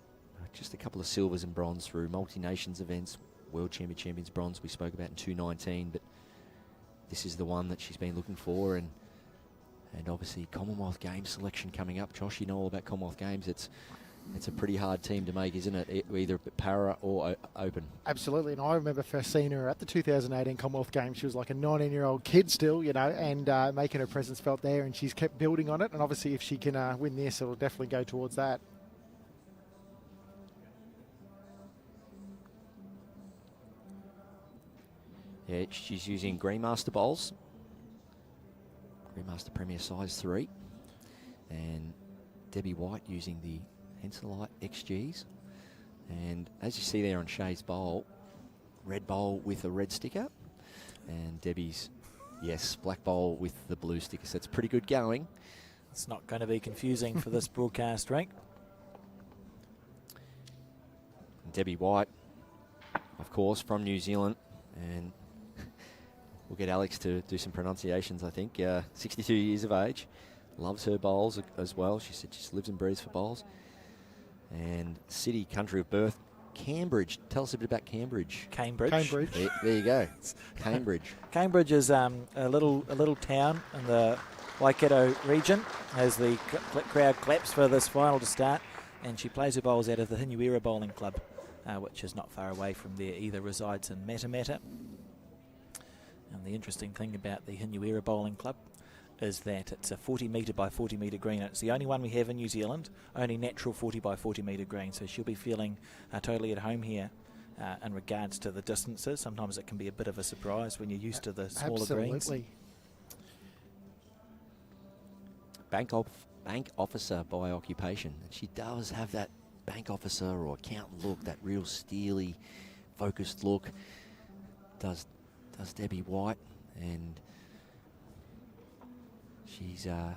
just a couple of silvers and bronze through multi-nations events, World Champions bronze we spoke about in 2019, but this is the one that she's been looking for, and obviously Commonwealth Games selection coming up. Josh, you know all about Commonwealth Games. It's a pretty hard team to make, isn't it? Either para or open. Absolutely, and I remember first seeing her at the 2018 Commonwealth Games. She was like a 19-year-old kid still, you know, and making her presence felt there, and she's kept building on it. And obviously if she can win this, it'll definitely go towards that. Yeah, she's using Greenmaster bowls. Greenmaster Premier size 3. And Debbie White using the Henselite XGs. And as you see there on Shay's bowl, red bowl with a red sticker. And Debbie's, yes, black bowl with the blue sticker. So it's pretty good going. It's not going to be confusing for this broadcast rank. Debbie White, of course, from New Zealand. And we'll get Alex to do some pronunciations, I think. 62 years of age. Loves her bowls as well. She said she lives and breathes for bowls. And city, country of birth, Cambridge. Tell us a bit about Cambridge. Cambridge. There you go. Cambridge. Cambridge is a little town in the Waikato region, as the crowd claps for this final to start. And she plays her bowls out of the Hinuera Bowling Club, which is not far away from there either, resides in Matamata. And the interesting thing about the Hinuera Bowling Club is that it's a 40 metre by 40 metre green. It's the only one we have in New Zealand, only natural 40 by 40 metre green. So she'll be feeling totally at home here in regards to the distances. Sometimes it can be a bit of a surprise when you're used to the smaller greens. Absolutely. Bank officer by occupation. And she does have that bank officer or accountant look, that real steely, focused look. Does Debbie White, and she's been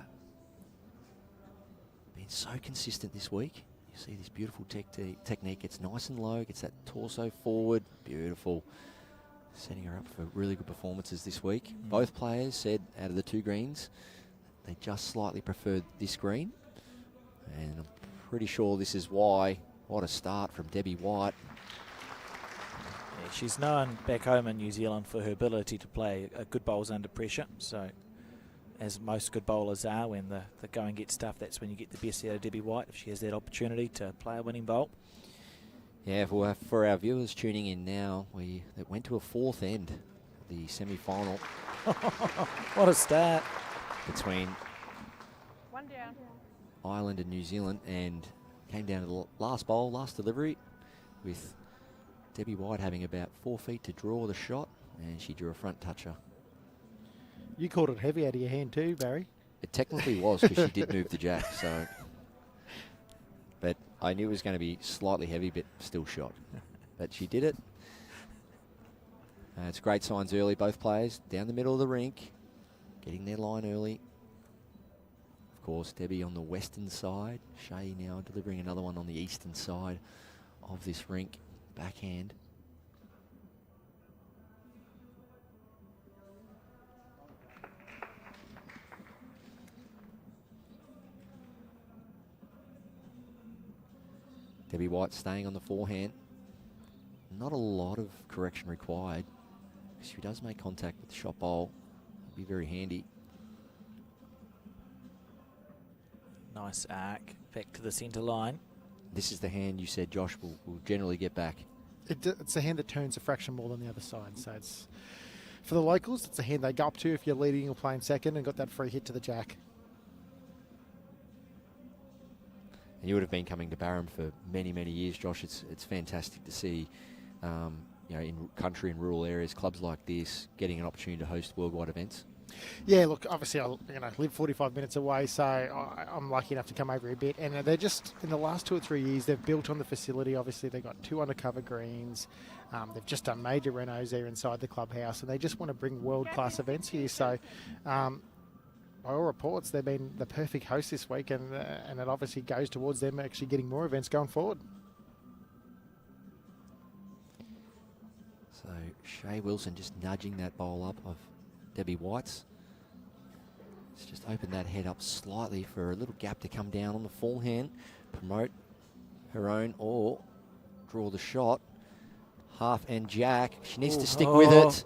so consistent this week. You see this beautiful technique. It's nice and low, gets that torso forward. Beautiful. Setting her up for really good performances this week. Both players said out of the two greens, they just slightly preferred this green. And I'm pretty sure this is why. What a start from Debbie White. Yeah, she's known back home in New Zealand for her ability to play good bowls under pressure. So, as most good bowlers are, when the going gets tough, that's when you get the best out of Debbie White, if she has that opportunity to play a winning bowl. Yeah, for our viewers tuning in now, it went to a fourth end, the semi-final. What a start. Between One down. Ireland and New Zealand, and came down to the last bowl, last delivery, with Debbie White having about 4 feet to draw the shot, and she drew a front toucher You called it heavy out of your hand too, Barry. It technically was because she did move the jack. So, but I knew it was going to be slightly heavy, but still shot. But she did it. It's great signs early, both players down the middle of the rink, getting their line early. Of course, Debbie on the western side. Shay now delivering another one on the eastern side of this rink, backhand. Debbie White staying on the forehand. Not a lot of correction required. She does make contact with the shot bowl. It'll be very handy. Nice arc back to the centre line. This is the hand you said Josh will generally get back. It's a hand that turns a fraction more than the other side. So it's for the locals, it's a hand they go up to if you're leading or playing second and got that free hit to the jack. And you would have been coming to Barham for many, many years, Josh. It's fantastic to see, you know, in country and rural areas, clubs like this getting an opportunity to host worldwide events. Yeah, look, obviously I live 45 minutes away, so I'm lucky enough to come over a bit. And they're just, in the last 2 or 3 years, they've built on the facility. Obviously, they've got 2 undercover greens. They've just done major renos there inside the clubhouse, and they just want to bring world-class events here. So, by all reports, they've been the perfect host this week, and it obviously goes towards them actually getting more events going forward. So Shay Wilson just nudging that bowl up of Debbie White's. Let's just open that head up slightly for a little gap to come down on the forehand, promote her own or draw the shot. Half and jack. She needs to stick with it.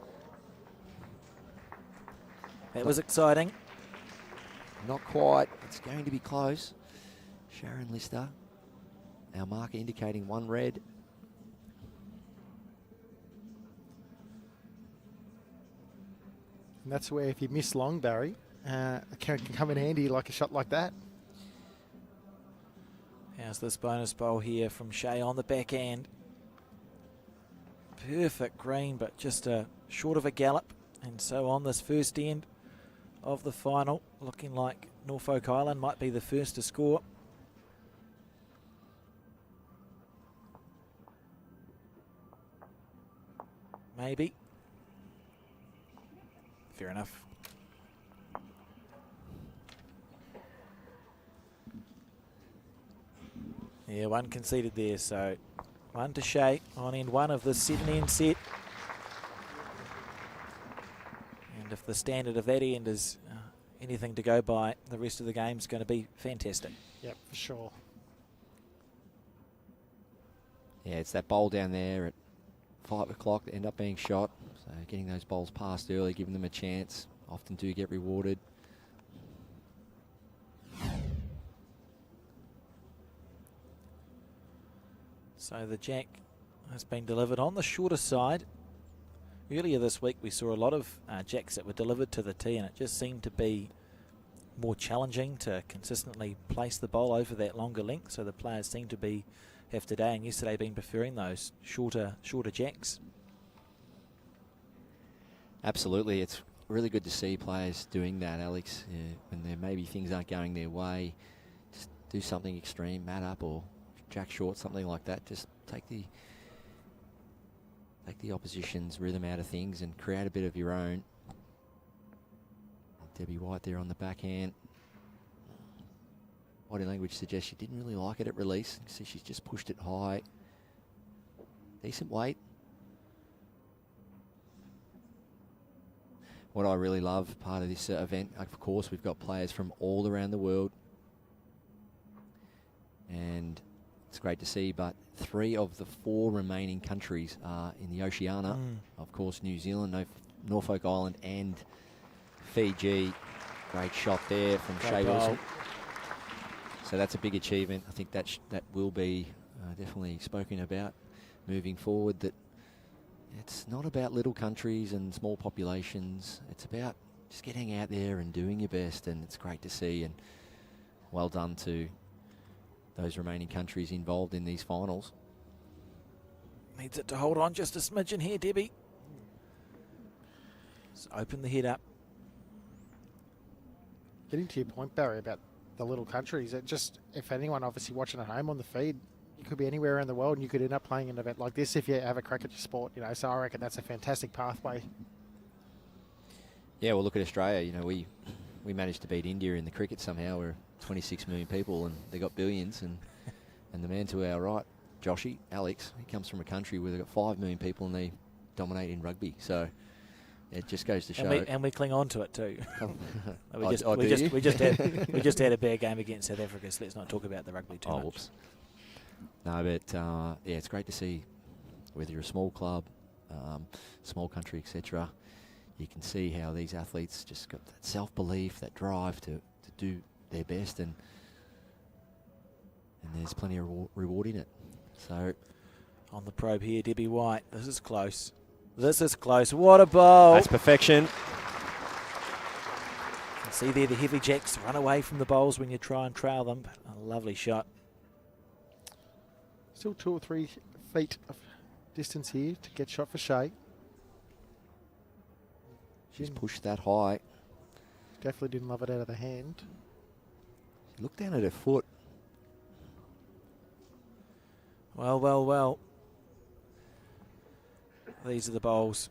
That was exciting. Not quite. It's going to be close. Sharon Lister, our marker indicating 1 red. And that's where if you miss long, Barry, it can come in handy like a shot like that. How's this bonus bowl here from Shay on the backhand? Perfect green, but just short of a gallop. And so on this first end of the final, looking like Norfolk Island might be the first to score. Maybe. Fair enough. Yeah, 1 conceded there, so 1 to Shay on end 1 of the 7-end set. And if the standard of that end is anything to go by, the rest of the game's going to be fantastic. Yep, for sure. Yeah, it's that bowl down there at 5 o'clock that end up being shot. So getting those bowls passed early, giving them a chance, often do get rewarded. So the jack has been delivered on the shorter side. Earlier this week we saw a lot of jacks that were delivered to the tee, and it just seemed to be more challenging to consistently place the bowl over that longer length. So the players seem to have today and yesterday been preferring those shorter jacks. Absolutely, it's really good to see players doing that, Alex. When there maybe things aren't going their way, just do something extreme, mat up or jack short, something like that. Just take the opposition's rhythm out of things and create a bit of your own. Debbie White there on the backhand. Body language suggests she didn't really like it at release. You see she's just pushed it high. Decent weight. What I really love, part of this event, of course, we've got players from all around the world. And it's great to see, but 3 of the 4 remaining countries are in the Oceania. Of course, New Zealand, Norfolk Island and Fiji. Great shot there from Shay Wilson. So that's a big achievement. I think that will be definitely spoken about moving forward, that it's not about little countries and small populations. It's about just getting out there and doing your best, and it's great to see, and well done to those remaining countries involved in these finals. Needs it to hold on just a smidgen here, Debbie. Just open the head up. Getting to your point, Barry, about the little countries, it just, if anyone obviously watching at home on the feed, you could be anywhere around the world and you could end up playing an event like this if you have a crack at your sport, you know. So I reckon that's a fantastic pathway. Yeah, well, look at Australia. You know, we managed to beat India in the cricket somehow. We're 26 million people and they got billions. And the man to our right, Joshy, Alex, he comes from a country where they've got 5 million people and they dominate in rugby. So it just goes to show. And we cling on to it too. Do you? we just had a bad game against South Africa, so let's not talk about the rugby too much. Whoops. No, but yeah, it's great to see whether you're a small club, small country, etc. You can see how these athletes just got that self-belief, that drive to do their best, and there's plenty of reward in it. So on the probe here, Debbie White. This is close. This is close. What a bowl. That's perfection. You can see there the heavy jacks run away from the bowls when you try and trail them. A lovely shot. Still 2 or 3 feet of distance here to get shot for Shea. She's pushed that high. Definitely didn't love it out of the hand. Look down at her foot. Well, well, well. These are the bowls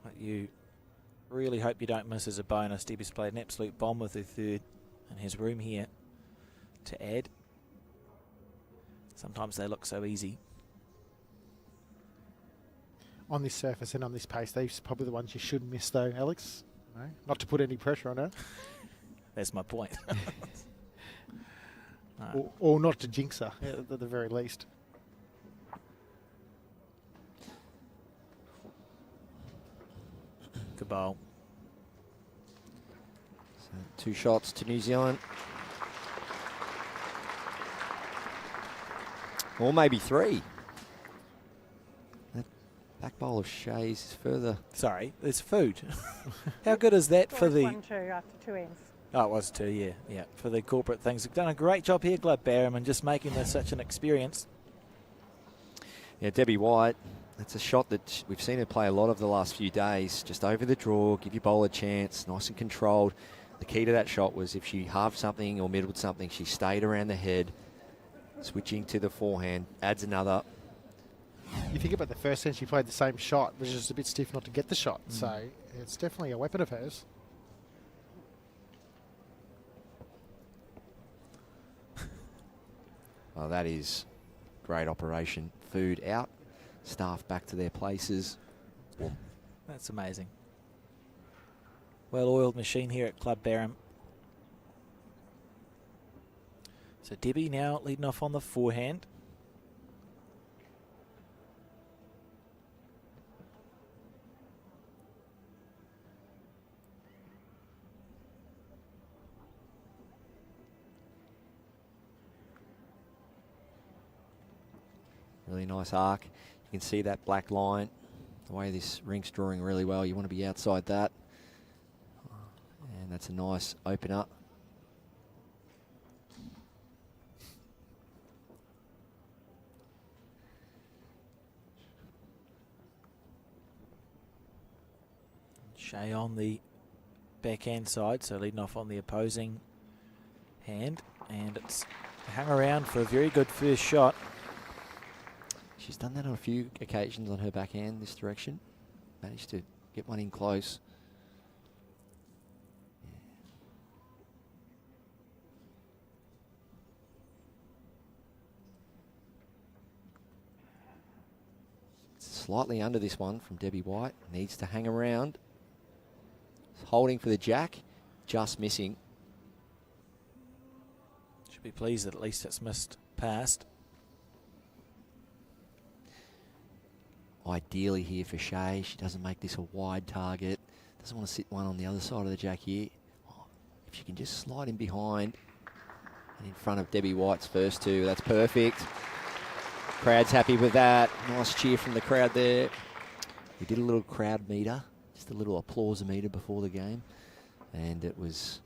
that you really hope you don't miss as a bonus. Debbie's played an absolute bomb with her third and has room here to add. Sometimes they look so easy. On this surface and on this pace, these are probably the ones you shouldn't miss though, Alex. No? Not to put any pressure on her. That's my point. Or not to jinx her, at the very least. Good bowl. So 2 shots to New Zealand. Or maybe 3. That back bowl of Shea's is further. Sorry, there's food. How good is that for the... 1-2 after 2 ends. Oh, it was 2, yeah. For the corporate things. They've done a great job here, Glad Barham, and just making this such an experience. Yeah, Debbie White, that's a shot that we've seen her play a lot of the last few days. Just over the draw, give your bowler a chance, nice and controlled. The key to that shot was if she halved something or middled something, she stayed around the head, switching to the forehand, adds another. You think about the first time she played the same shot, which is just a bit stiff not to get the shot. So it's definitely a weapon of hers. Well, that is great operation. Food out, staff back to their places. Boom. That's amazing. Well-oiled machine here at Club Barham. So Debbie now leading off on the forehand. Really nice arc. You can see that black line. The way this ring's drawing really well. You want to be outside that. And that's a nice opener. Shea on the backhand side, so leading off on the opposing hand. And it's hung around for a very good first shot. She's done that on a few occasions on her backhand this direction. Managed to get one in close. Slightly under this one from Debbie White. Needs to hang around. Holding for the jack. Just missing. Should be pleased that at least it's missed past. Ideally here for Shea. She doesn't make this a wide target. Doesn't want to sit one on the other side of the jack here. Oh, if she can just slide in behind and in front of Debbie White's first 2, that's perfect. Crowd's happy with that. Nice cheer from the crowd there. We did a little crowd meter, just a little applause meter before the game, and it was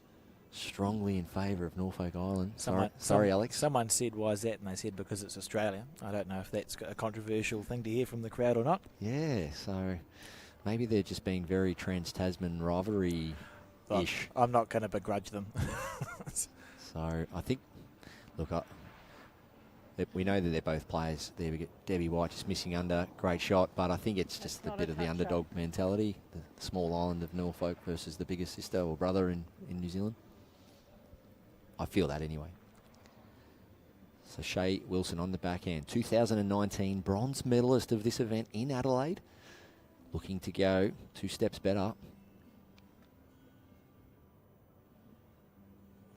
strongly in favour of Norfolk Island. Sorry, Alex. Someone said, why is that? And they said, because it's Australia. I don't know if that's a controversial thing to hear from the crowd or not. Yeah, so maybe they're just being very trans-Tasman rivalry ish. I'm not going to begrudge them. So I think, look, we know that they're both players. There we get Debbie White just missing under, great shot, but I think it's just a not bit a of the touch underdog mentality, the small island of Norfolk versus the bigger sister or brother in New Zealand. I feel that anyway. So Shay Wilson on the backhand, 2019 bronze medalist of this event in Adelaide, looking to go 2 steps better.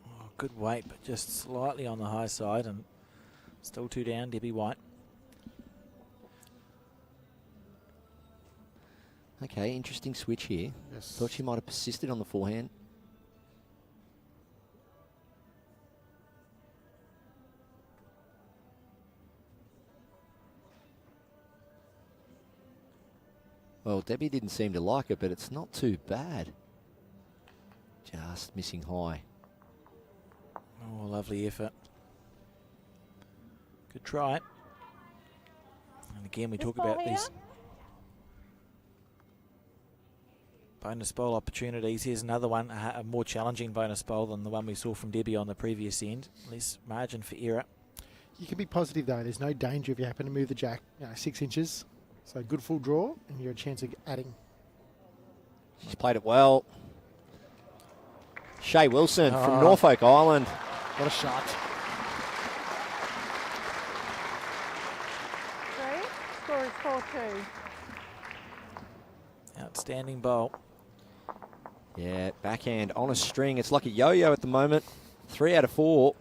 Oh, good weight, but just slightly on the high side, and still 2 down, Debbie White. Okay, interesting switch here. Yes. Thought she might have persisted on the forehand. Well, Debbie didn't seem to like it, but it's not too bad. Just missing high. Oh, lovely effort. Good try. And again, we This talk ball about here? these bonus bowl opportunities. Here's another one, a more challenging bonus bowl than the one we saw from Debbie on the previous end. Less margin for error. You can be positive though. There's no danger if you happen to move the jack 6 inches. So good full draw, and you're a chance of adding. She's played it well. Shay Wilson Oh. from Norfolk Island. What a shot. 3. Score is 4-2. Outstanding bowl. Yeah, backhand on a string. It's like a yo-yo at the moment. 3 out of 4.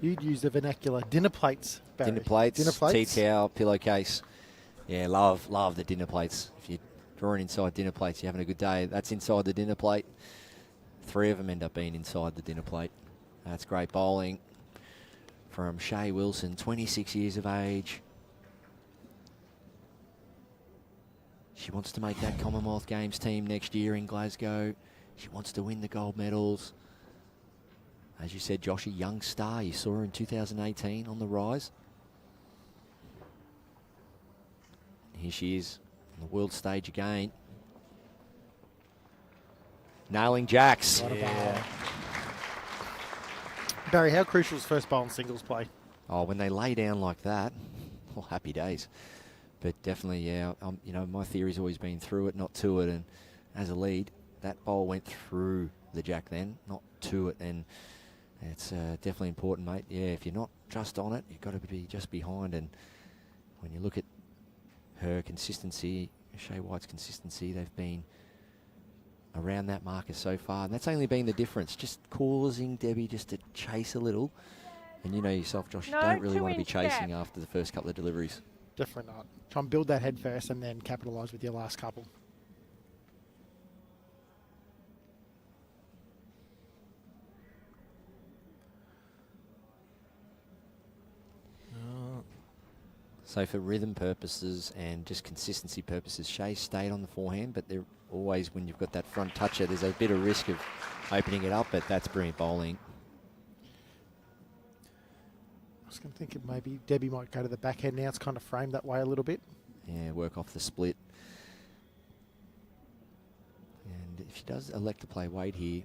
You'd use the vernacular dinner plates, Barry. Dinner plates, Dinner plates. tea towel, pillowcase. Yeah, love the dinner plates. If you're drawing inside dinner plates, you're having a good day. That's inside the dinner plate. 3 of them end up being inside the dinner plate. That's great bowling from Shay Wilson, 26 years of age. She wants to make that Commonwealth Games team next year in Glasgow. She wants to win the gold medals. As you said, Josh, a young star. You saw her in 2018 on the rise. Here she is on the world stage again. Nailing jacks. What a bowl. Barry, how crucial is first bowl in singles play? Oh, when they lay down like that, well, happy days. But definitely, yeah, you know, my theory's always been through it, not to it. And as a lead, that bowl went through the jack then, not to it. And it's definitely important, mate. Yeah, if you're not just on it, you've got to be just behind. And when you look at her consistency, Shay White's consistency, they've been around that marker so far. And that's only been the difference, just causing Debbie just to chase a little. And you know yourself, Josh, you No, don't really want to be 2-inch chasing gap. after the first couple of deliveries. Definitely not. Try and build that head first and then capitalise with your last couple. So for rhythm purposes and just consistency purposes, Shay stayed on the forehand, but they're always, when you've got that front toucher, there's a bit of risk of opening it up, but that's brilliant bowling. I was going to think maybe Debbie might go to the backhand now. It's kind of framed that way a little bit. Yeah, work off the split. And if she does elect to play weight here,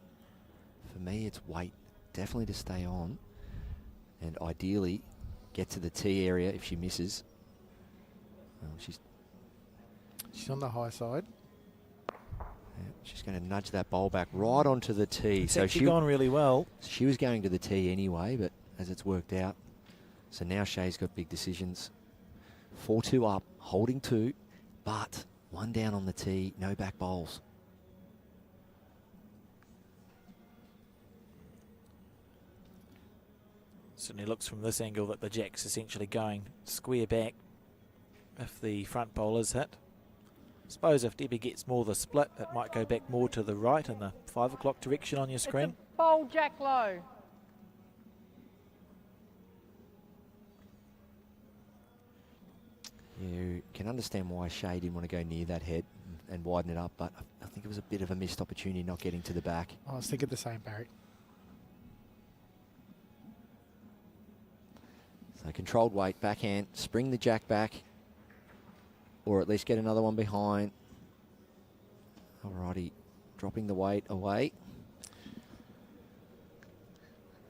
for me it's weight definitely to stay on, and ideally get to the tee area if she misses. Well, She's on the high side. she's going to nudge that bowl back right onto the tee. It's So actually gone really well. she was going to the tee anyway, but as it's worked out. So now Shay's got big decisions. 4-2 up, holding 2, but 1 down on the tee, no back bowls. Certainly looks from this angle that the jack's essentially going square back if the front bowl is hit. Suppose if Debbie gets more of the split, it might go back more to the right in the 5 o'clock direction on your screen. It's a bowl jack low. You can understand why Shay didn't want to go near that head and widen it up, but I think it was a bit of a missed opportunity not getting to the back. I was thinking the same, Barry. So So controlled weight, backhand, spring the jack back, or at least get another one behind. Alrighty, dropping the weight away.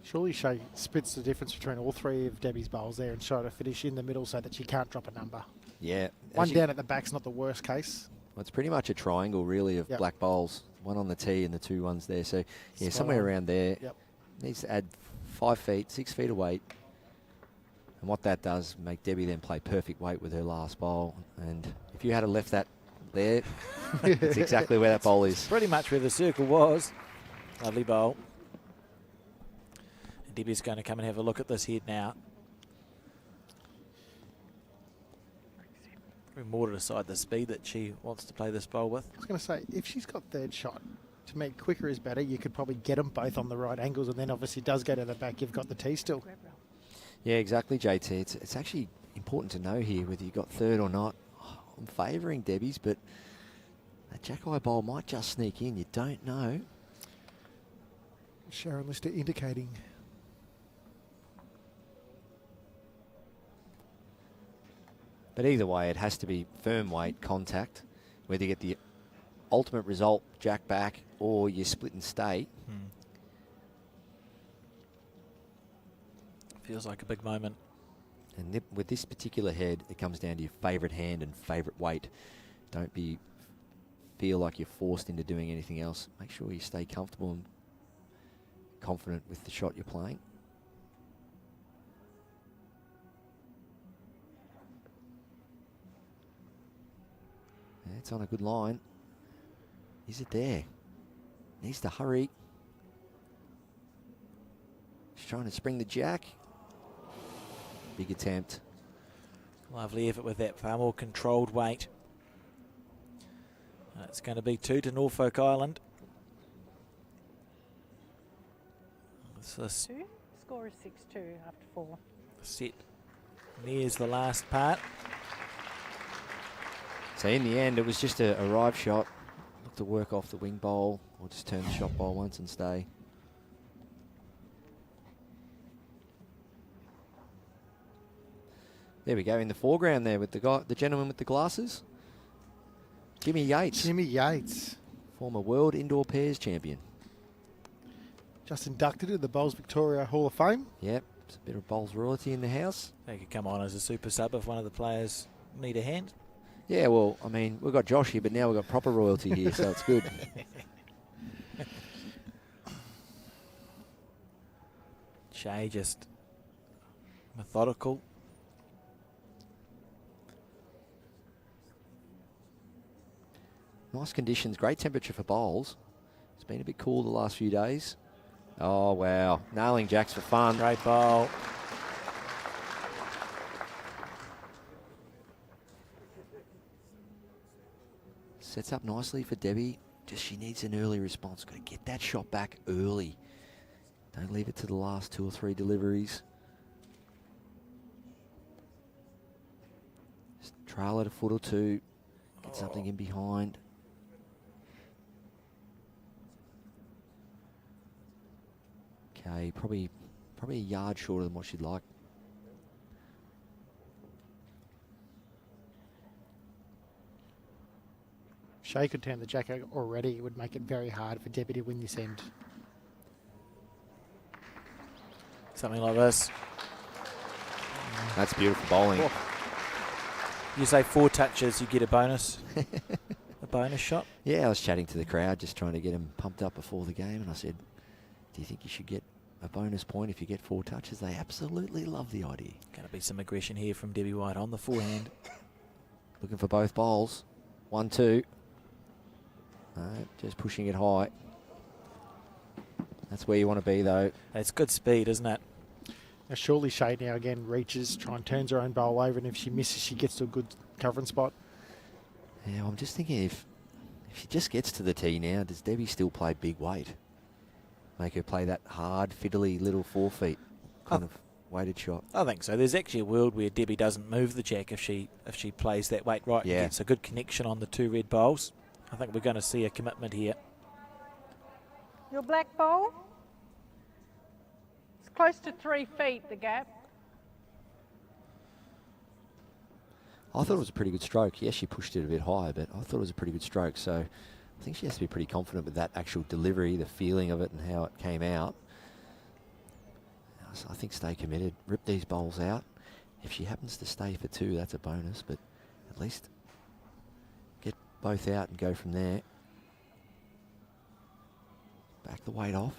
Surely Shay splits the difference between all three of Debbie's bowls there and try to finish in the middle so that she can't drop a number. Yeah. One down at the back's not the worst case. Well, it's pretty much a triangle, really, of black bowls. One on the tee and the two ones there. So, yeah, somewhere around there. Yep. Needs to add 5 feet, 6 feet of weight. And what that does, make Debbie then play perfect weight with her last bowl. And if you had left that there, it's exactly where that bowl is. Pretty much where the circle was. Lovely bowl. And Debbie's going to come and have a look at this head now. More to decide the speed that she wants to play this bowl with. I was going to say, if she's got third shot, to make quicker is better, you could probably get them both on the right angles, and then obviously does go to the back, you've got the tee still. Yeah, exactly, JT. It's actually important to know here whether you got third or not. I'm favouring Debbie's, but that jack-eye bowl might just sneak in. You don't know. Sharon Lister indicating. But either way, it has to be firm weight, contact, whether you get the ultimate result, jack back, or you split and stay. Feels like a big moment. And with this particular head, it comes down to your favourite hand and favourite weight. Don't feel like you're forced into doing anything else. Make sure you stay comfortable and confident with the shot you're playing. It's on a good line. Is it there? Needs to hurry. She's trying to spring the jack. Big attempt. Lovely effort with that far more controlled weight. It's going to be 2 to Norfolk Island. This 2. Score is 6-2 after 4. set nears the last part. So in the end, it was just a arrive shot. Look to work off the wing bowl, or just turn the shot bowl once and stay. There we go in the foreground there with the gentleman with the glasses. Jimmy Yates. Jimmy Yates. Former world indoor pairs champion. Just inducted into the Bowls Victoria Hall of Fame. Yep, it's a bit of bowls royalty in the house. They could come on as a super sub if one of the players need a hand. Yeah, well, I mean, we've got Josh here, but now we've got proper royalty here, so it's good. Shay just methodical. Nice conditions, great temperature for bowls. It's been a bit cool the last few days. Oh, wow. Nailing jacks for fun. Great bowl. Sets up nicely for Debbie. Just she needs an early response. Got to get that shot back early. Don't leave it to the last 2 or 3 deliveries. Just trail it a foot or two. Get something in behind. Okay, probably a yard shorter than what she'd like. Shay could turn the jack out already. It would make it very hard for Debbie to win this end. Something like this. That's beautiful bowling. Oh. You say 4 touches, you get a bonus. A bonus shot. Yeah, I was chatting to the crowd, just trying to get them pumped up before the game, and I said, do you think you should get a bonus point if you get 4 touches? They absolutely love the idea. Going to be some aggression here from Debbie White on the forehand. Looking for both bowls. 1-2. No, just pushing it high. That's where you want to be, though. It's good speed, isn't it? Now surely Shay now again reaches, try and turns her own bowl over, and if she misses, she gets to a good covering spot. Yeah, I'm just thinking if she just gets to the tee now, does Debbie still play big weight? Make her play that hard, fiddly little 4 feet kind of weighted shot. I think so. There's actually a world where Debbie doesn't move the jack if she plays that weight right. Yeah. And gets a good connection on the 2 red bowls. I think we're going to see a commitment here. Your black bowl? It's close to 3 feet, the gap. I thought it was a pretty good stroke. Yes, she pushed it a bit high, but I thought it was a pretty good stroke. So I think she has to be pretty confident with that actual delivery, the feeling of it and how it came out. So I think stay committed. Rip these bowls out. If she happens to stay for 2, that's a bonus, but at least get both out and go from there. Back the weight off.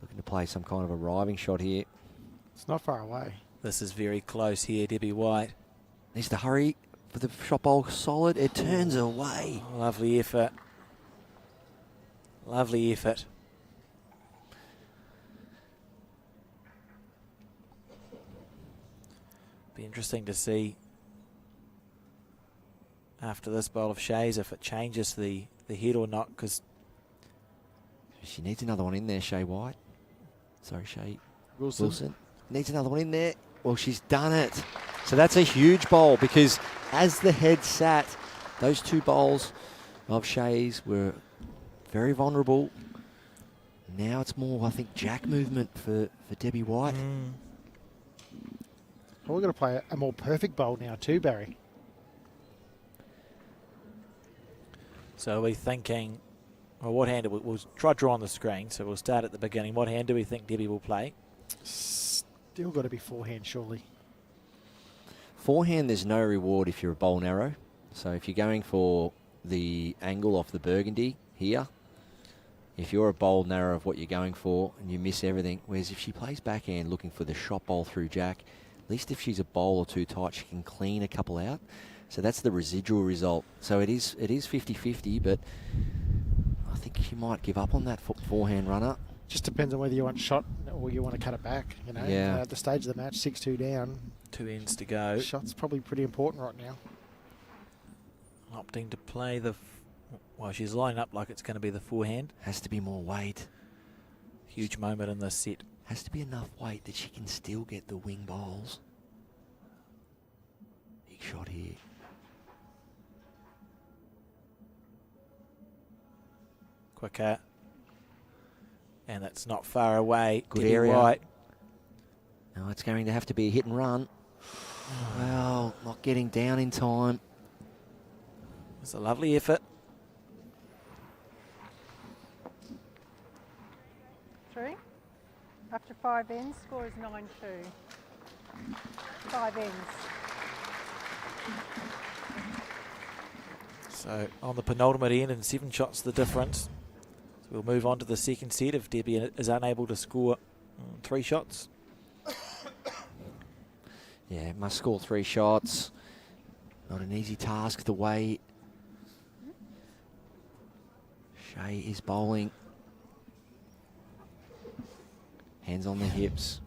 Looking to play some kind of arriving shot here. It's not far away. This is very close here, Debbie White. Needs to hurry for the shot bowl solid. It turns away. Oh, lovely effort. Lovely effort. Be interesting to see after this bowl of Shays if it changes the head or not, because she needs another one in there, Shay White. Sorry, Shay Wilson. Wilson. Needs another one in there. Well, she's done it. So that's a huge bowl, because as the head sat, those 2 bowls of Shays were very vulnerable. Now it's more, I think, jack movement for Debbie White. Well, we're going to play a more perfect bowl now too, Barry. so are we thinking, well, what hand we'll try draw on the screen, so we'll start at the beginning. What hand do we think Debbie will play? Still got to be forehand, surely. Forehand, there's no reward if you're a bowl narrow. So if you're going for the angle off the burgundy here, if you're a bowl narrow of what you're going for and you miss everything, whereas if she plays backhand looking for the shot bowl through jack, at least if she's a bowl or 2 tight, she can clean a couple out. So that's the residual result. So it is 50-50, but I think she might give up on that forehand runner. Just depends on whether you want shot or you want to cut it back. You know, Yeah. At the stage of the match, 6-2 down. 2 ends to go. Shot's probably pretty important right now. Opting to play well, she's lining up like it's going to be the forehand. Has to be more weight. Huge moment in this set. Has to be enough weight that she can still get the wing bowls. Big shot here. Quicker. And that's not far away. Good Debbie area. White. Now it's going to have to be a hit and run. Well, not getting down in time. It's a lovely effort. 3. After 5 ends, score is 9-2. 5 ends. So on the penultimate end and 7 shots the difference. So we'll move on to the second set if Debbie is unable to score 3 shots. Yeah, must score 3 shots. Not an easy task the way Shay is bowling. Hands on the hips.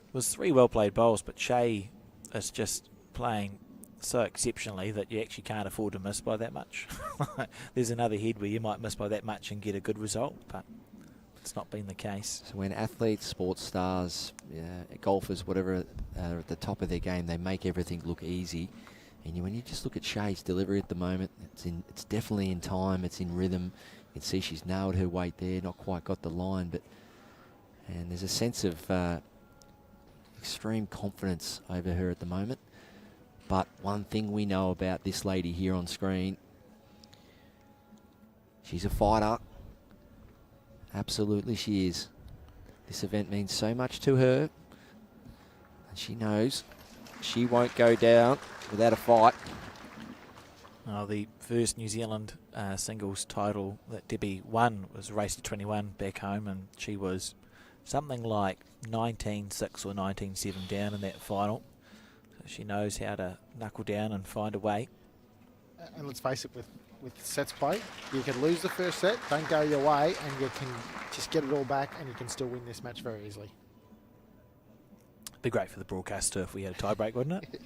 It was 3 well played bowls, but Shay is just playing so exceptionally that you actually can't afford to miss by that much. There's another head where you might miss by that much and get a good result, but it's not been the case. So when athletes, sports stars, golfers, whatever, are at the top of their game, they make everything look easy. And when you just look at Shay's delivery at the moment, it's definitely in time, it's in rhythm. You can see she's nailed her weight there, not quite got the line, and there's a sense of extreme confidence over her at the moment. But one thing we know about this lady here on screen, she's a fighter. Absolutely she is. This event means so much to her. And she knows she won't go down without a fight. The first New Zealand singles title that Debbie won was race to 21 back home, and she was something like 19-6 or 19-7 down in that final. So she knows how to knuckle down and find a way. And let's face it, with sets played, you can lose the first set, don't go your way, and you can just get it all back, and you can still win this match very easily. Be great for the broadcast too if we had a tie break, wouldn't it?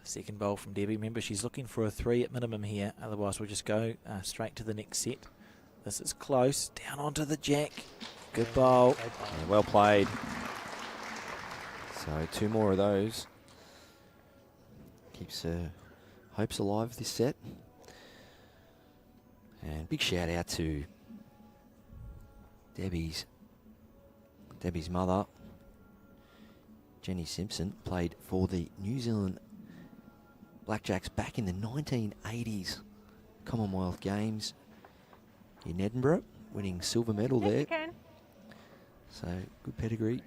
Second bowl from Debbie. Remember, she's looking for a 3 at minimum here. Otherwise, we'll just go straight to the next set. This is close. Down onto the jack. Good bowl. Yeah, well played. So 2 more of those. Keeps hopes alive this set. And big shout out to Debbie's Debbie's mother, Jenny Simpson, played for the New Zealand Blackjacks back in the 1980s Commonwealth Games in Edinburgh, winning silver medal Yes, there. you can. So good pedigree.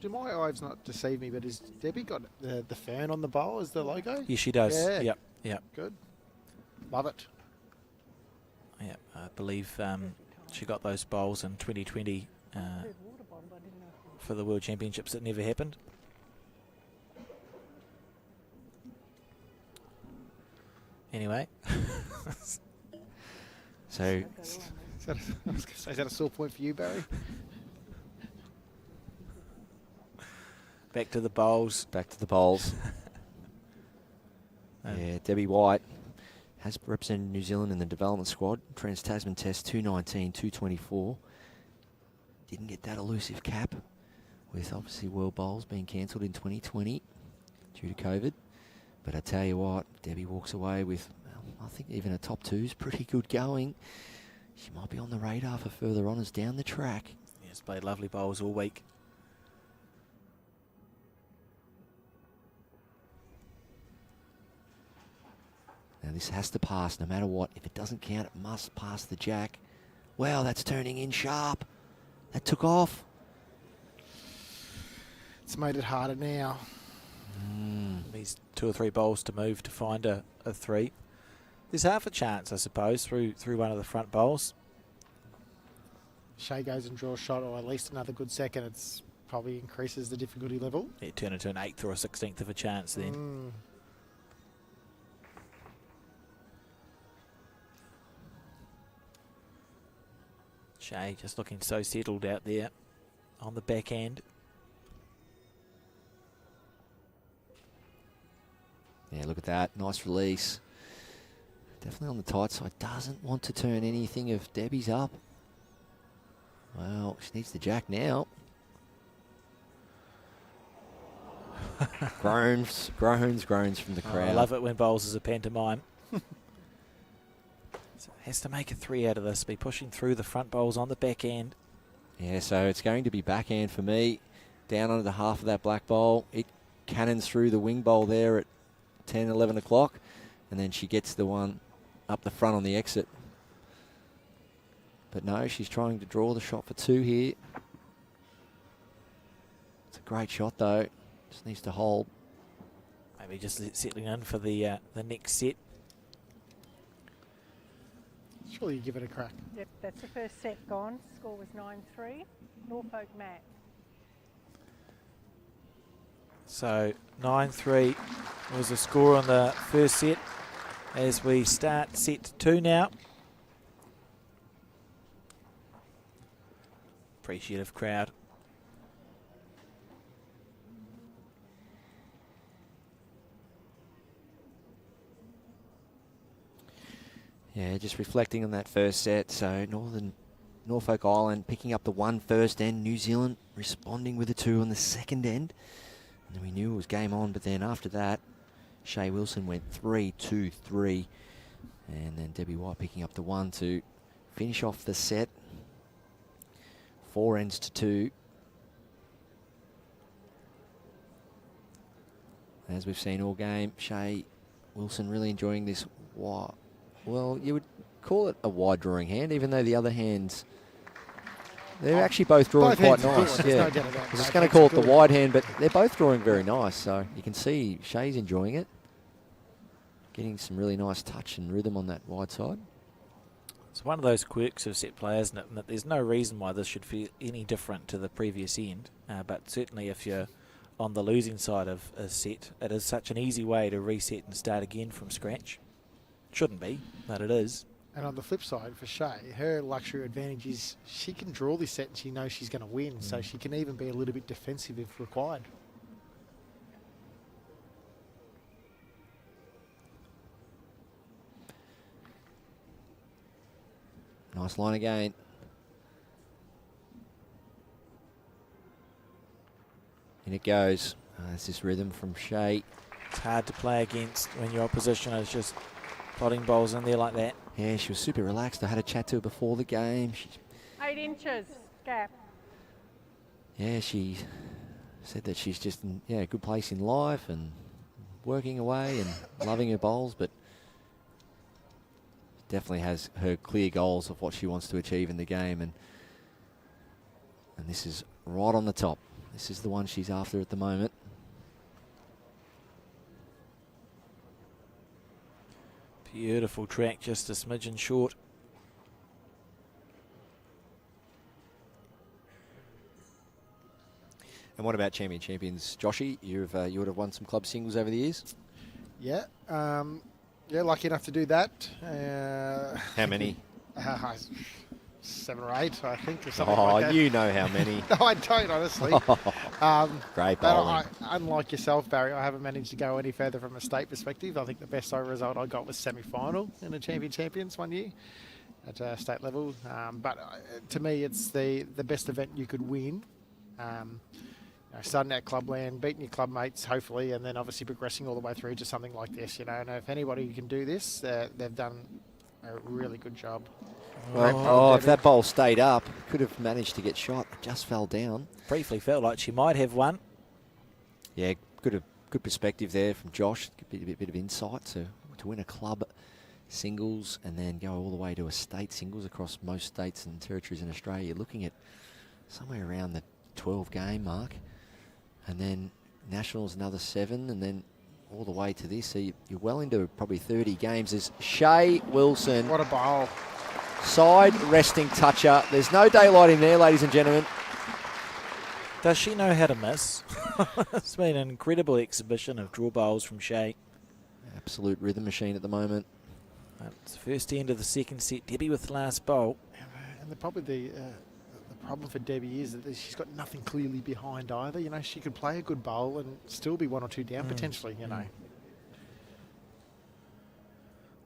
Do my eyes not deceive me, but has Debbie got the fern on the bowl as the logo? Yes, she does. Yeah. Yep. Good. Love it. Yep. I believe she got those bowls in 2020 for the World Championships that never happened. Anyway. So I was going to say, is that a sore point for you, Barry? Back to the bowls. back to the bowls. Yeah, Debbie White has represented New Zealand in the development squad. Trans-Tasman Test 219, 224. Didn't get that elusive cap, with obviously World Bowls being cancelled in 2020 due to COVID. But I tell you what, Debbie walks away with, well, I think even a top two's pretty good going. She might be on the radar for further honours down the track. Yes, played lovely bowls all week. Now this has to pass no matter what. If it doesn't count, it must pass the jack. Wow, that's turning in sharp. That took off. It's made it harder now. These 2 or 3 bowls to move to find a 3. There's half a chance, I suppose, through one of the front bowls. Shea goes and draws a shot, or at least another good second. It's probably increases the difficulty level. Yeah, turn into an 8th or a 16th of a chance then. Shea just looking so settled out there on the back end. Yeah, look at that. Nice release. Definitely on the tight side. Doesn't want to turn anything of Debbie's up. Well, she needs the jack now. groans from the crowd. I love it when bowls is a pantomime. So has to make a 3 out of this. Be pushing through the front bowls on the back end. Yeah, so it's going to be backhand for me. Down under the half of that black bowl. It cannons through the wing bowl there at 10, 11 o'clock. And then she gets the one up the front on the exit. But no, she's trying to draw the shot for 2 here. It's a great shot though. Just needs to hold. Maybe just settling in for the next set. Surely you give it a crack. Yep, that's the first set gone. Score was 9-3. Norfolk Matt. So 9-3 was the score on the first set. As we start set 2 now. Appreciative crowd. Yeah, just reflecting on that first set. So Norfolk Island picking up the 1 first end. New Zealand responding with a 2 on the second end. And then we knew it was game on, but then after that, Shea Wilson went 3-2-3. And then Debbie White picking up the 1 to finish off the set. 4 ends to 2. As we've seen all game, Shea Wilson really enjoying this. Well, you would call it a wide drawing hand, even though the other hands, they're actually both drawing quite nice. Yeah, I was just going to call it the wide hand, but they're both drawing very nice. So you can see Shea's enjoying it, getting some really nice touch and rhythm on that wide side. It's one of those quirks of set play, isn't it? And that there's no reason why this should feel any different to the previous end. But certainly if you're on the losing side of a set, it is such an easy way to reset and start again from scratch. Shouldn't be, but it is. And on the flip side, for Shea, her luxury advantage is she can draw this set and she knows she's going to win, so she can even be a little bit defensive if required. Nice line again. In it goes. It's this rhythm from Shea. It's hard to play against when your opposition is just plotting bowls in there like that. Yeah, she was super relaxed. I had a chat to her before the game. 8 inches gap. yeah, she said that she's just in a good place in life and working away and loving her bowls, but definitely has her clear goals of what she wants to achieve in the game, and this is right on the top. This is the one she's after at the moment. Beautiful track, just a smidgen short. And what about champions, Joshy? You would have won some club singles over the years. Yeah, lucky enough to do that. How many? 7 or 8, I think, or something like that. You know how many. No, I don't, honestly. Great but bowling. Unlike yourself, Barry, I haven't managed to go any further from a state perspective. I think the best result I got was semi-final in the champions one year at state level. But to me, it's the best event you could win. Starting at clubland, beating your club mates, hopefully, and then obviously progressing all the way through to something like this. And if anybody can do this, they've done a really good job. If that bowl stayed up, could have managed to get shot. It just fell down. Briefly felt like she might have won. Yeah, good perspective there from Josh. A bit of insight to win a club singles and then go all the way to a state singles across most states and territories in Australia. You're looking at somewhere around the 12 game mark, and then nationals another 7, and then all the way to this. So you're well into probably 30 games. There's Shay Wilson. What a bowl. Side resting toucher. There's no daylight in there, ladies and gentlemen. Does she know how to miss? It's been an incredible exhibition of draw bowls from Shay. Absolute rhythm machine at the moment. It's the first end of the second set. Debbie with the last bowl. And the problem for Debbie is that she's got nothing clearly behind either. She could play a good bowl and still be 1 or 2 down potentially.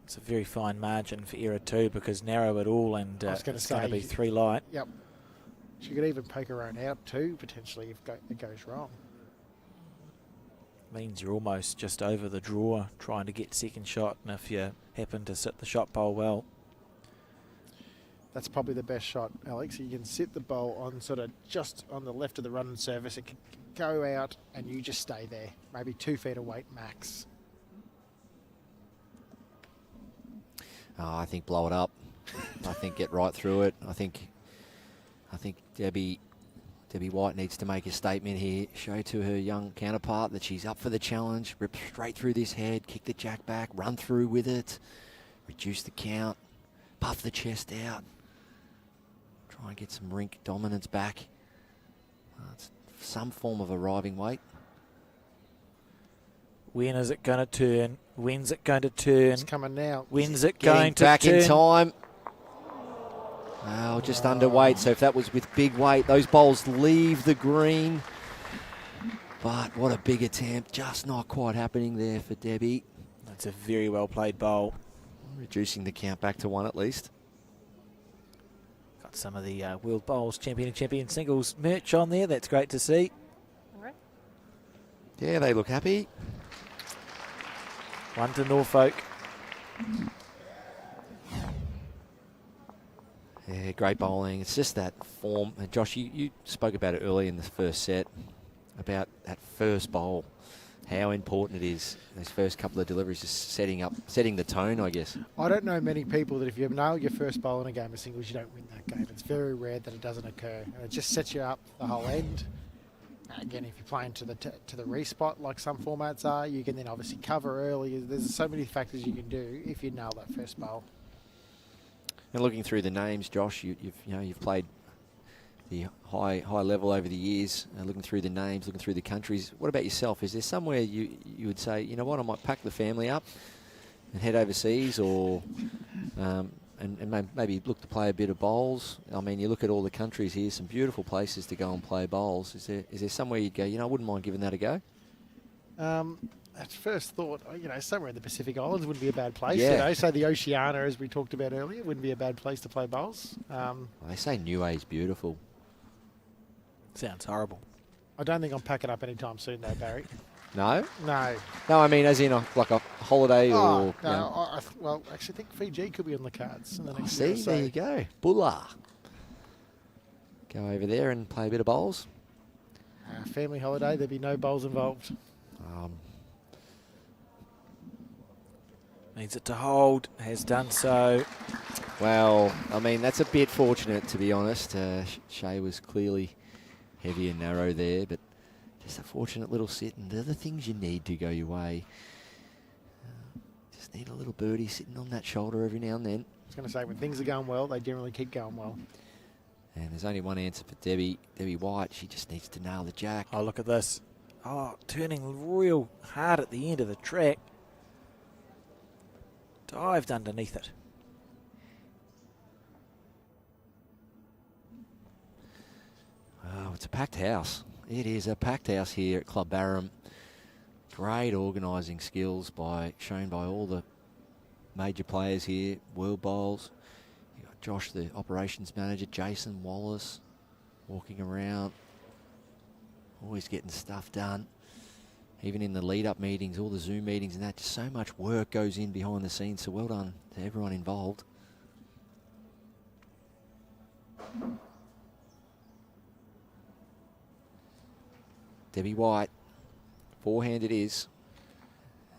It's a very fine margin for error too, because narrow it all, and it's going to be 3 light. Yep. She could even poke her own out too, potentially, if it goes wrong. Means you're almost just over the draw trying to get second shot, and if you happen to sit the shot bowl well. That's probably the best shot, Alex. You can sit the bowl on sort of just on the left of the run and surface. It can go out and you just stay there, maybe 2 feet of weight max. I think blow it up. I think get right through it. I think Debbie White needs to make a statement here, show to her young counterpart that she's up for the challenge, rip straight through this head, kick the jack back, run through with it, reduce the count, puff the chest out, try and get some rink dominance back. It's some form of arriving weight. When is it going to turn? When's it going to turn? It's coming now. When's it Getting going to back turn? in time. Oh, just underweight. So if that was with big weight, those bowls leave the green. But what a big attempt. Just not quite happening there for Debbie. That's a very well played bowl. Reducing the count back to 1 at least. Got some of the World Bowls Champion and Champion Singles merch on there. That's great to see. All right. Yeah, they look happy. 1 to Norfolk. Yeah, great bowling. It's just that form. And Josh, you spoke about it early in the first set, about that first bowl, how important it is. Those first couple of deliveries, just setting the tone, I guess. I don't know many people that if you nail your first bowl in a game of singles, you don't win that game. It's very rare that it doesn't occur. And it just sets you up the whole end. Again, if you're playing to the respot like some formats are, you can then obviously cover early. There's so many factors you can do if you nail that first bowl. And looking through the names, Josh, you've played the high level over the years. Looking through the names, looking through the countries. What about yourself? Is there somewhere you would say, you know what, I might pack the family up and head overseas, or and maybe look to play a bit of bowls? I mean, you look at all the countries here, some beautiful places to go and play bowls. Is there somewhere you'd go, I wouldn't mind giving that a go? At first thought, somewhere in the Pacific Islands wouldn't be a bad place. Yeah. So the Oceania, as we talked about earlier, wouldn't be a bad place to play bowls. Well, they say Niue's beautiful. Sounds horrible. I don't think I'm packing up anytime soon, though, Barry. No? No. No, I mean as in like a holiday or... No, I actually think Fiji could be on the cards in the next See, year or so. there you go. Bulla. Go over there and play a bit of bowls. Family holiday, there'd be no bowls involved. Needs it to hold, has done so. Well, I mean, that's a bit fortunate, to be honest. Shea was clearly heavy and narrow there, but just a fortunate little sit. And they're the things you need to go your way. Just need a little birdie sitting on that shoulder every now and then. I was going to say, when things are going well, they generally keep going well. And there's only one answer for Debbie White. She just needs to nail the jack. Oh, look at this. Oh, turning real hard at the end of the track. Dived underneath it. Oh, it's a packed house. It is a packed house here at Club Barham. Great organising skills shown by all the major players here. World Bowls. You've got Josh, the operations manager, Jason Wallace, walking around. Always getting stuff done. Even in the lead-up meetings, all the Zoom meetings and that, just so much work goes in behind the scenes. So well done to everyone involved. Debbie White, forehand it is.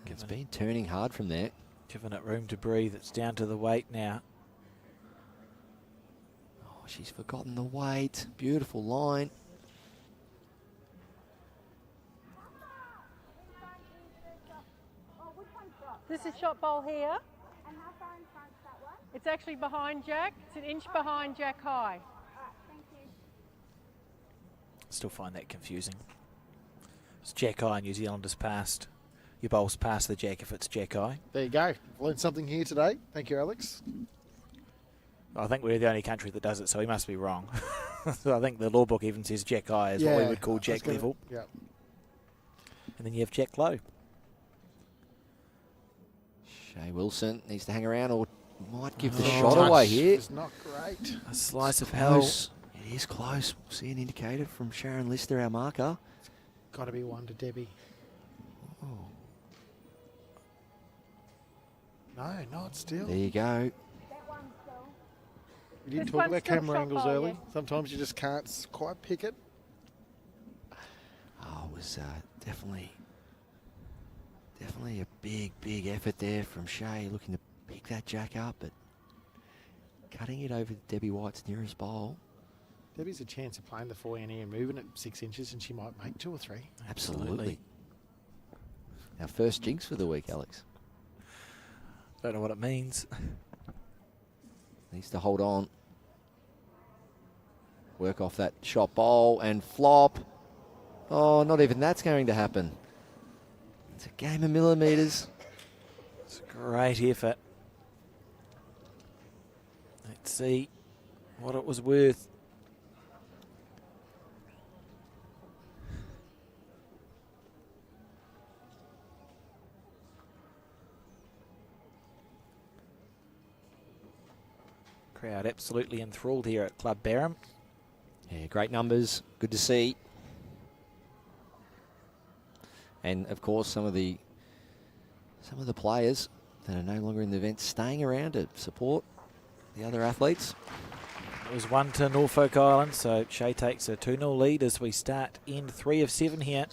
It's been turning hard from there. Giving it room to breathe. It's down to the weight now. Oh, she's forgotten the weight. Beautiful line. This is shot bowl here. And how far in front is that one? It's actually behind Jack. It's an inch behind Jack high. Thank you. Still find that confusing. It's Jack high. New Zealanders passed. Your bowl's past the jack if it's jack high. There you go. Learned something here today. Thank you, Alex. I think we're the only country that does it, so he must be wrong. So I think the law book even says jack high is what we would call jack level. Yeah. And then you have jack low. Shea Wilson needs to hang around or might give the Oh, shot touch away here. It's not great. A slice of hell. Close. It is close. We'll see an indicator from Sharon Lister, our marker. Got to be one to Debbie. Oh. No, not still. There you go. We didn't This talk one's about still camera shot angles bowl, early. yeah. Sometimes you just can't quite pick it. Oh, it was definitely a big effort there from Shea, looking to pick that jack up, but cutting it over Debbie White's nearest bowl. Debbie's a chance of playing the forehand here and moving it 6 inches, and she might make 2 or 3. Absolutely. Our first jinx for the week, Alex. Don't know what it means. Needs to hold on. Work off that shot bowl and flop. Oh, not even that's going to happen. It's a game of millimetres. It's a great effort. Let's see what it was worth. Crowd absolutely enthralled here at Club Barham. Yeah, great numbers. Good to see. And of course, some of the players that are no longer in the event staying around to support the other athletes. It was 1 to Norfolk Island, so Shea takes a 2-0 lead as we start end 3 of 7 here.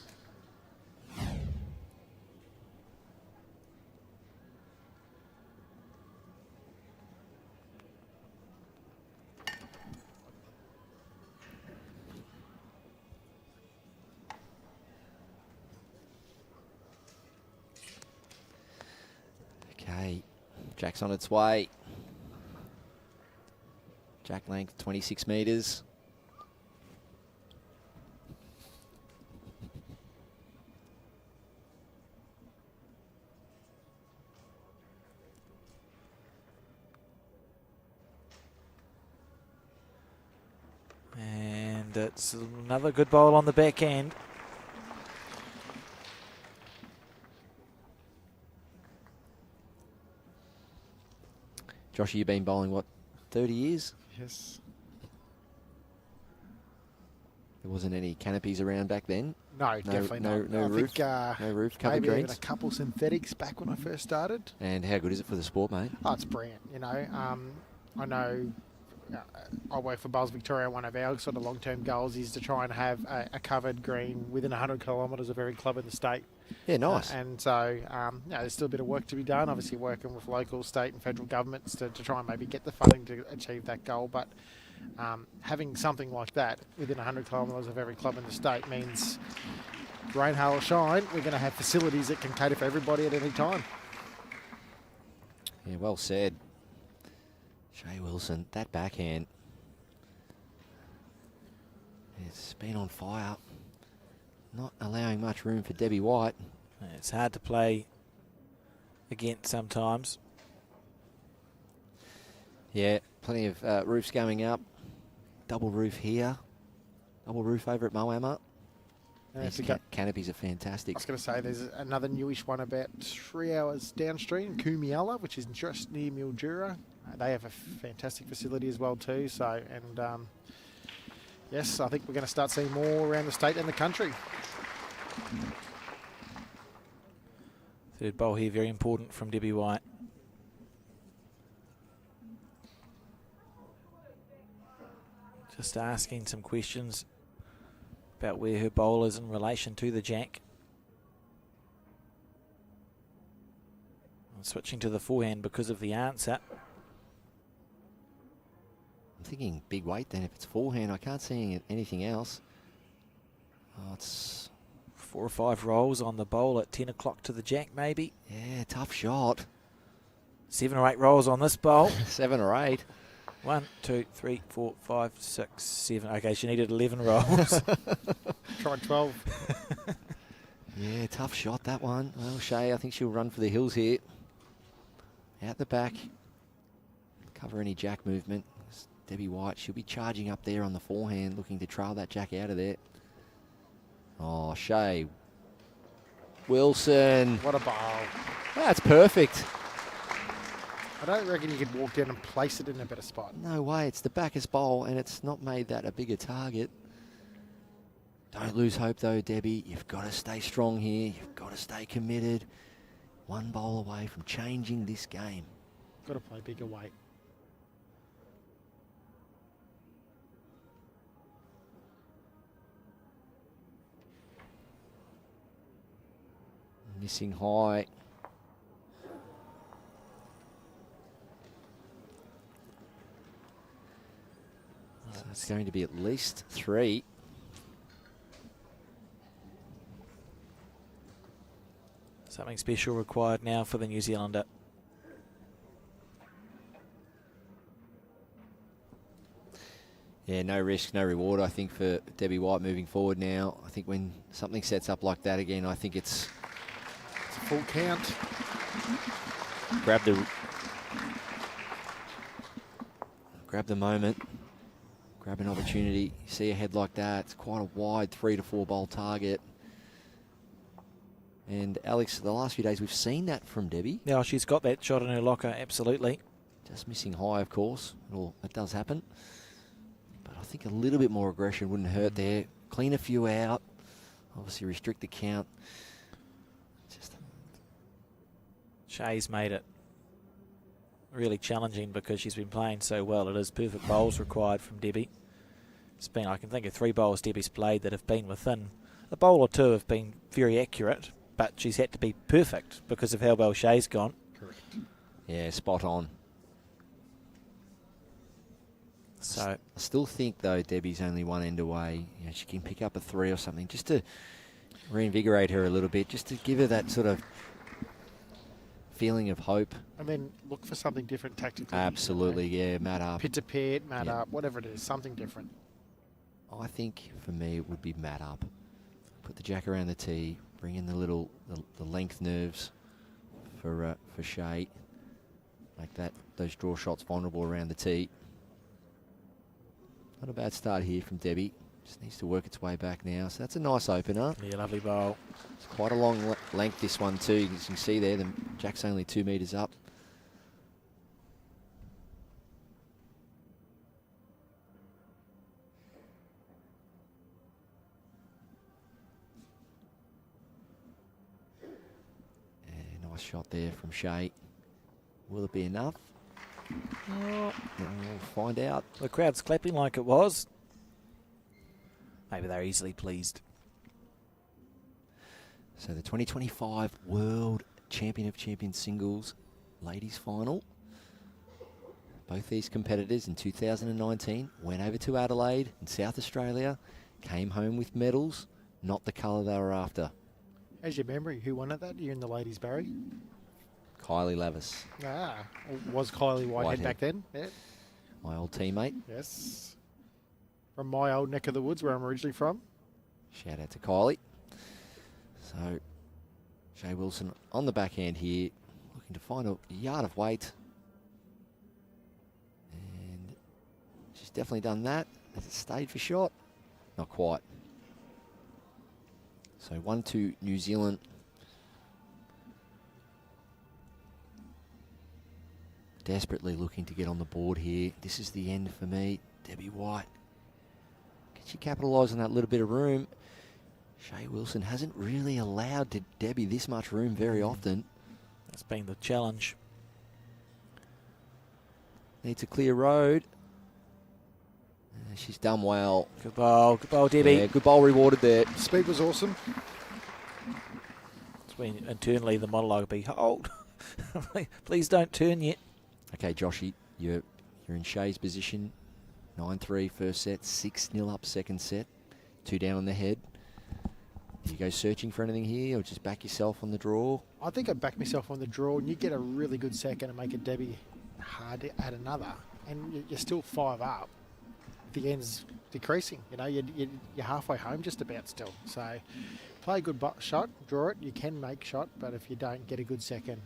Okay, Jack's on its way. Jack length 26 metres. And it's another good bowl on the back end. Josh, you've been bowling, what, 30 years? Yes. There wasn't any canopies around back then? No, definitely not. No I roof? think, No roof covered maybe even greens? a couple synthetics back when I first started. And how good is it for the sport, mate? Oh, it's brilliant. You know, I know I work for Bowls Victoria. One of our sort of long-term goals is to try and have a covered green within 100 kilometres of every club in the state. Yeah, nice. And so, there's still a bit of work to be done. Obviously, working with local, state, and federal governments to try and maybe get the funding to achieve that goal. But having something like that within 100 kilometres of every club in the state means, rain, hail, or shine, we're going to have facilities that can cater for everybody at any time. Yeah, well said. Shay Wilson, that backhand. It's been on fire. Not allowing much room for Debbie White. It's hard to play against sometimes. Yeah, plenty of roofs going up. Double roof here. Double roof over at Moama. These canopies are fantastic. I was going to say there's another newish one about 3 hours downstream, Kumiala, which is just near Mildura. They have a fantastic facility as well too. So, and yes, I think we're going to start seeing more around the state and the country. Third bowl here, very important from Debbie White. Just asking some questions about where her bowl is in relation to the jack. And switching to the forehand because of the answer. I'm thinking big weight then if it's forehand. I can't see anything else. Oh, it's 4 or 5 rolls on the bowl at 10 o'clock to the jack maybe. Yeah, tough shot. 7 or 8 rolls on this bowl. 7 or 8. 1, 2, 3, 4, 5, 6, 7. Okay, she needed 11 rolls. Tried 12. Yeah, tough shot that one. Well, Shay, I think she'll run for the hills here. Out the back. Cover any jack movement. Debbie White, she'll be charging up there on the forehand, looking to trail that jack out of there. Oh, Shay Wilson. What a bowl. That's perfect. I don't reckon you could walk down and place it in a better spot. No way, it's the backest bowl and it's not made that a bigger target. Don't lose hope though, Debbie. You've got to stay strong here. You've got to stay committed. One bowl away from changing this game. Got to play bigger weight. Missing high. So it's going to be at least 3. Something special required now for the New Zealander. Yeah, no risk, no reward, I think, for Debbie White moving forward now. I think when something sets up like that again, I think it's a full count. Grab the moment. Grab an opportunity. You see a head like that, it's quite a wide 3 to 4 bowl target. And Alex, the last few days we've seen that from Debbie. Yeah, she's got that shot in her locker, absolutely. Just missing high, of course. It does happen. But I think a little bit more aggression wouldn't hurt there. Clean a few out. Obviously restrict the count. Shay's made it really challenging because she's been playing so well. It is perfect bowls required from Debbie. It's been, I can think of 3 bowls Debbie's played that have been within. A bowl or 2 have been very accurate, but she's had to be perfect because of how well Shay's gone. Correct. Yeah, spot on. So I still think, though, Debbie's only one end away. You know, she can pick up a 3 or something just to reinvigorate her a little bit, just to give her that sort of feeling of hope. And then look for something different tactically. Absolutely, yeah, mat up. Pit to pit, mat up, whatever it is, something different. I think for me it would be mat up. Put the jack around the tee, bring in the length nerves for Shay. Make those draw shots vulnerable around the tee. Not a bad start here from Debbie. Just needs to work its way back now. So that's a nice opener. yeah, lovely bowl. It's quite a long length, this one too. As you can see there, the jack's only 2 metres up. Yeah, nice shot there from Shay. Will it be enough? Oh, We'll find out. the crowd's clapping like it was. Maybe they're easily pleased. So the 2025 World Champion of Champions Singles Ladies Final. Both these competitors in 2019 went over to Adelaide in South Australia, came home with medals, not the colour they were after. As your memory, who won it that year in the ladies, Barry? Kylie Lavis, Was Kylie Whitehead Whitehead. back then? Yeah. my old teammate. Yes. From my old neck of the woods where I'm originally from. Shout out to Kylie. So, Shay Wilson on the backhand here, looking to find a yard of weight. And she's definitely done that. Has it stayed for shot? Not quite. So 1-2 New Zealand. Desperately looking to get on the board here. This is the end for me. Debbie White. Can she capitalise on that little bit of room? Shay Wilson hasn't really allowed Debbie this much room very often. That's been the challenge. Needs a clear road. She's done well. Good bowl, Debbie. Yeah, good bowl rewarded there. Speed was awesome. It's been internally the monologue will be, hold. Please don't turn yet. Okay, Joshy, you're in Shay's position. 9-3 first set, 6-0 up second set. 2 down on the head. Do you go searching for anything here or just back yourself on the draw? I think I'd back myself on the draw, and you get a really good second and make it Debbie hard to add another, and you're still 5 up. The end's decreasing. You know, you're halfway home just about still. So play a good shot, draw it. You can make shot, but if you don't, get a good second.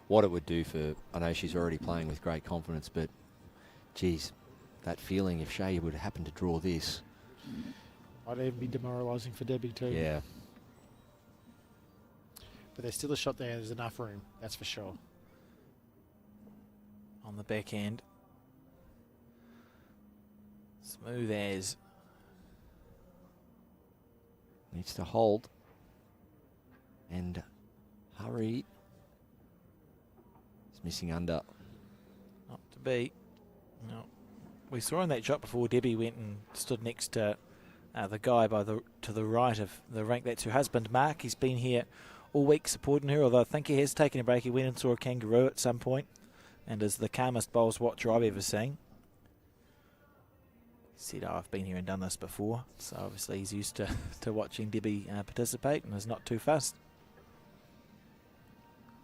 What it would do for, I know she's already playing with great confidence, but geez, that feeling if Shay would happen to draw this. Might even be demoralising for Debbie too. Yeah. But there's still a shot there. There's enough room, that's for sure. On the back end. Smooth as. Needs to hold and hurry. It's missing under. Not to be. No. We saw in that shot before Debbie went and stood next to the guy to the right of the rank. That's her husband, Mark. He's been here all week supporting her, although I think he has taken a break. He went and saw a kangaroo at some point and is the calmest bowls watcher I've ever seen. He said, I've been here and done this before. So obviously he's used to watching Debbie participate and is not too fussed.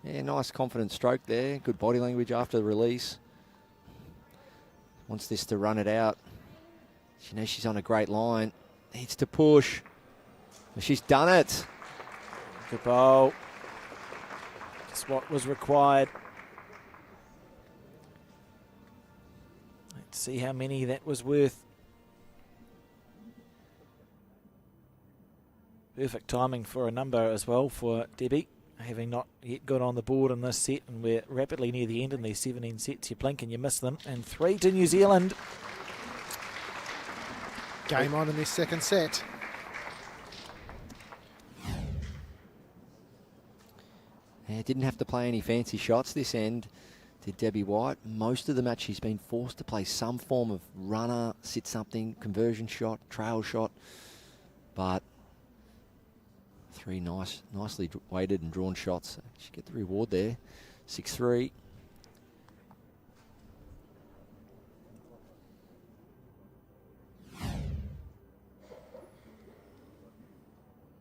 Yeah, nice confident stroke there. Good body language after the release. Wants this to run it out. She knows she's on a great line. Needs to push. She's done it. Good bowl. Just what was required. Let's see how many that was worth. Perfect timing for a number as well for Debbie, having not yet got on the board in this set, and we're rapidly near the end in these 17 sets. You blink and you miss them. And 3 to New Zealand. Game on in this second set. Yeah, didn't have to play any fancy shots this end, did Debbie White. Most of the match she's been forced to play some form of runner, sit something, conversion shot, trail shot. But 3 nicely weighted and drawn shots. She get the reward there. 6-3.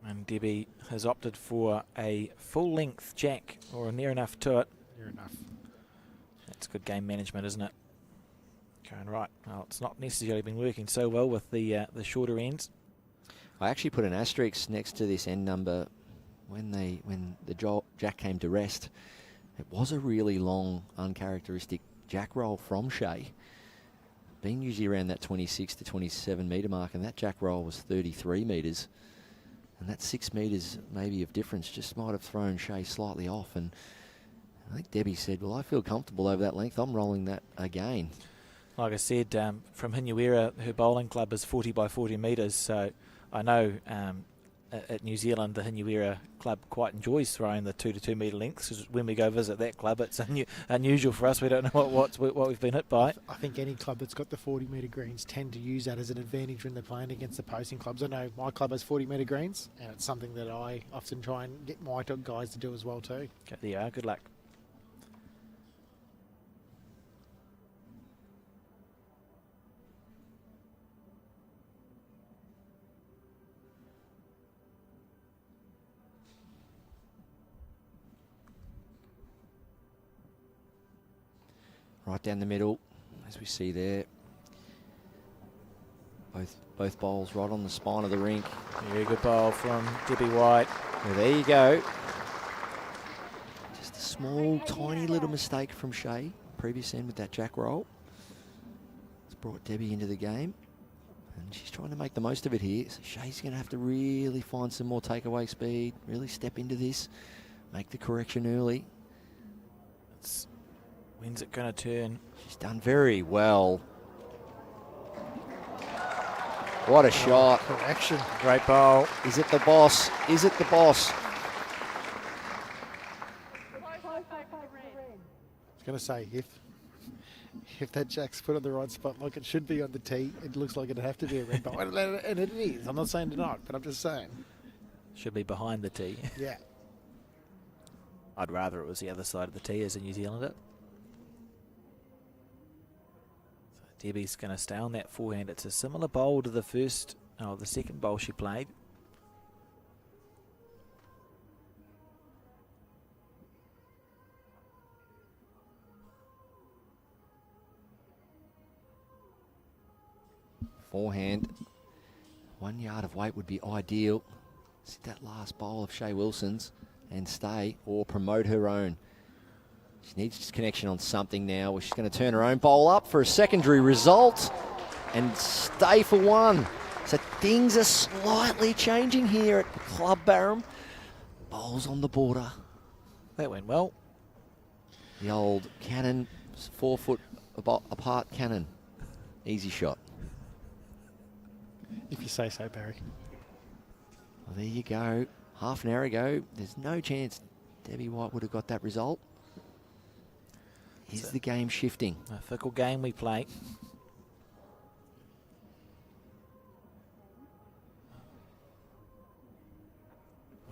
And Debbie has opted for a full-length jack, or near enough to it. Near enough. That's good game management, isn't it? Going right. Well, it's not necessarily been working so well with the shorter ends. I actually put an asterisk next to this end number when the jack came to rest. It was a really long, uncharacteristic jack roll from Shay. Been usually around that 26 to 27 metre mark, and that jack roll was 33 metres. And that 6 metres maybe of difference just might have thrown Shay slightly off. And I think Debbie said, well, I feel comfortable over that length. I'm rolling that again. Like I said, from Hinuera, her bowling club is 40 by 40 metres, so I know at New Zealand, the Hinuera club quite enjoys throwing the 2 to 2 metre lengths. 'Cause when we go visit that club, it's unusual for us. We don't know what we've been hit by. I think any club that's got the 40-metre greens tend to use that as an advantage when they're playing against the posting clubs. I know my club has 40-metre greens, and it's something that I often try and get my guys to do as well too. Okay, there you are. Good luck. Right down the middle, as we see there. Both bowls right on the spine of the rink. Very good bowl from Debbie White. Well, there you go. Just a small, tiny little mistake from Shay. Previous end with that jack roll. It's brought Debbie into the game. And she's trying to make the most of it here. So Shay's going to have to really find some more takeaway speed. Really step into this. Make the correction early. When's it going to turn? She's done very well. What a shot. Correction. Great bowl. Is it the boss? Is it the boss? I was going to say, if that jack's put on the right spot like it should be on the tee, it looks like it'd have to be a red ball. And it is. I'm not saying it's not, but I'm just saying. Should be behind the tee. Yeah. I'd rather it was the other side of the tee as a New Zealander. So Debbie's going to stay on that forehand. It's a similar bowl to the second bowl she played. Forehand. 1 yard of weight would be ideal. Sit that last bowl of Shay Wilson's and stay or promote her own. She needs just connection on something now. She's going to turn her own bowl up for a secondary result and stay for one. So things are slightly changing here at Club Barham. Bowls on the border. That went well. The old cannon, 4 foot apart cannon. Easy shot. If you say so, Barry. Well, there you go. Half an hour ago, there's no chance Debbie White would have got that result. Is the game shifting? A fickle game we play.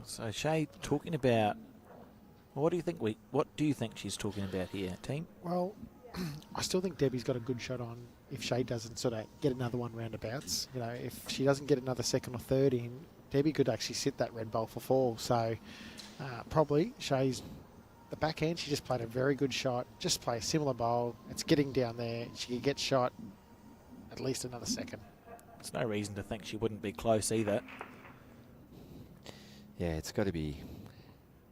So Shay talking about, what do you think she's talking about here, team? Well, I still think Debbie's got a good shot on if Shay doesn't sort of get another one roundabouts. You know, if she doesn't get another second or third in, Debbie could actually sit that red bowl for 4. So probably Shay's the backhand. She just played a very good shot. Just play a similar bowl. It's getting down there. She could get shot at least another second. There's no reason to think she wouldn't be close either. Yeah, it's got to be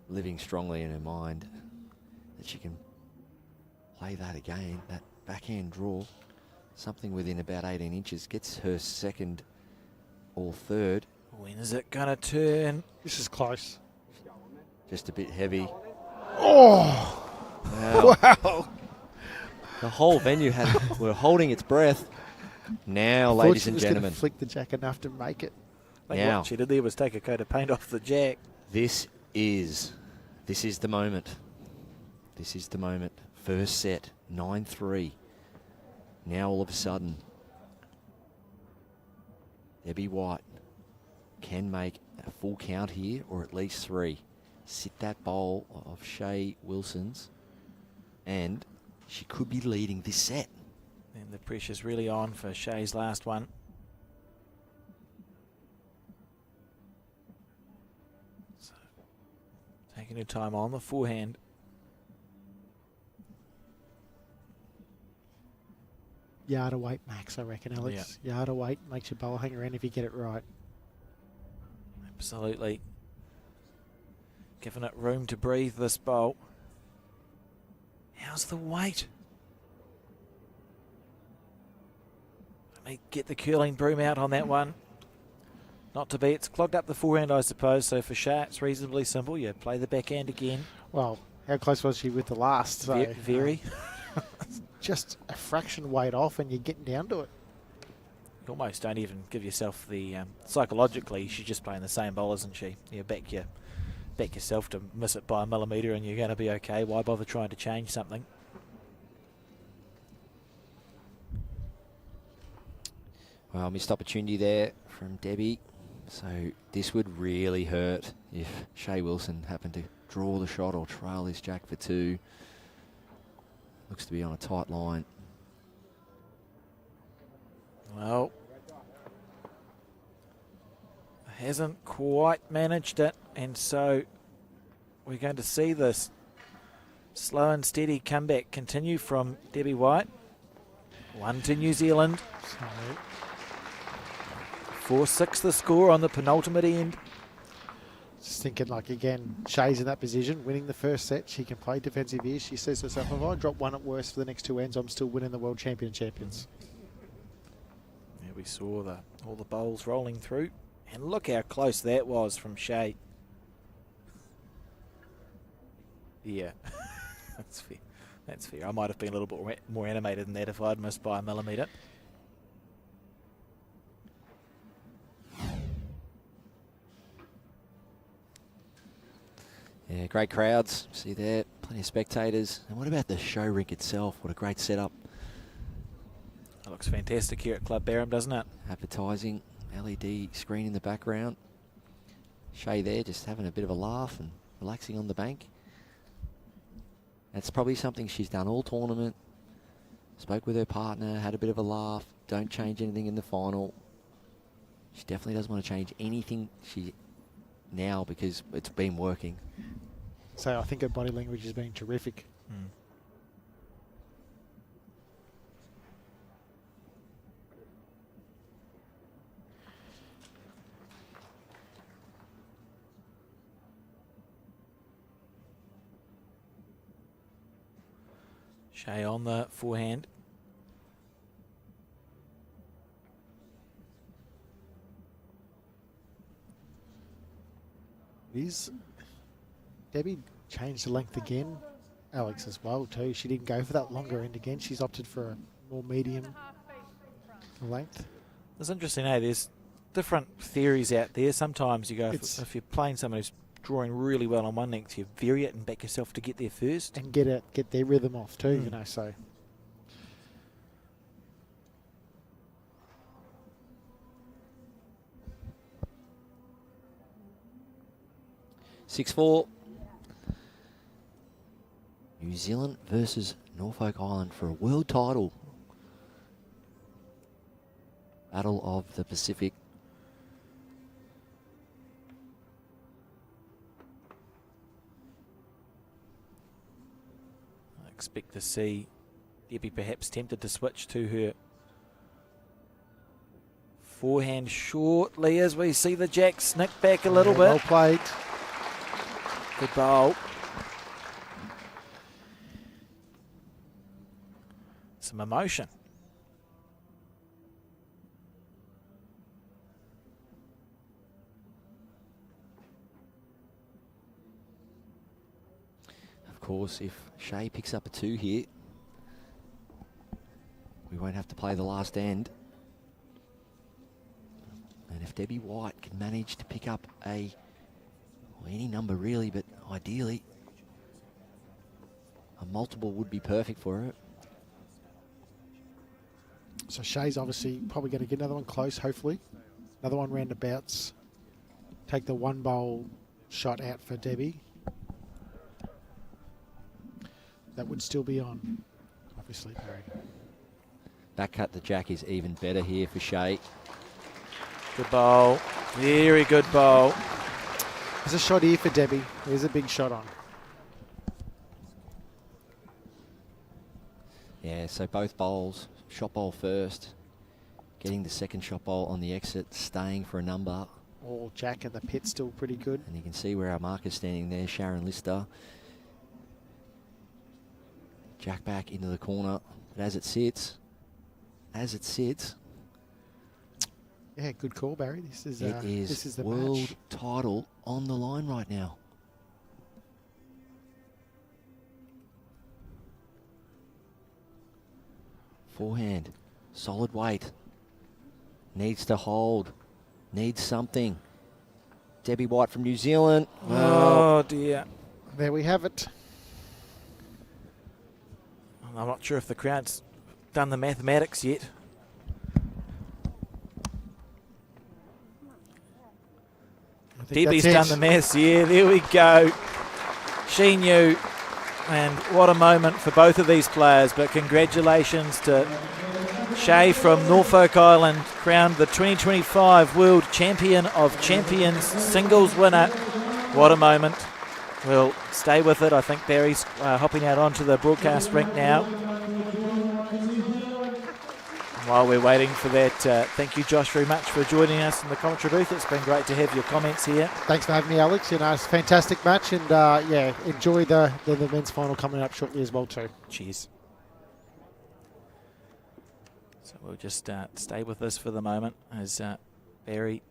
living strongly in her mind that she can play that again. That backhand draw, something within about 18 inches, gets her second or third. When is it going to turn? This is close. Just a bit heavy. Oh! Wow. The whole venue were holding its breath. Now, ladies and gentlemen. Flick the jack enough to make it. Now, what she did there was take a coat of paint off the jack. This is the moment. This is the moment. First set, 9-3. Now all of a sudden, Debbie White can make a full count here, or at least 3. Sit that bowl of Shay Wilson's, and she could be leading this set. And the pressure's really on for Shay's last one. So, taking her time on the forehand. Yard of weight max, I reckon, Alex. Yeah. Yard of weight makes your bowl hang around if you get it right. Absolutely. Giving it room to breathe, this bowl. How's the weight? Let me get the curling broom out on that one. Not to be. It's clogged up the forehand, I suppose. So for Shah, it's reasonably simple. You play the backhand again. Well, how close was she with the last? So, Very. just a fraction weight off and you're getting down to it. You almost don't even give yourself the psychologically. She's just playing the same bowl, isn't she? You back yourself to miss it by a millimetre, and you're going to be okay. Why bother trying to change something? Well, missed opportunity there from Debbie. So this would really hurt if Shea Wilson happened to draw the shot or trail this jack for 2. Looks to be on a tight line. Well, hasn't quite managed it, and so we're going to see this slow and steady comeback continue from Debbie White. 1 to New Zealand. 4-6 the score on the penultimate end. Just thinking, like, again, Shea's in that position, winning the first set. She can play defensive here. She says to herself, if I drop one at worst for the next 2 ends, I'm still winning the world champions. Yeah, we saw all the bowls rolling through. And look how close that was from Shea. Yeah, that's fair. That's fair. I might have been a little bit more animated than that if I'd missed by a millimetre. Yeah, great crowds. See there, plenty of spectators. And what about the show rink itself? What a great setup. It looks fantastic here at Club Barham, doesn't it? Advertising, LED screen in the background. Shea there just having a bit of a laugh and relaxing on the bank. That's probably something she's done all tournament. Spoke with her partner, had a bit of a laugh. Don't change anything in the final. She definitely doesn't want to change anything now because it's been working. So I think her body language has been terrific. Shea on the forehand. Debbie changed the length again. Alex as well too. She didn't go for that longer end again. She's opted for a more medium length. It's interesting, There's different theories out there. Sometimes you go, if you're playing someone who's drawing really well on one length, you vary it and back yourself to get there first. And get their rhythm off too, you know, so. (6-4). New Zealand versus Norfolk Island for a world title. Battle of the Pacific. I expect to see Debbie perhaps tempted to switch to her forehand shortly as we see the jack snick back a little bit. Well played. Good bowl. Some emotion. Of course, if Shea picks up a 2 here, we won't have to play the last end. And if Debbie White can manage to pick up any number really, but ideally a multiple would be perfect for her. So Shea's obviously probably going to get another one close, hopefully. Another one roundabouts. Take the 1 bowl shot out for Debbie. That would still be on, obviously, Barry. Back cut the jack is even better here for Shea. Good bowl. Very good bowl. There's a shot here for Debbie. There's a big shot on. Yeah, so both bowls, shot bowl first, getting the second shot bowl on the exit, staying for a number. All jack and the pit still pretty good. And you can see where our marker's standing there, Sharon Lister. Jack back into the corner, but as it sits, yeah, good call, Barry. This is the world match. title on the line right now. Forehand, solid weight. Needs to hold. Needs something. Debbie White from New Zealand. Oh, dear. There we have it. I'm not sure if the crowd's done the mathematics yet. I think Debbie's that's done it. the maths. Yeah, there we go. She knew. And what a moment for both of these players. But congratulations to Shay from Norfolk Island, crowned the 2025 World Champion of Champions singles winner. What a moment. We'll stay with it. I think Barry's hopping out onto the broadcast rink now. While we're waiting for that, thank you, Josh, very much for joining us in the commentary booth. It's been great to have your comments here. Thanks for having me, Alex. It's a fantastic match, and yeah, enjoy the men's final coming up shortly as well too. Cheers. So we'll just stay with this for the moment as Barry.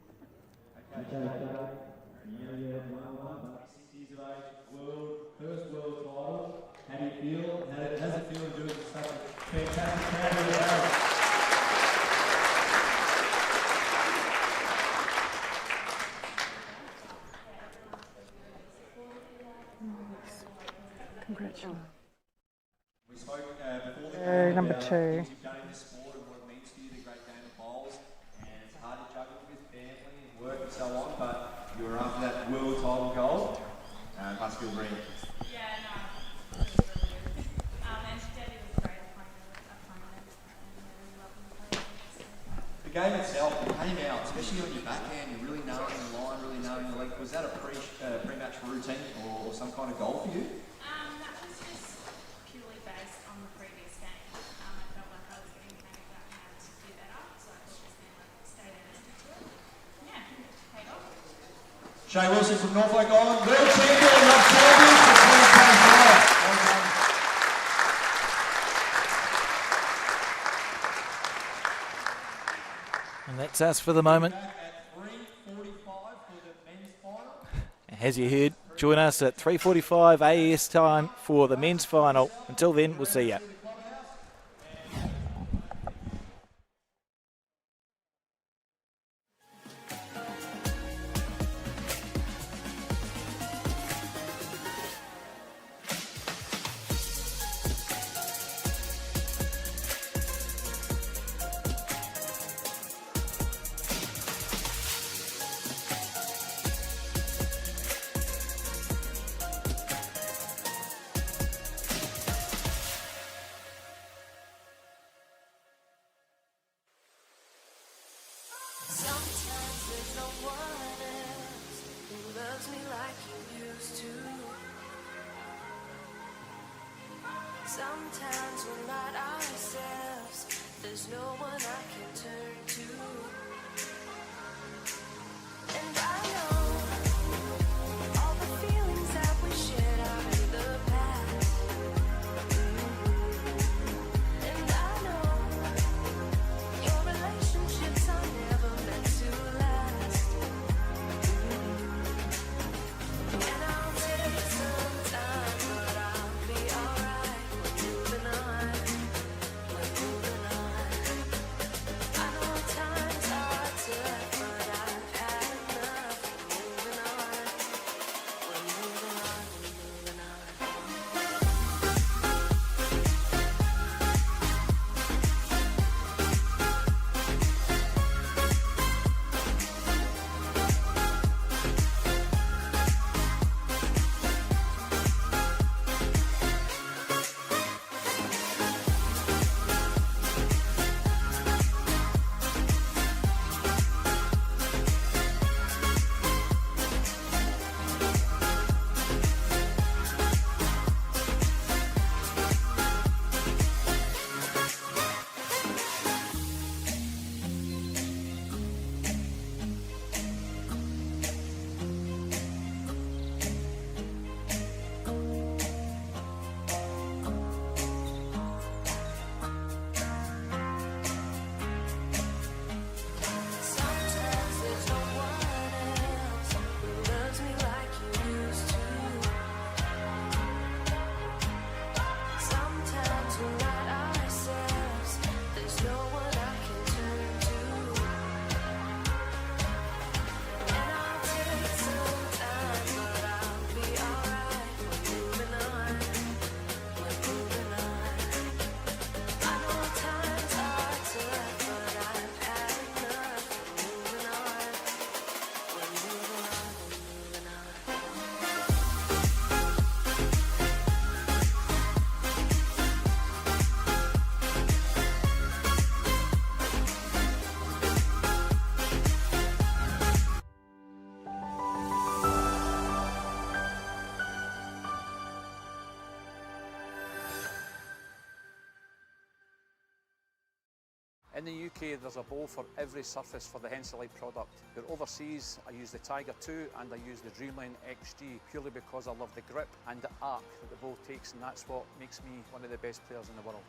First world title. How do you feel? How's it feel doing such a fantastic crowd? Congratulations. We spoke before the game Number about two. things you've done in this sport and what it means to you, the great game of bowls, and it's hard to juggle with family and work and so on, but you were after that world title goal. Must feel very Yeah, no, it was really good. And Debbie was great at playing opponent, and really loving the play. the game itself. You came out, especially on your backhand. You're really knowing the line, really knowing the length. Was that a pre-match routine or some kind of goal for you? That was just purely based on the previous game. I felt like I was getting the hang of that and had to do better, so it's just been like stay there and stick to it. Yeah, paid off. Shay Wilson from Norfolk Island, world champion of champions for 2025. Well done. And that's us for the moment. Back at 3:45 for the men's final. As you heard, join us at 3:45 AES time for the men's final. Until then, we'll see you. Sometimes there's no one else who loves me like you used to. Sometimes we're not ourselves. There's no one I can turn to. And I know all the feelings that we shared are in the past. And I know your relationships are never meant to last. And I'll take some time, but I'll be alright. We're moving on. I know times are the UK, there's a bowl for every surface for the Henseley product. Here overseas, I use the Tiger 2 and I use the Dreamline XG purely because I love the grip and the arc that the bowl takes, and that's what makes me one of the best players in the world.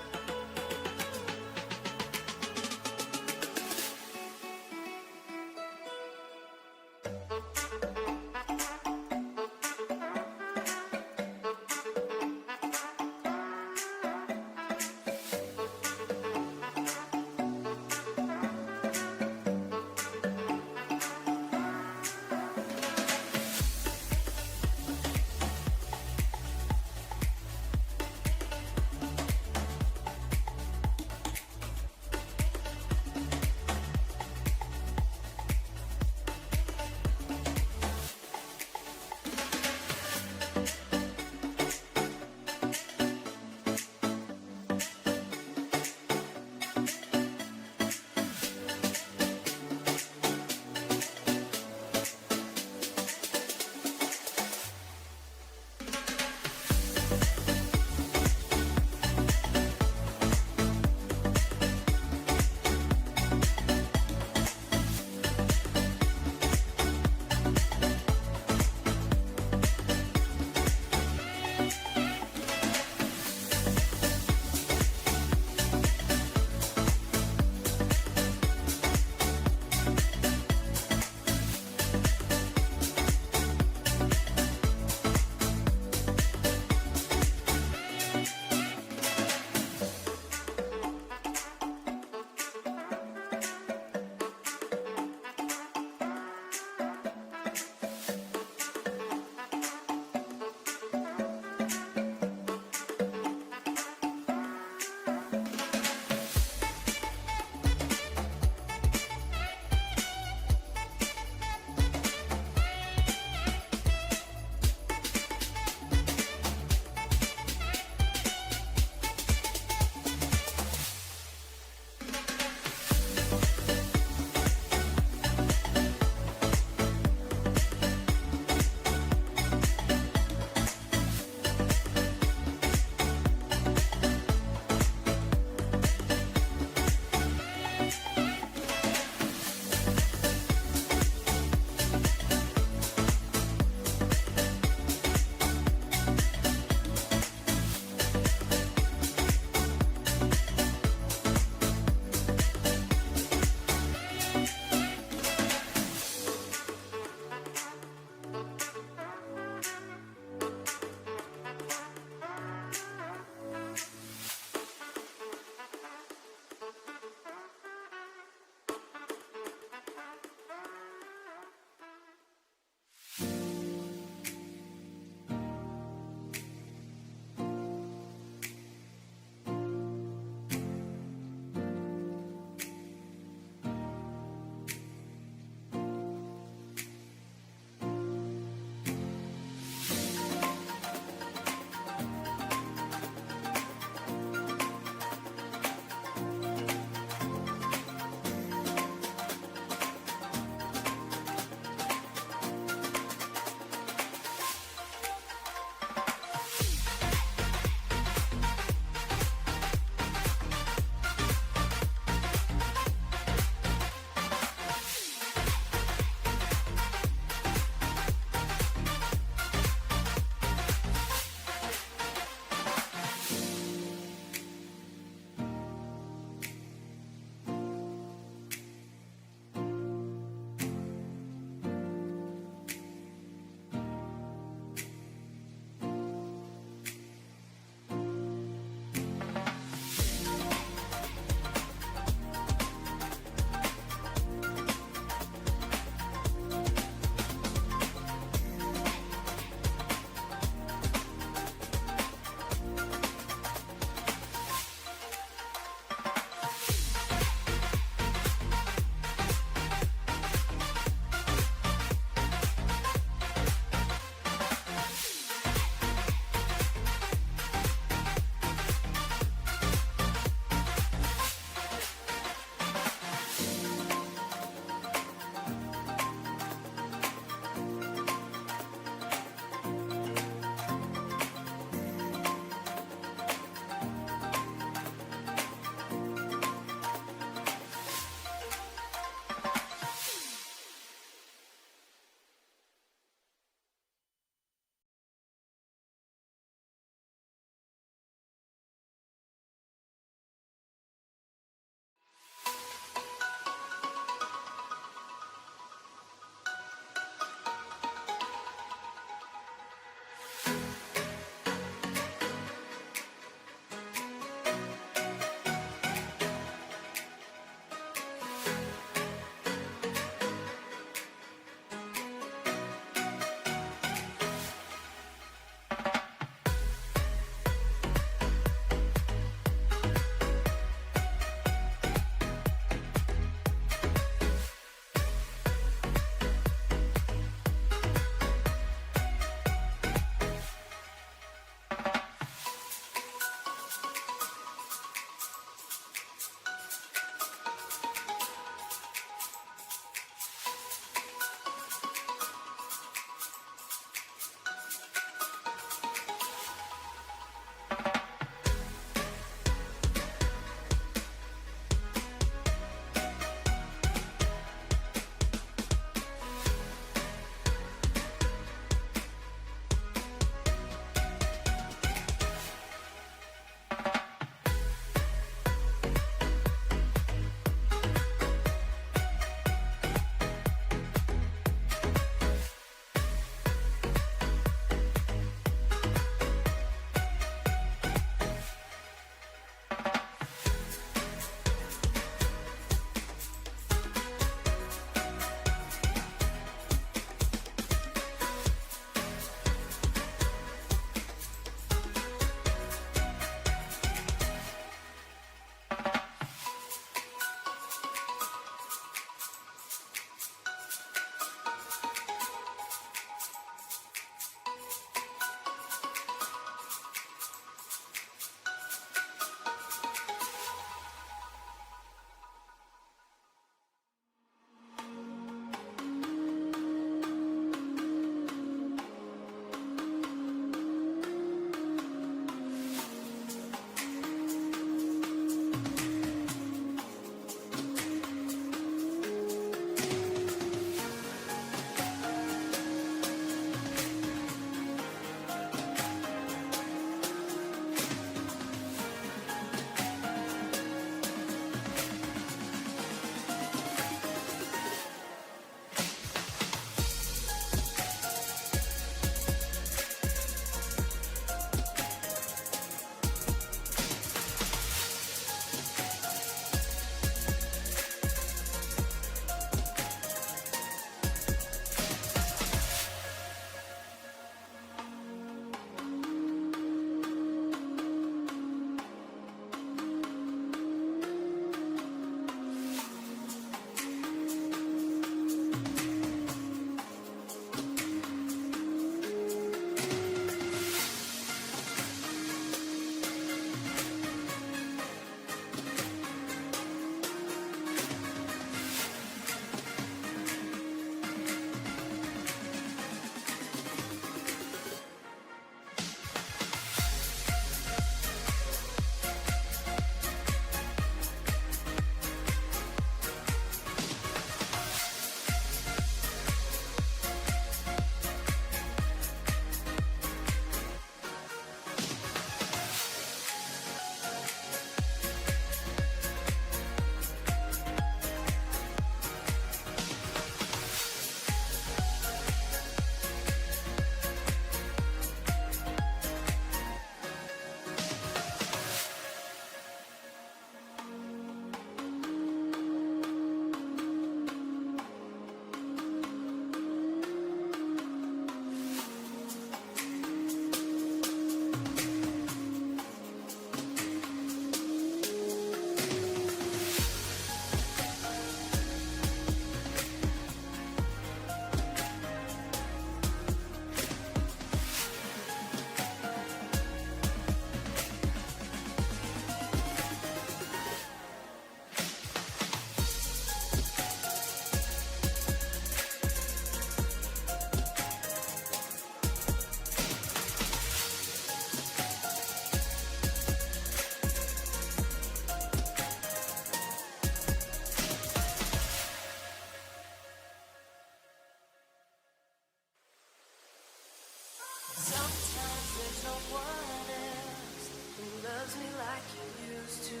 someone else who loves me like you used to.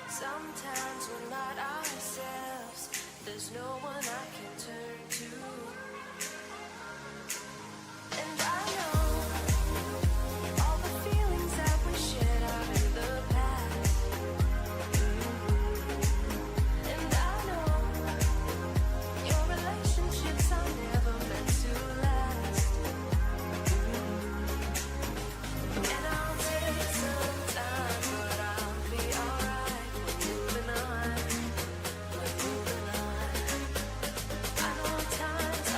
Sometimes we're not ourselves. There's no one I can turn to. And I know all the feelings that we shared are in the past. And I know your relationships are never meant to last. And I'll take some time, but I'll be alright. We're moving on. We're moving on. I know times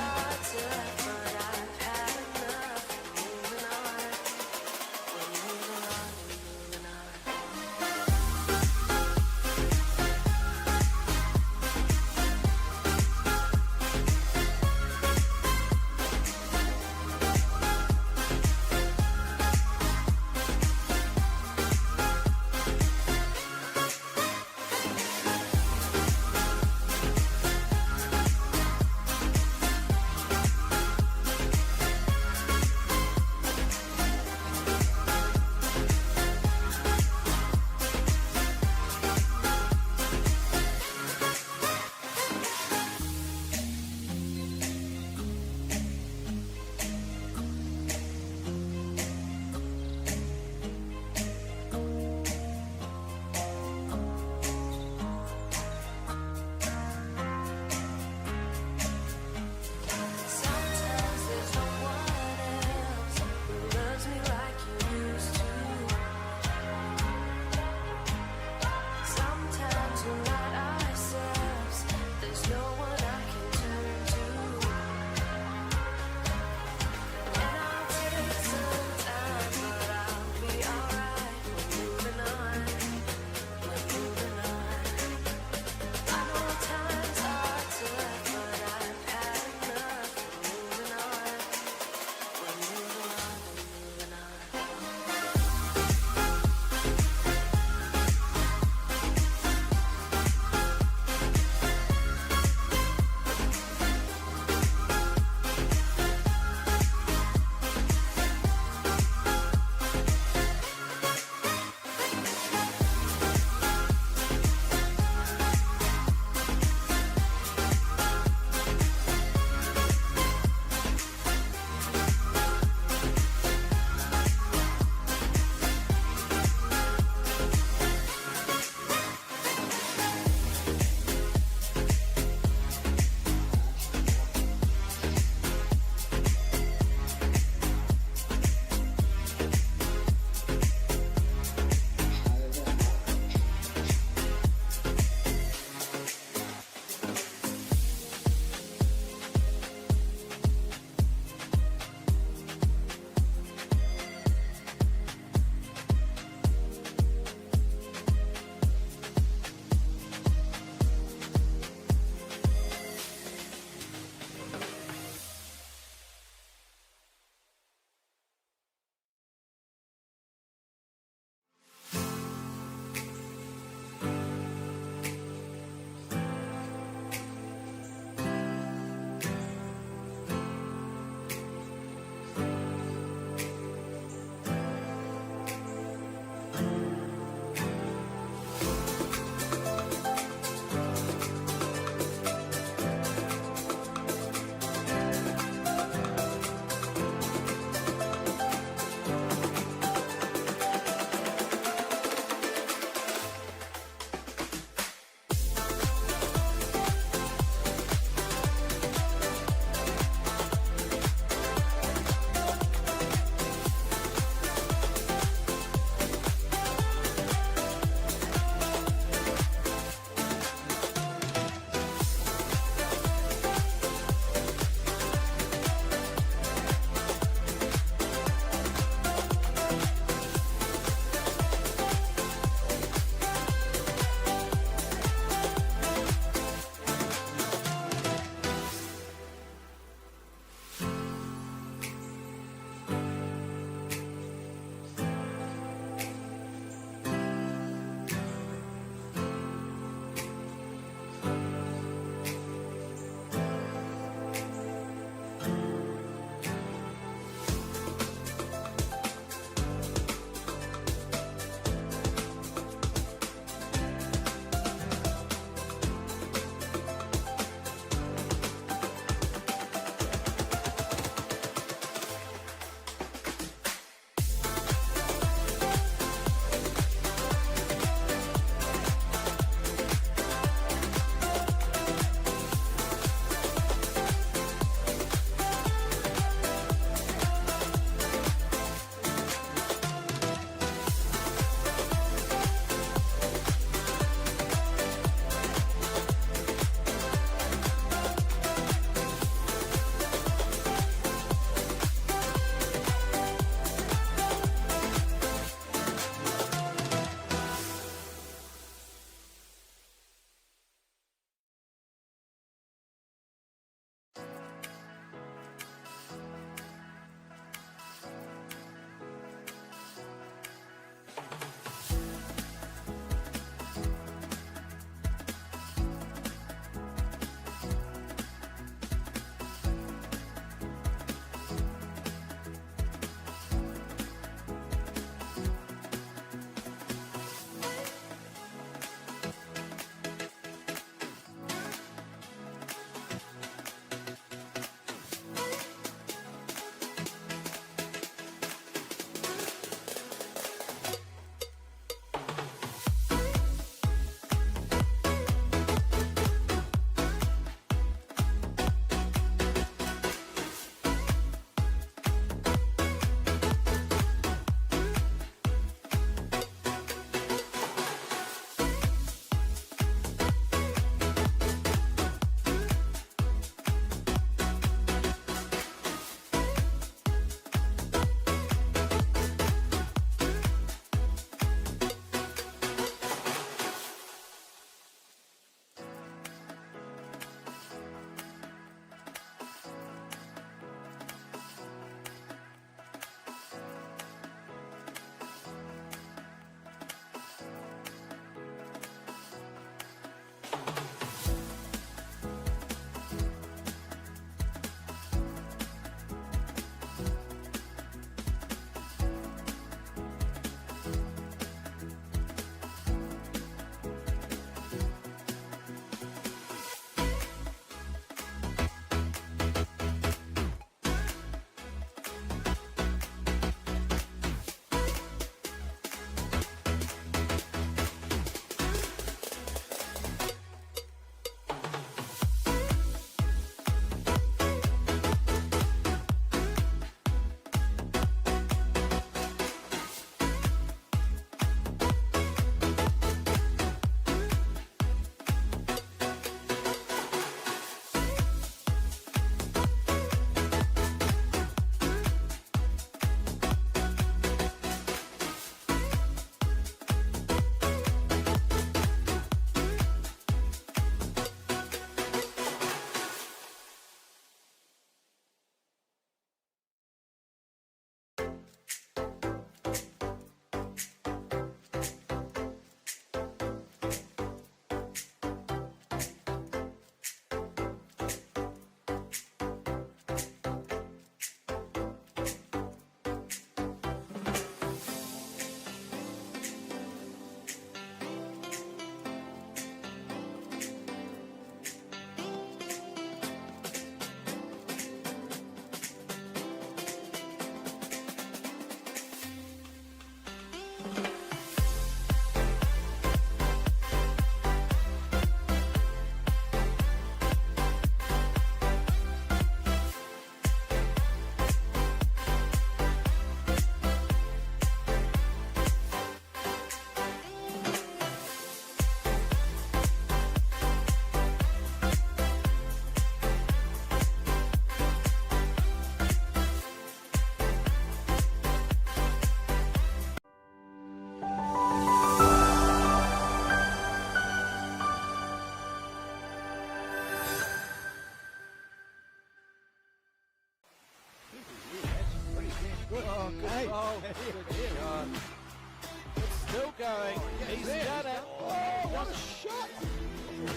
What a shot!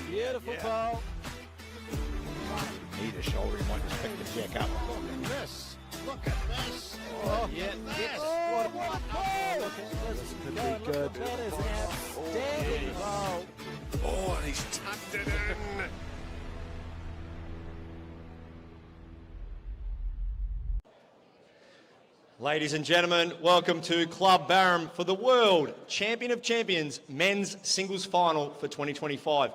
Beautiful Yeah. ball. Need a shoulder, he might just pick the jack up. Look at this! Look at this! Oh, yeah, this! Oh, what a ball! Look at this. could Go be and look good. at that is an outstanding ball. Oh, and he's tucked it in! Ladies and gentlemen, welcome to Club Barham for the World Champion of Champions Men's Singles Final for 2025.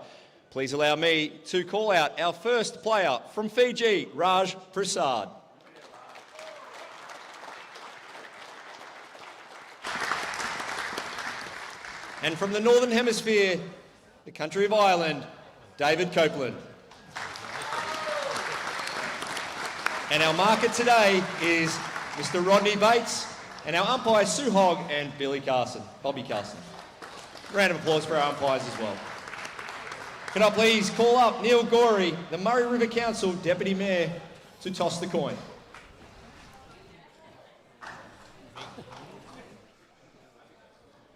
Please allow me to call out our first player from Fiji, Raj Prasad. And from the Northern Hemisphere, the country of Ireland, David Copeland. And our marker today is Mr. Rodney Bates, and our umpires Sue Hogg and Bobby Carson. Round of applause for our umpires as well. Can I please call up Neil Gorey, the Murray River Council Deputy Mayor, to toss the coin.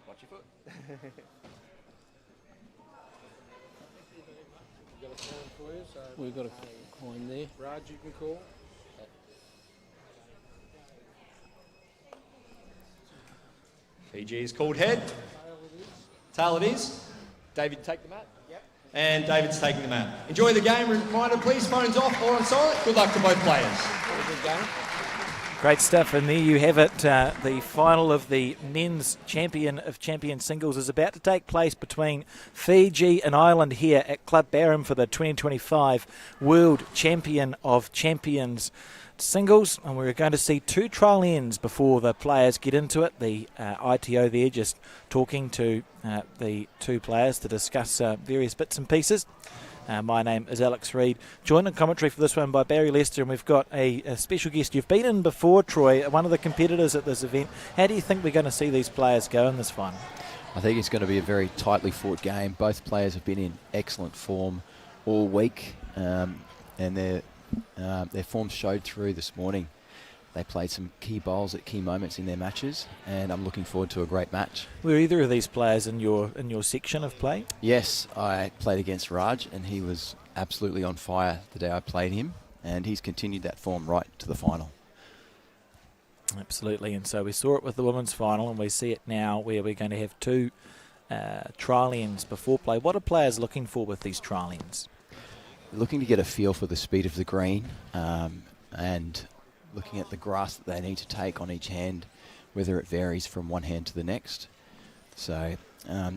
Watch your foot. We've got a coin there. Raj, you can call. Fiji is called head. Tail it is. David, take the mat. Yep. And David's taking the mat. Enjoy the game. Reminder, please, phones off or on silent. Good luck to both players. Good game. Great stuff, and there you have it. The final of the men's champion of champion singles is about to take place between Fiji and Ireland here at Club Barham for the 2025 World Champion of Champions singles, and we're going to see two trial ends before the players get into it. The ITO there just talking to the two players to discuss various bits and pieces. My name is Alex Reid, joined in commentary for this one by Barry Lester, and we've got a special guest. You've been in before, Troy, one of the competitors at this event. How do you think we're going to see these players go in this final? I think it's going to be a very tightly fought game. Both players have been in excellent form all week, and their form showed through this morning. They played some key bowls at key moments in their matches, and I'm looking forward to a great match. Were either of these players in your section of play? Yes, I played against Raj, and he was absolutely on fire the day I played him, and he's continued that form right to the final. Absolutely, and so we saw it with the women's final, and we see it now where we're going to have two trial ends before play. What are players looking for with these trial ends? Looking to get a feel for the speed of the green, and looking at the grass that they need to take on each hand, whether it varies from one hand to the next. So,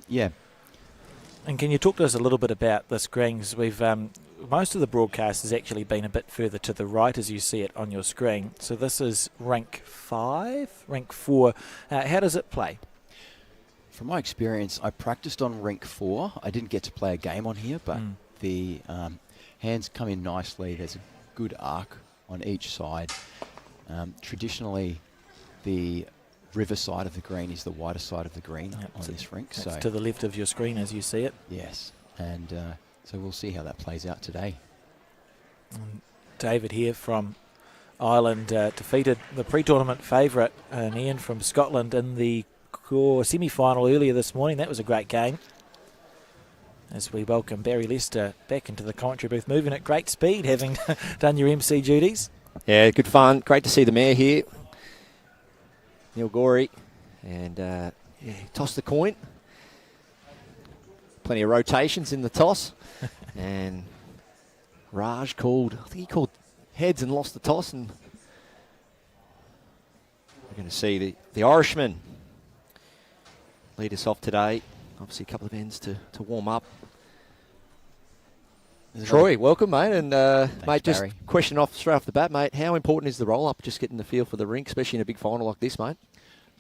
yeah. And can you talk to us a little bit about this green? 'Cause we've most of the broadcast has actually been a bit further to the right as you see it on your screen. So this is rank 5, rank 4. How does it play? From my experience, I practiced on rink 4. I didn't get to play a game on here, but the hands come in nicely. There's a good arc on each side. Traditionally, the river side of the green is the wider side of the green on this rink. So to the left of your screen as you see it. Yes, and so we'll see how that plays out today. David here from Ireland defeated the pre-tournament favourite Ian from Scotland in the semi-final earlier this morning. That was a great game. As we welcome Barry Lester back into the commentary booth, moving at great speed, having done your MC duties. Yeah, good fun. Great to see the mayor here, Neil Gorey, and toss the coin. Plenty of rotations in the toss, and Raj called. I think he called heads and lost the toss, and we're going to see the Irishman lead us off today. Obviously, a couple of ends to warm up. Troy, welcome, mate. And, Thanks, mate, just Barry. question straight off the bat, mate. How important is the roll-up, just getting the feel for the rink, especially in a big final like this, mate?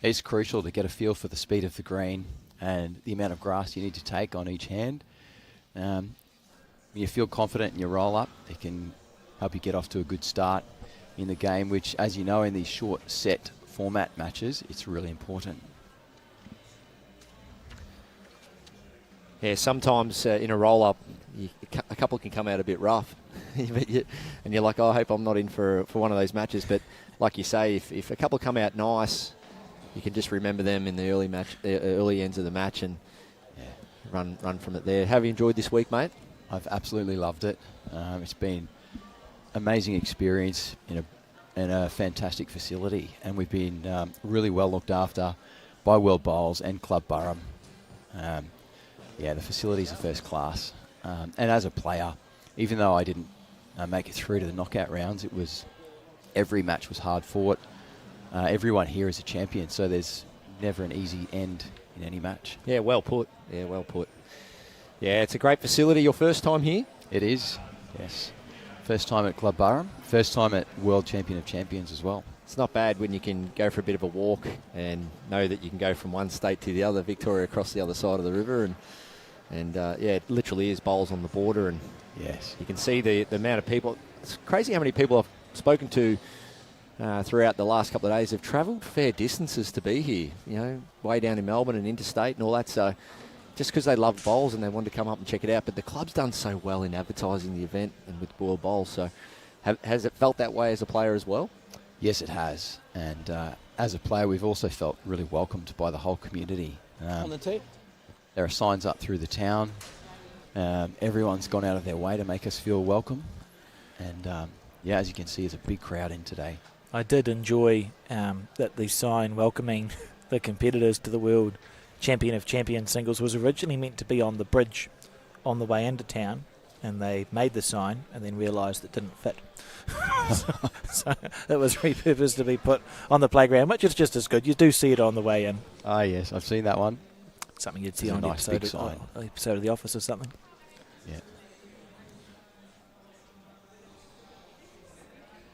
It's crucial to get a feel for the speed of the green and the amount of grass you need to take on each hand. When you feel confident in your roll-up, it can help you get off to a good start in the game, which, as you know, in these short set format matches, it's really important. Yeah, sometimes in a roll-up, a couple can come out a bit rough. And you're like, oh, I hope I'm not in for one of those matches. But like you say, if a couple come out nice, you can just remember them in the early ends of the match. And run from it there. Have you enjoyed this week, mate? I've absolutely loved it. It's been amazing experience in a fantastic facility, and we've been really well looked after by World Bowls and Club Burrum. The facilities are first class. And as a player, even though I didn't make it through to the knockout rounds, every match was hard fought. Everyone here is a champion, so there's never an easy end in any match. Yeah, well put. Yeah, it's a great facility. Your first time here? It is, yes. First time at Club Burrum. First time at World Champion of Champions as well. It's not bad when you can go for a bit of a walk and know that you can go from one state to the other, Victoria across the other side of the river, and it literally is bowls on the border, and yes, you can see the amount of people. It's crazy how many people I've spoken to throughout the last couple of days have travelled fair distances to be here, way down in Melbourne and interstate and all that, so just because they love bowls and they wanted to come up and check it out. But the club's done so well in advertising the event and with World Bowls, so has it felt that way as a player as well? Yes, it has. And as a player, we've also felt really welcomed by the whole community. On the tee? There are signs up through the town. Everyone's gone out of their way to make us feel welcome. And, as you can see, there's a big crowd in today. I did enjoy that the sign welcoming the competitors to the World Champion of Champions singles was originally meant to be on the bridge on the way into town, and they made the sign and then realised it didn't fit. so it was repurposed to be put on the playground, which is just as good. You do see it on the way in. Ah, yes, I've seen that one. Something you'd see It's a on nice an big sign. episode of The Office or something. Yeah.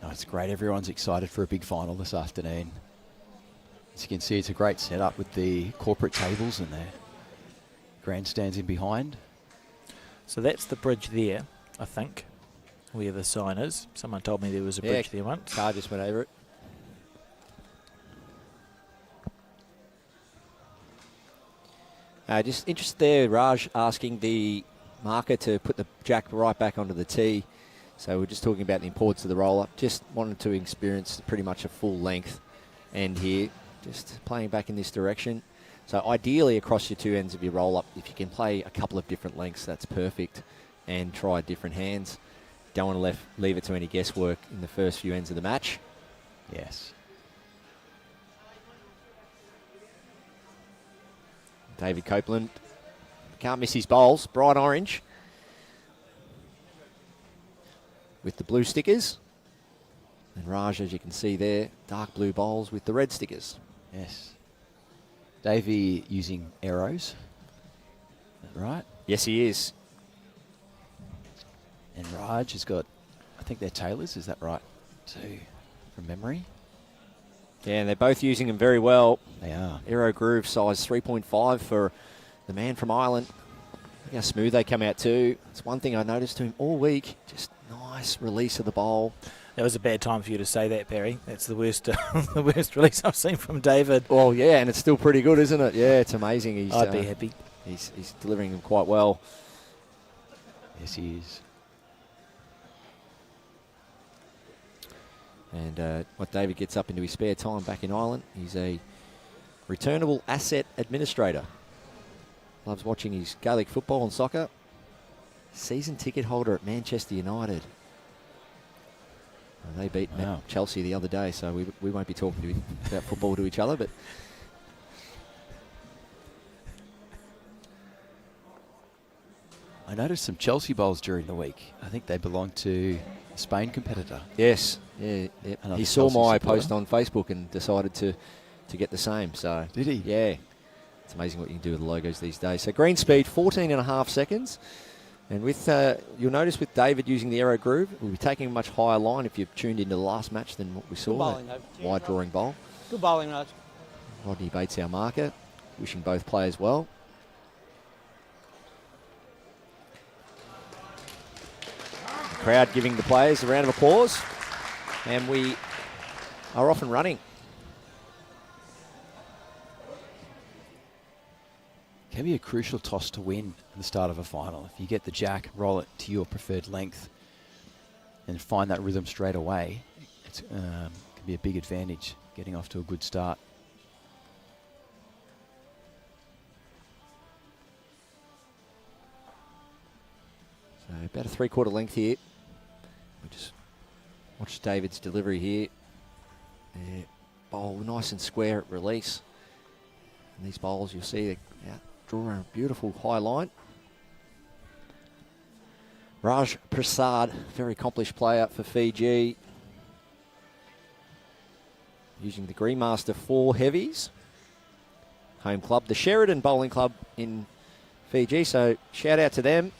No, it's great. Everyone's excited for a big final this afternoon. As you can see, it's a great setup with the corporate tables and the grandstands in behind. So that's the bridge there, I think, where the sign is. Someone told me there was a bridge there once. Car just went over it. Just interested there, Raj asking the marker to put the jack right back onto the tee. So we're just talking about the importance of the roll-up. Just wanted to experience pretty much a full length end here. Just playing back in this direction. So ideally across your two ends of your roll-up, if you can play a couple of different lengths, that's perfect. And try different hands. Don't want to leave it to any guesswork in the first few ends of the match. Yes. David Copeland can't miss his bowls. Bright orange with the blue stickers. And Raj, as you can see there, dark blue bowls with the red stickers. Yes. Davey using arrows. Is that right? Yes, he is. And Raj has got, I think they're tailors, is that right? Too, from memory. Yeah, and they're both using them very well. They are. Aero Groove size 3.5 for the man from Ireland. Look how smooth they come out too. It's one thing I noticed to him all week. Just nice release of the bowl. That was a bad time for you to say that, Barry. That's the worst the worst release I've seen from David. Well, yeah, and it's still pretty good, isn't it? Yeah, it's amazing. I'd be happy. He's delivering them quite well. Yes, he is. And what David gets up into his spare time back in Ireland, he's a returnable asset administrator. Loves watching his Gaelic football and soccer. Season ticket holder at Manchester United. Well, they beat Chelsea the other day, so we won't be talking about football to each other, but I noticed some Chelsea bowls during the week. I think they belong to a Spain competitor. yes, yeah. He saw my post on Facebook and decided to get the same. So did he? Yeah. It's amazing what you can do with the logos these days. So green speed, 14.5 seconds. And with you'll notice with David using the Aero Groove, we'll be taking a much higher line if you've tuned into the last match than what we saw. Good bowling, that Dave. wide drawing bowl. Good bowling, Raj. Rodney Bates, our marker. Wishing both players well. The crowd giving the players a round of applause. And we are off and running. Can be a crucial toss to win at the start of a final. If you get the jack, roll it to your preferred length and find that rhythm straight away, it can be a big advantage getting off to a good start. about a 3/4 length here. We just watch David's delivery here. Yeah, bowl nice and square at release. And these bowls, you'll see they draw a beautiful high line. Raj Prasad, very accomplished player for Fiji. Using the Greenmaster 4 heavies. Home club, the Sheridan Bowling Club in Fiji. So shout out to them.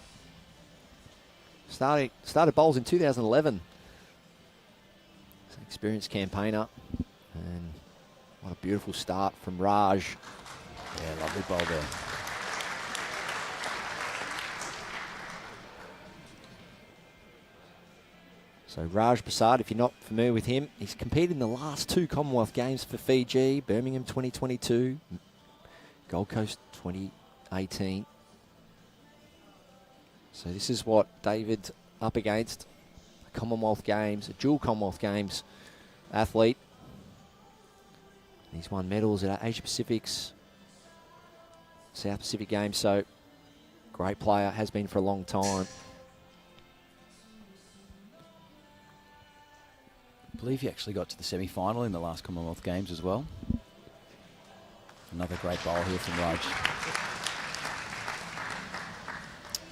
Started bowls in 2011. He's an experienced campaigner. And what a beautiful start from Raj. Yeah, lovely bowl there. So Raj Prasad, if you're not familiar with him, he's competed in the last 2 Commonwealth Games for Fiji, Birmingham 2022, Gold Coast 2018. So this is what David's up against, a Commonwealth Games, a dual Commonwealth Games athlete. He's won medals at Asia Pacific's, South Pacific Games, so great player, has been for a long time. I believe he actually got to the semi-final in the last Commonwealth Games as well. Another great bowl here from Raj.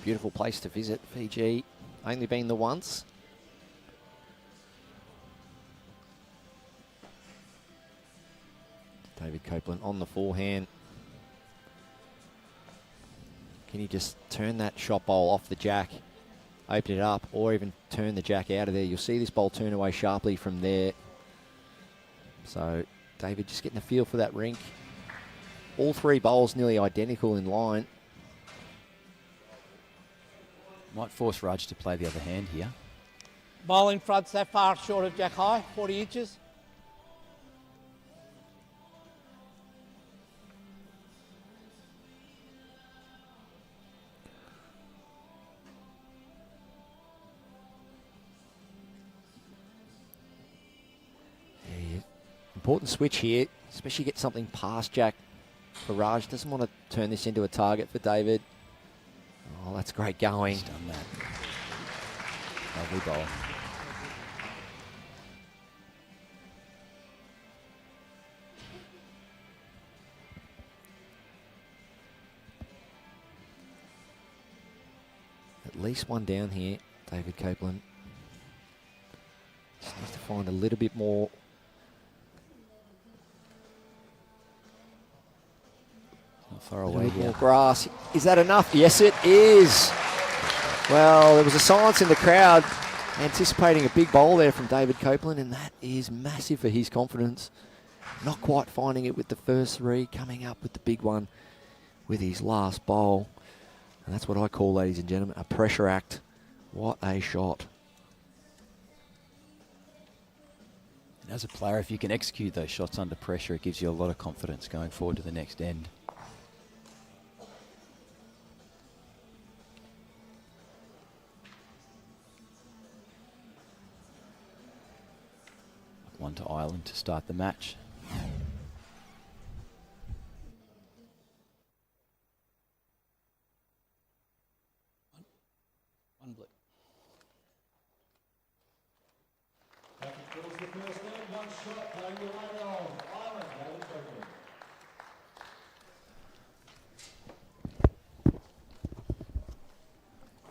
Beautiful place to visit, Fiji. Only been the once. David Copeland on the forehand. Can he just turn that shot bowl off the jack, open it up, or even turn the jack out of there? You'll see this bowl turn away sharply from there. So David just getting a feel for that rink. All 3 bowls nearly identical in line. Might force Raj to play the other hand here. Bowling fronts that far short of jack high, 40 inches. Important switch here, especially get something past jack for Raj. Doesn't want to turn this into a target for David. Oh, that's great going. He's done that. Lovely bowl. At least one down here, David Copeland. Just needs to find a little bit more. Not far away here. More grass. Is that enough? Yes, it is. Well, there was a silence in the crowd anticipating a big bowl there from David Copeland, and that is massive for his confidence. Not quite finding it with the first 3, coming up with the big one with his last bowl. And that's what I call, ladies and gentlemen, a pressure act. What a shot. And as a player, if you can execute those shots under pressure, it gives you a lot of confidence going forward to the next end. One to Ireland to start the match. One blip.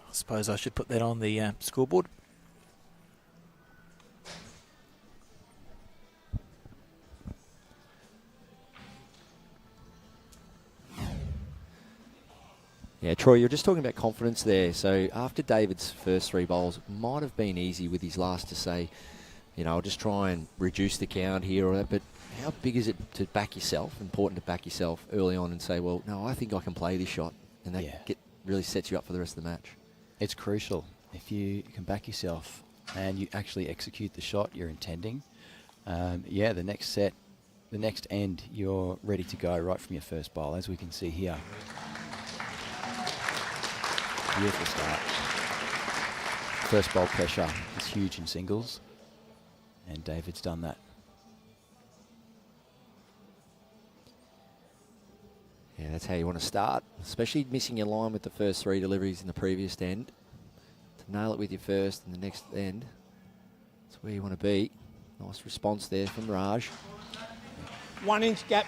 I suppose I should put that on the scoreboard. Yeah, Troy, you're just talking about confidence there. So after David's first 3 bowls, might have been easy with his last to say, you know, I'll just try and reduce the count here or that. But how big is it to back yourself? Important to back yourself early on and say, well, no, I think I can play this shot. And that really sets you up for the rest of the match. It's crucial. If you can back yourself and you actually execute the shot you're intending, the next set, the next end, you're ready to go right from your first bowl, as we can see here. Beautiful start. First bowl pressure is huge in singles, and David's done that. Yeah, that's how you want to start, especially missing your line with the first 3 deliveries in the previous end. So nail it with your first and the next end. That's where you want to be. Nice response there from Raj. 1 inch gap,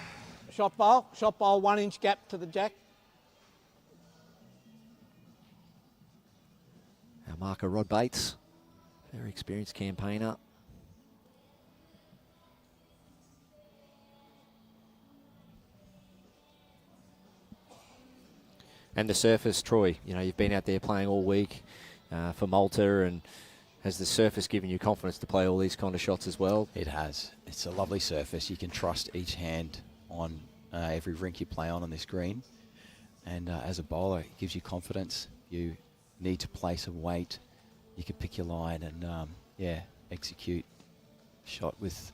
shot bowl, 1 inch gap to the jack. Our marker, Rod Bates, very experienced campaigner. And the surface, Troy, you know, you've been out there playing all week for Malta, and has the surface given you confidence to play all these kind of shots as well? It has. It's a lovely surface. You can trust each hand on every rink you play on this green. And as a bowler, it gives you confidence. You need to place a weight. You can pick your line and, execute a shot with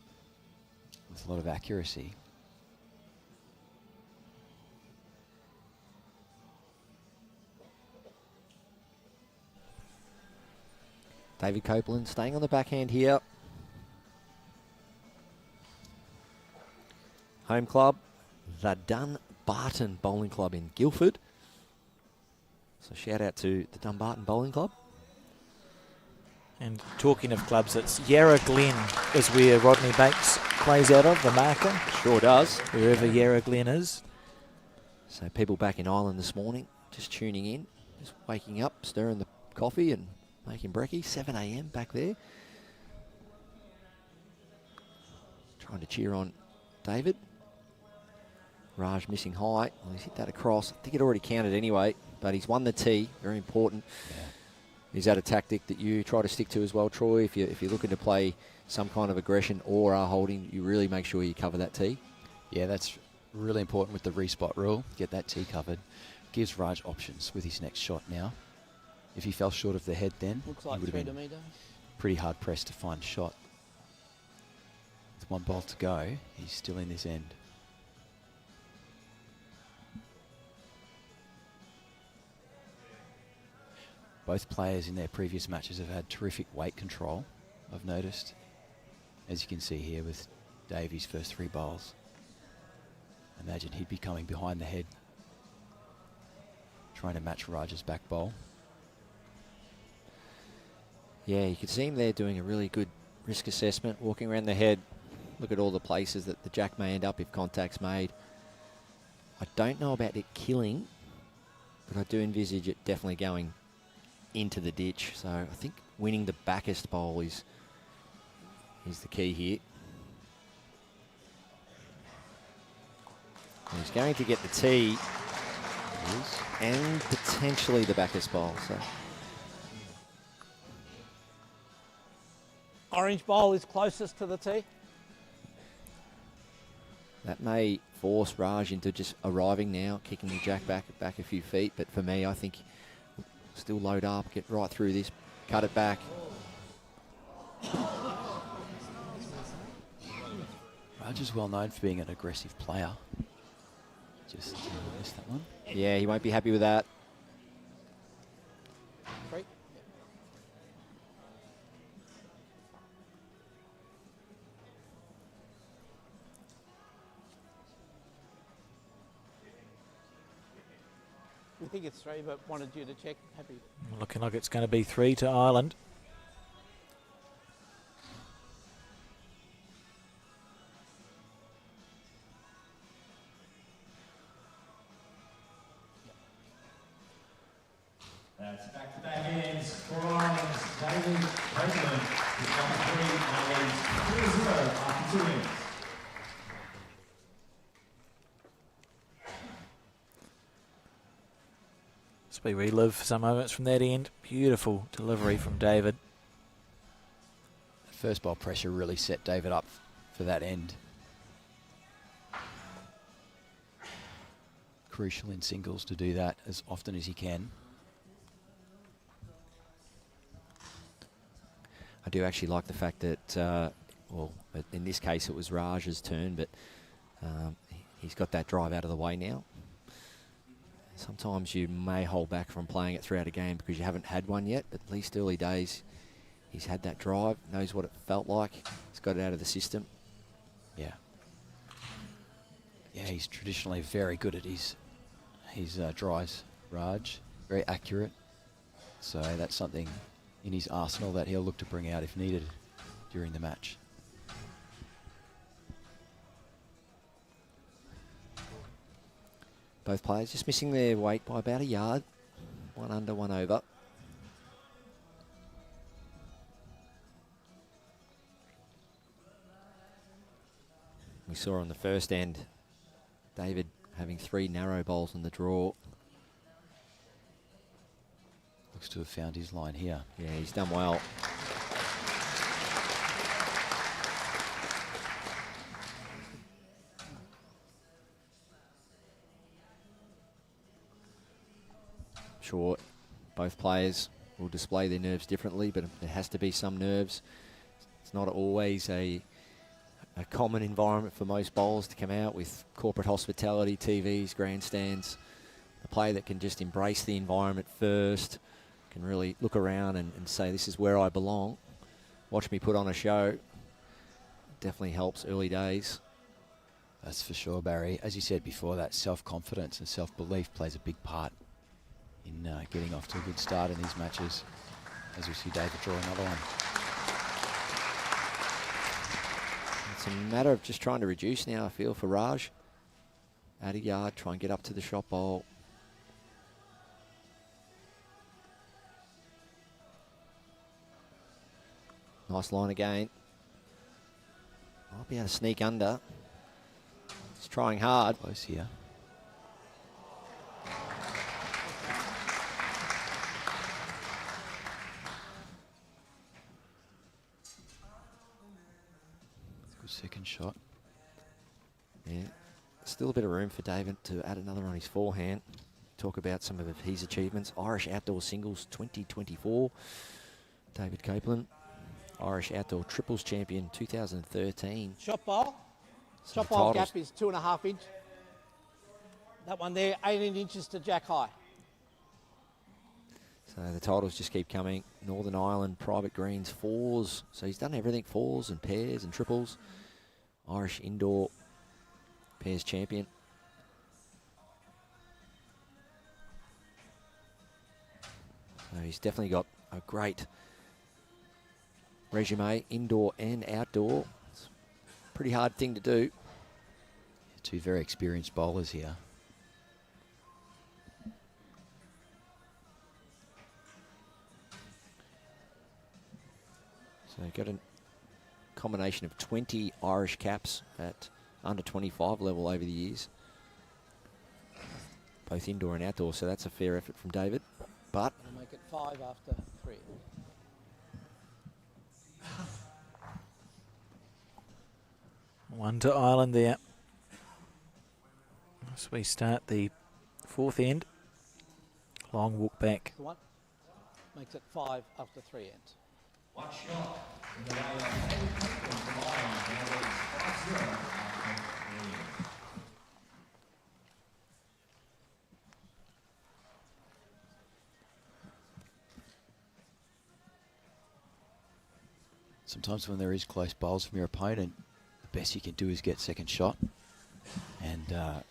a lot of accuracy. David Copeland staying on the backhand here. Home club, the Dunbarton Bowling Club in Guildford. So shout out to the Dunbarton Bowling Club. And talking of clubs, it's Yarra Glen is where Rodney Bates plays out of, the marker. Sure does. Wherever Yarra Glen is. So people back in Ireland this morning, just tuning in, just waking up, stirring the coffee and making brekkie, 7 a.m. back there. Trying to cheer on David. Raj missing high. Well, he's hit that across. I think it already counted anyway, but he's won the tee. Very important. Yeah. Is that a tactic that you try to stick to as well, Troy? If you're looking to play some kind of aggression or are holding, you really make sure you cover that tee? Yeah, that's really important with the respot rule. Get that tee covered. Gives Raj options with his next shot now. If he fell short of the head then, Looks like he would have 3 been to me, Dave. pretty hard pressed to find a shot. With 1 bowl to go, he's still in this end. Both players in their previous matches have had terrific weight control, I've noticed. As you can see here with Davey's first 3 bowls. Imagine he'd be coming behind the head, trying to match Raj's back bowl. Yeah, you could see him there doing a really good risk assessment, walking around the head. Look at all the places that the jack may end up if contact's made. I don't know about it killing, but I do envisage it definitely going into the ditch. So I think winning the backest bowl is the key here. And he's going to get the tee and potentially the backest bowl. So. Orange bowl is closest to the tee. That may force Raj into just arriving now, kicking the jack back a few feet. But for me, I think still load up, get right through this, cut it back. Raj is well known for being an aggressive player. Just missed that one. Yeah, he won't be happy with that. 3. I think it's 3, but wanted you to check. Happy. Looking like it's going to be 3 to Ireland. That's back-to-back hands for Ireland. David Copeland is number 3 and leads 3-0 after 2 innings. So we relive some moments from that end. Beautiful delivery from David. First bowl pressure really set David up for that end. Crucial in singles to do that as often as he can. I do actually like the fact that, well, in this case it was Raj's turn, but he's got that drive out of the way now. Sometimes you may hold back from playing it throughout a game because you haven't had one yet, but at least early days he's had that drive, knows what it felt like, he's got it out of the system. Yeah. Yeah, he's traditionally very good at his drives, Raj. Very accurate. So that's something in his arsenal that he'll look to bring out if needed during the match. Both players just missing their weight by about a yard. One under, one over. We saw on the first end, David having 3 narrow bowls in the draw. Looks to have found his line here. Yeah, he's done well. Sure, both players will display their nerves differently, but there has to be some nerves. It's not always a common environment for most bowlers to come out with corporate hospitality, TVs, grandstands. A player that can just embrace the environment first, can really look around and say, this is where I belong. Watch me put on a show. Definitely helps early days. That's for sure, Barry. As you said before, that self-confidence and self-belief plays a big part in getting off to a good start in these matches, as we see David draw another one. It's a matter of just trying to reduce now, I feel, for Raj. Add a yard, try and get up to the shot bowl. Nice line again. Might be able to sneak under. He's trying hard. Close here. Good second shot. Yeah, still a bit of room for David to add another on his forehand. Talk about some of his achievements. Irish Outdoor Singles 2024. David Copeland. Irish Outdoor Triples Champion 2013. Shot ball. So Shot ball titles- gap is 2.5 inch. That one there, 18 inches to jack high. So the titles just keep coming. Northern Ireland Private Greens 4s. So he's done everything, 4s and pairs and triples. Irish Indoor Pairs Champion. So he's definitely got a great resume, indoor and outdoor. It's a pretty hard thing to do. Two very experienced bowlers here. So got a combination of 20 Irish caps at under 25 level over the years. Both indoor and outdoor, so that's a fair effort from David. But We'll make it 5 after 3. One to Ireland there. As we start the fourth end. Long walk back. The one makes it 5 after 3 ends. One shot in the way of David Copeland from Ireland. Now leads 5-0 after 3 ends. Sometimes when there is close bowls from your opponent, the best you can do is get second shot. And that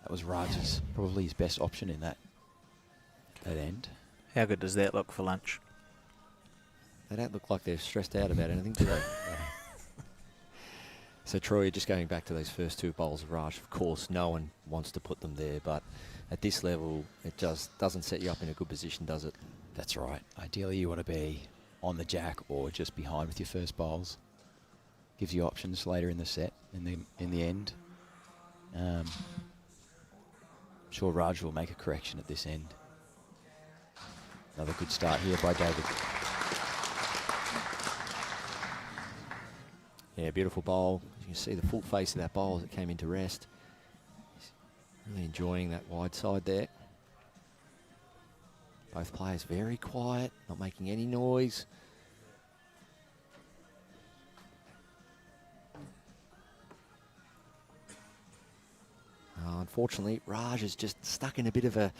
was Raj's, probably his best option in that end. How good does that look for lunch? they don't look like they're stressed out about anything, do they? So, Troy, just going back to those first 2 bowls of Raj, of course, no one wants to put them there, but at this level, it just doesn't set you up in a good position, does it? That's right. Ideally, you want to be on the jack or just behind with your first bowls. Gives you options later in the set, in the end. I'm sure Raj will make a correction at this end. Another good start here by David. Yeah, beautiful bowl. You can see the full face of that bowl as it came into rest. He's really enjoying that wide side there. Both players very quiet, not making any noise. Unfortunately, Raj is just stuck in a bit of a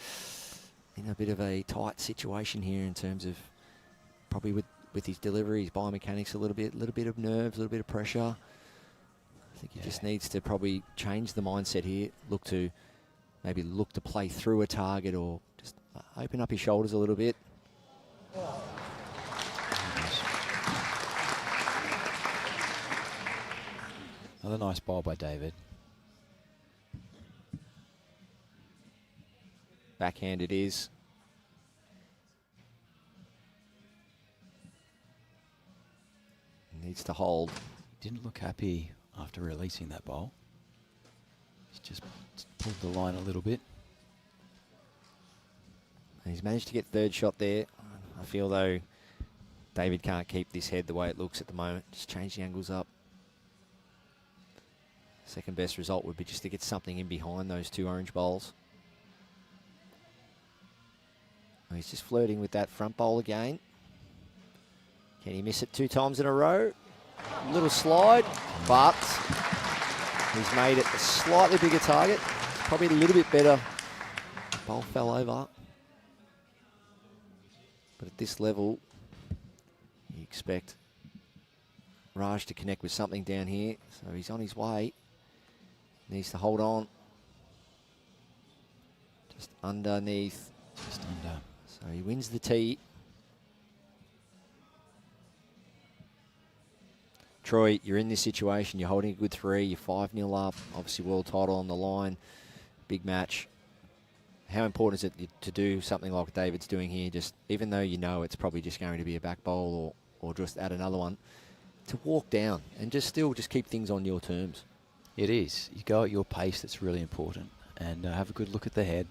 tight situation here in terms of probably with his delivery, his biomechanics, a little bit of nerves, a little bit of pressure. I think he just needs to probably change the mindset here. Look to play through a target or just open up his shoulders a little bit. Another nice bowl by David. Backhand it is. Needs to hold. Didn't look happy after releasing that bowl. He's just pulled the line a little bit. He's managed to get third shot there. I feel though David can't keep this head the way it looks at the moment. Just change the angles up. Second best result would be just to get something in behind those two orange bowls. He's just flirting with that front bowl again. Can he miss it 2 times in a row? Little slide, but he's made it a slightly bigger target. Probably a little bit better. Bowl fell over. But at this level, you expect Raj to connect with something down here. So he's on his way. Needs to hold on. Just underneath. Just under. So he wins the tee. Troy, you're in this situation. You're holding a good 3. You're 5-0 up. Obviously, world title on the line. Big match. How important is it to do something like David's doing here? Just even though you know it's probably just going to be a back bowl or just add another one, to walk down and just keep things on your terms. It is. You go at your pace. That's really important. And have a good look at the head.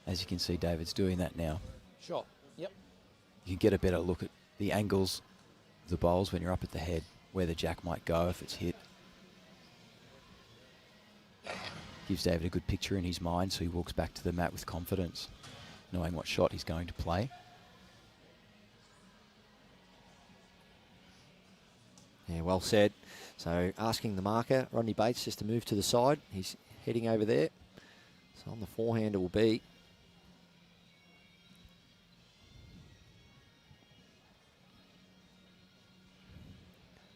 As you can see, David's doing that now. Shot. Yep. You can get a better look at the angles of the bowls when you're up at the head, where the jack might go if it's hit. Gives David a good picture in his mind, so he walks back to the mat with confidence, knowing what shot he's going to play. Yeah, well said. So asking the marker, Rodney Bates, just to move to the side. He's heading over there. So on the forehand it will be.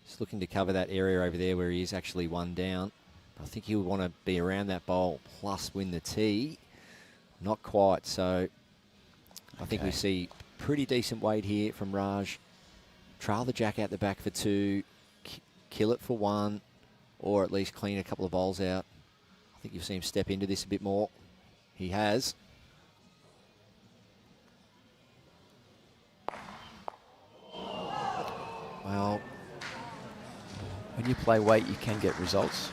Just looking to cover that area over there where he is actually 1 down. I think he would want to be around that bowl plus win the tee. Not quite, so I think we see pretty decent weight here from Raj. Trail the jack out the back for 2, kill it for 1, or at least clean a couple of bowls out. I think you'll see him step into this a bit more. He has. Well, when you play weight, you can get results.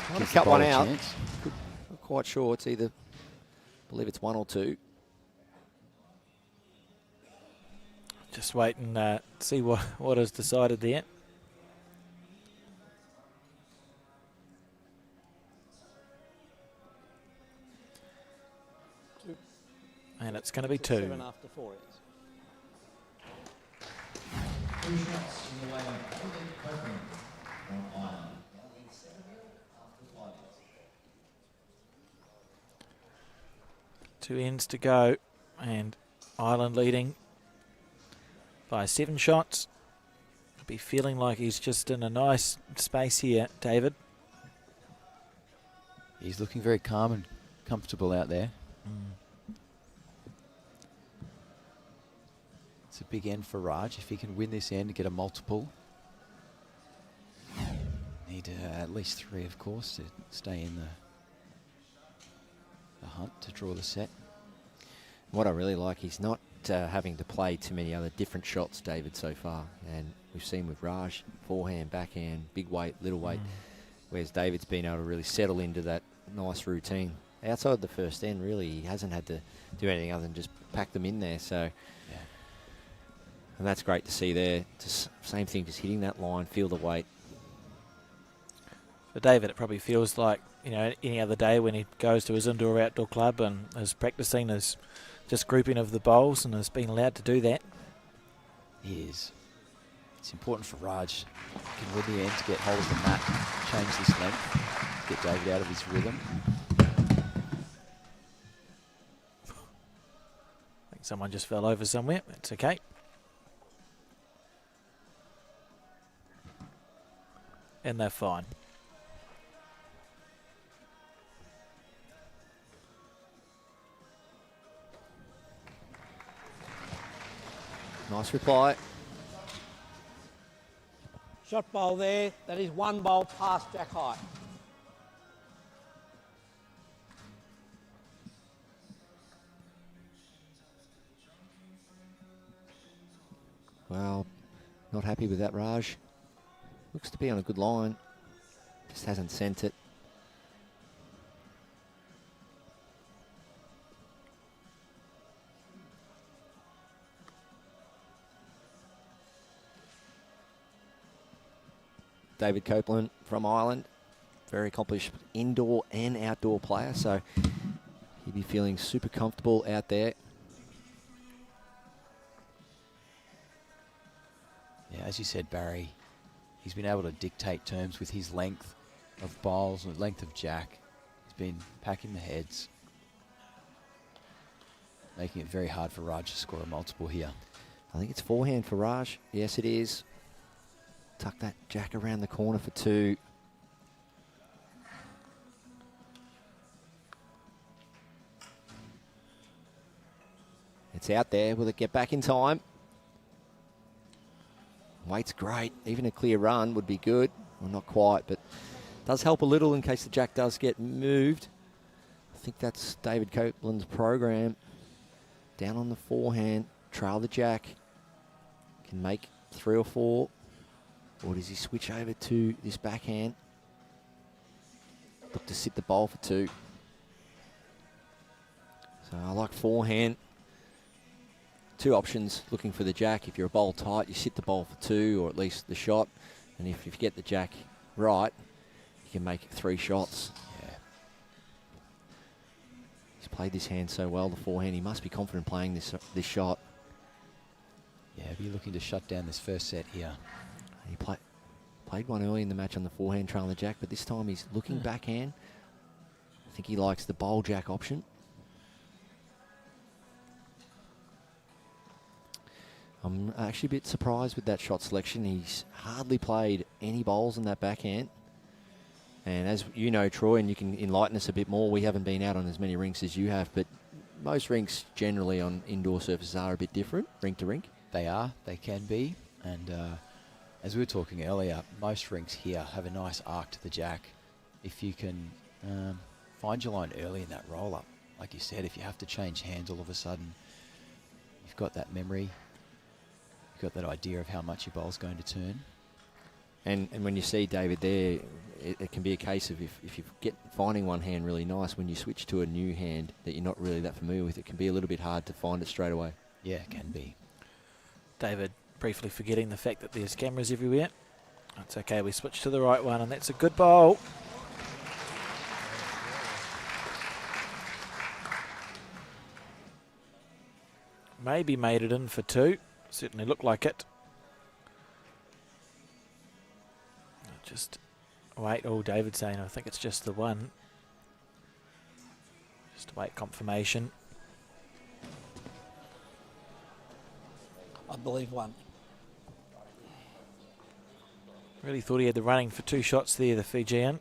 Trying to cut one out. Not quite sure. It's either, I believe it's 1 or 2. Just wait and see what is decided there. And it's going to be 2. 7 after 4 is. 2 shots in the way of David Copeland from Ireland. Now leads 7-0 after 5 minutes. 2 ends to go, and Ireland leading by 7 shots. I'll be feeling like he's just in a nice space here, David. He's looking very calm and comfortable out there. It's a big end for Raj. If he can win this end and get a multiple. Need at least 3, of course, to stay in the hunt to draw the set. What I really like, he's not having to play too many other different shots, David, so far. And we've seen with Raj, forehand, backhand, big weight, little weight. Whereas David's been able to really settle into that nice routine. Outside the first end, really, he hasn't had to do anything other than just pack them in there. So, and that's great to see there. Just same thing, just hitting that line, feel the weight. For David, it probably feels like, you know, any other day when he goes to his indoor or outdoor club and is practicing his just grouping of the bowls and has been allowed to do that. He is. It's important for Raj. He can win the end to get hold of the mat, change this length, get David out of his rhythm. I think someone just fell over somewhere. It's okay. And they're fine. Nice reply. Shot bowl there. That is one bowl past Jack High. Well, not happy with that, Raj. Looks to be on a good line. Just hasn't sent it. David Copeland from Ireland. Very accomplished indoor and outdoor player, so he'd be feeling super comfortable out there. Yeah, as you said, Barry, he's been able to dictate terms with his length of bowls and length of jack. He's been packing the heads, making it very hard for Raj to score a multiple here. I think it's forehand for Raj. Yes, it is. Tuck that jack around the corner for 2. It's out there. Will it get back in time? Weight's great. Even a clear run would be good. Well, not quite, but does help a little in case the jack does get moved. I think that's David Copeland's program. Down on the forehand, trail the jack. Can make 3 or 4. Or does he switch over to this backhand? Look to sit the bowl for 2. So I like forehand. 2 options looking for the jack. If you're a bowl tight, you sit the bowl for 2, or at least the shot. And if you get the jack right, you can make 3 shots. Yeah. He's played this hand so well, the forehand. He must be confident playing this shot. Yeah, be looking to shut down this first set here. He played one early in the match on the forehand, trailing the jack, but this time he's looking backhand. I think he likes the bowl jack option. I'm actually a bit surprised with that shot selection. He's hardly played any bowls in that backhand. And as you know, Troy, and you can enlighten us a bit more, we haven't been out on as many rinks as you have, but most rinks generally on indoor surfaces are a bit different, rink to rink. They are, they can be. And as we were talking earlier, most rinks here have a nice arc to the jack. If you can find your line early in that roll-up, like you said, if you have to change hands all of a sudden, you've got that memory, you've got that idea of how much your bowl's going to turn. And when you see David there, it can be a case of if you get finding one hand really nice, when you switch to a new hand that you're not really that familiar with, it can be a little bit hard to find it straight away. Yeah, it can be. David briefly forgetting the fact that there's cameras everywhere. That's okay, we switch to the right one, and that's a good bowl. Maybe made it in for 2. Certainly looked like it. Just wait. Oh, David saying I think it's just the 1. Just wait confirmation. I believe 1. Really thought he had the running for 2 shots there, the Fijian.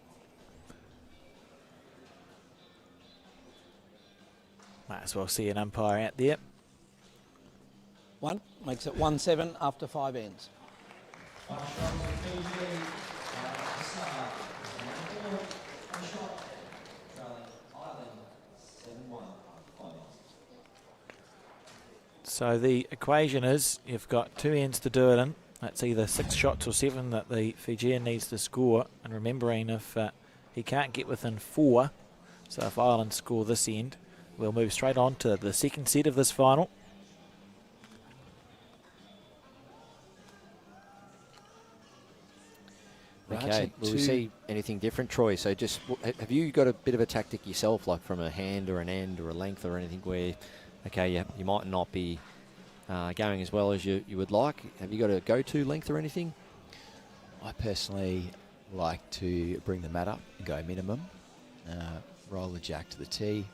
Might as well see an umpire out there. 1 makes it 1-7 after 5 ends. So the equation is you've got 2 ends to do it in. That's either 6 shots or 7 that the Fijian needs to score. And remembering if he can't get within 4, so if Ireland score this end, we'll move straight on to the second set of this final. Okay, will we see anything different, Troy? So just, have you got a bit of a tactic yourself, like from a hand or an end or a length or anything where, okay, you might not be going as well as you would like? Have you got a go-to length or anything? I personally like to bring the mat up and go minimum, roll the jack to the tee.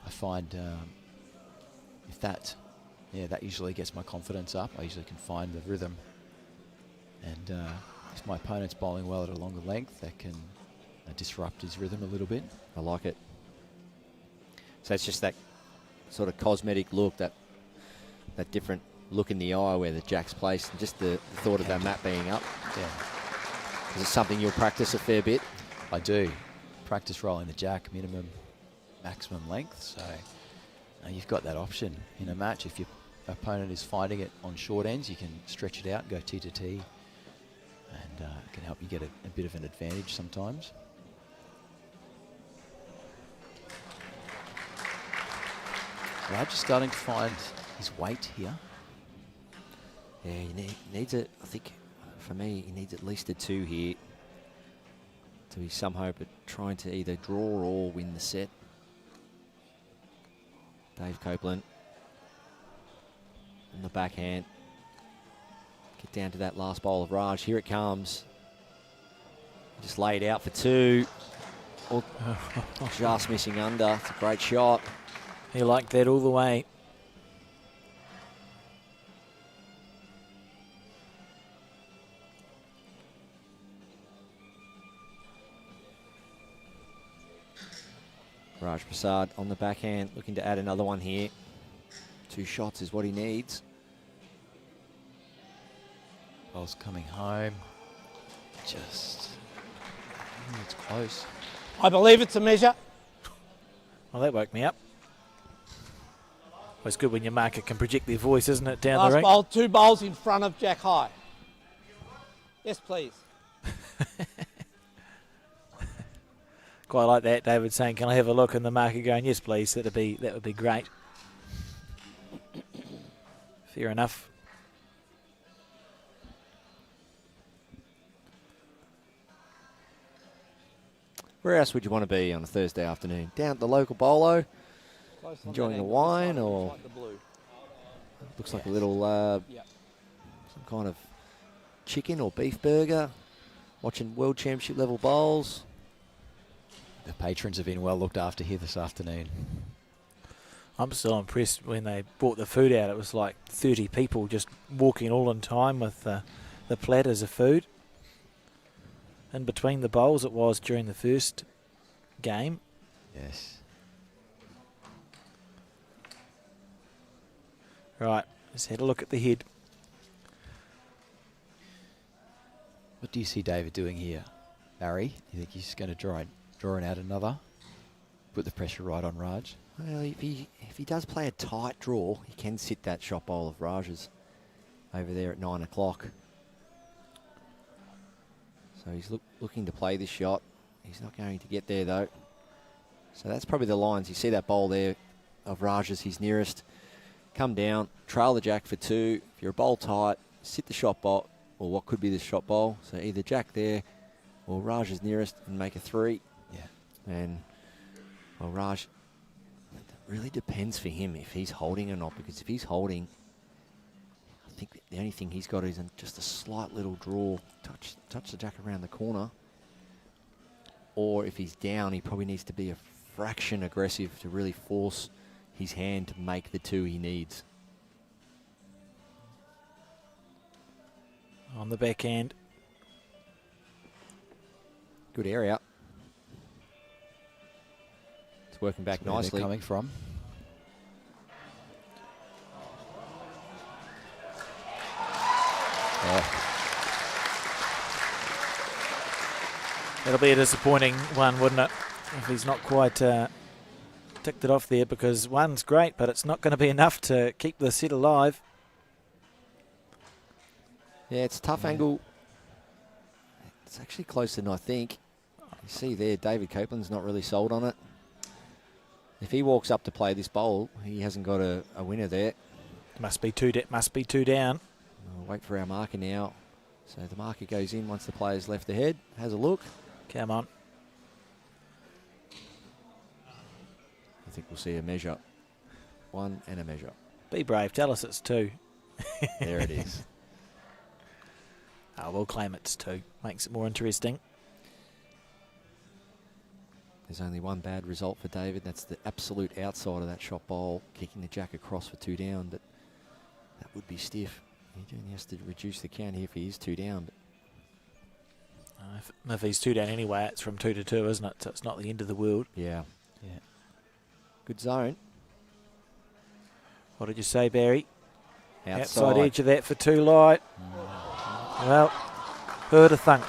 I find if that usually gets my confidence up. I usually can find the rhythm, and if my opponent's bowling well at a longer length, that can disrupt his rhythm a little bit. I like it. So it's just that sort of cosmetic look, that different look in the eye where the jack's placed, and just the thought of that mat being up. Yeah. Is it something you'll practice a fair bit? I do. Practice rolling the jack, minimum, maximum length. So you've got that option in a match. If your opponent is finding it on short ends, you can stretch it out, go T to T, and it can help you get a bit of an advantage sometimes. Raj is starting to find his weight here. Yeah, he needs it. I think for me, he needs at least a 2 here to be some hope at trying to either draw or win the set. Dave Copeland on the backhand. Get down to that last bowl of Raj. Here it comes. Just laid out for 2. Oh, just missing under. It's a great shot. He liked that all the way. Raj Prasad on the backhand, looking to add another one here. 2 shots is what he needs. Ball's coming home. Just, it's close. I believe it's a measure. Well, that woke me up. Well, it's good when your marker can project their voice, isn't it, down Last the ring? bowl, 2 bowls in front of Jack High. Yes, please. Quite like that, David saying, can I have a look? And the marker going, yes, please. That would be great. Fair enough. Where else would you want to be on a Thursday afternoon? Down at the local bolo, enjoying a wine, or looks like a little some kind of chicken or beef burger, watching World Championship level bowls. The patrons have been well looked after here this afternoon. I'm still impressed when they brought the food out. It was like 30 people just walking all in time with the platters of food. In between the bowls it was during the first game. Yes. Right, let's have a look at the head. What do you see David doing here, Barry? You think he's going to drawing out another? Put the pressure right on Raj? Well, if he does play a tight draw, he can sit that shot bowl of Raj's over there at 9 o'clock. So he's looking to play this shot. He's not going to get there, though. So that's probably the lines. You see that bowl there of Raj's, he's nearest. Come down, trail the jack for 2. If you're a bowl tight, sit the shot bowl, or what could be the shot bowl. So either jack there, or Raj is nearest and make a 3. Yeah. And, well, Raj, it really depends for him if he's holding or not, because if he's holding, I think the only thing he's got is just a slight little draw, touch the jack around the corner. Or if he's down, he probably needs to be a fraction aggressive to really force his hand to make the 2 he needs. On the backhand. Good area. It's working back That's where nicely. they're coming from. It'll be a disappointing one, wouldn't it, if he's not quite ticked it off there, because 1's great, but it's not going to be enough to keep the set alive. Yeah, it's a tough angle. It's actually closer than I think. You see there, David Copeland's not really sold on it. If he walks up to play this bowl, he hasn't got a winner there. Must be two down. We'll wait for our marker now. So the marker goes in once the player's left the head. Has a look. Come on. I think we'll see a measure. 1 and a measure. Be brave. Tell us it's 2. There it is. We'll claim it's 2. Makes it more interesting. There's only one bad result for David. That's the absolute outside of that shot bowl, kicking the jack across for 2 down. But that would be stiff. He has to reduce the count here if he is 2 down. But if he's 2 down anyway, it's from 2 to 2, isn't it? So it's not the end of the world. yeah. Good zone. What did you say, Barry? Outside edge of that for too light. Well, who'd have thunk?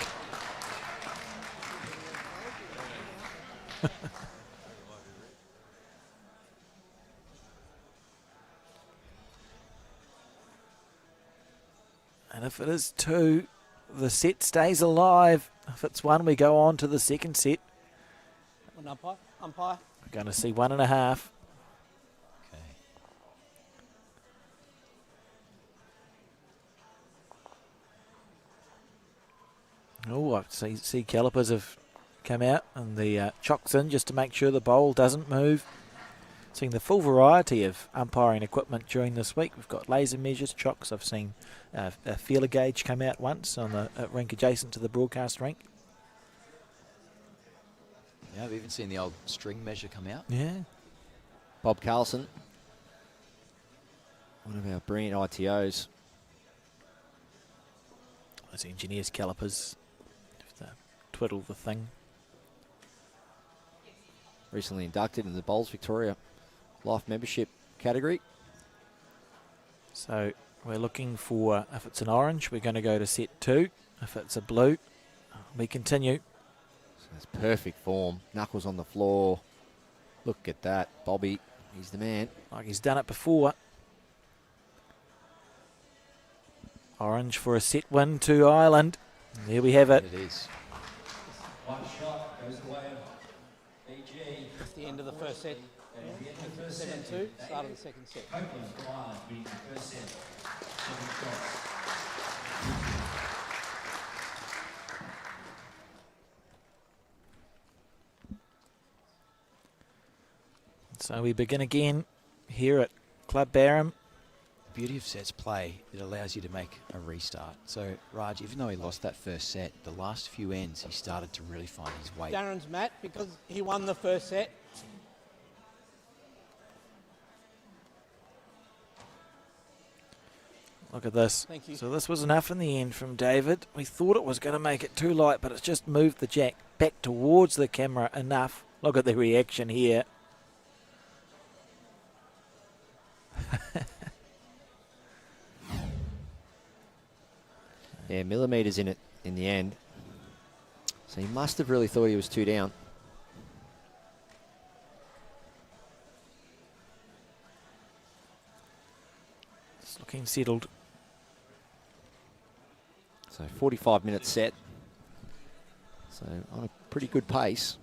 And if it is 2, the set stays alive. If it's 1, we go on to the second set. Umpire. Umpire. We're going to see 1.5. Oh, I see calipers have come out and the chocks in just to make sure the bowl doesn't move. Seeing the full variety of umpiring equipment during this week. We've got laser measures, chocks. I've seen a feeler gauge come out once on the rink adjacent to the broadcast rink. Yeah, I've even seen the old string measure come out. Yeah. Bob Carlson, one of our brilliant ITOs. Those engineers' calipers. Have to twiddle the thing. Recently inducted in the Bowls Victoria Life Membership category. So we're looking for, if it's an orange, we're going to go to set 2. If it's a blue, we continue. So it's perfect form. Knuckles on the floor. Look at that. Bobby, he's the man. Like he's done it before. Orange for a set win to Ireland. And there we have it. It is. One shot goes the way of BG. It's the end of the first set. And at the end of the first 7-2, set, start of the second set. Copeland for Ireland winning the first set. 7 shots. So we begin again here at Club Barham. The beauty of sets play, it allows you to make a restart. So Raj, even though he lost that first set, the last few ends he started to really find his weight. Darren's mat because he won the first set. Look at this. Thank you. So this was enough in the end from David. We thought it was going to make it too light, but it's just moved the jack back towards the camera enough. Look at the reaction here. Yeah, millimetres in it in the end. So he must have really thought he was 2 down. It's looking settled. So 45-minute set. So on a pretty good pace.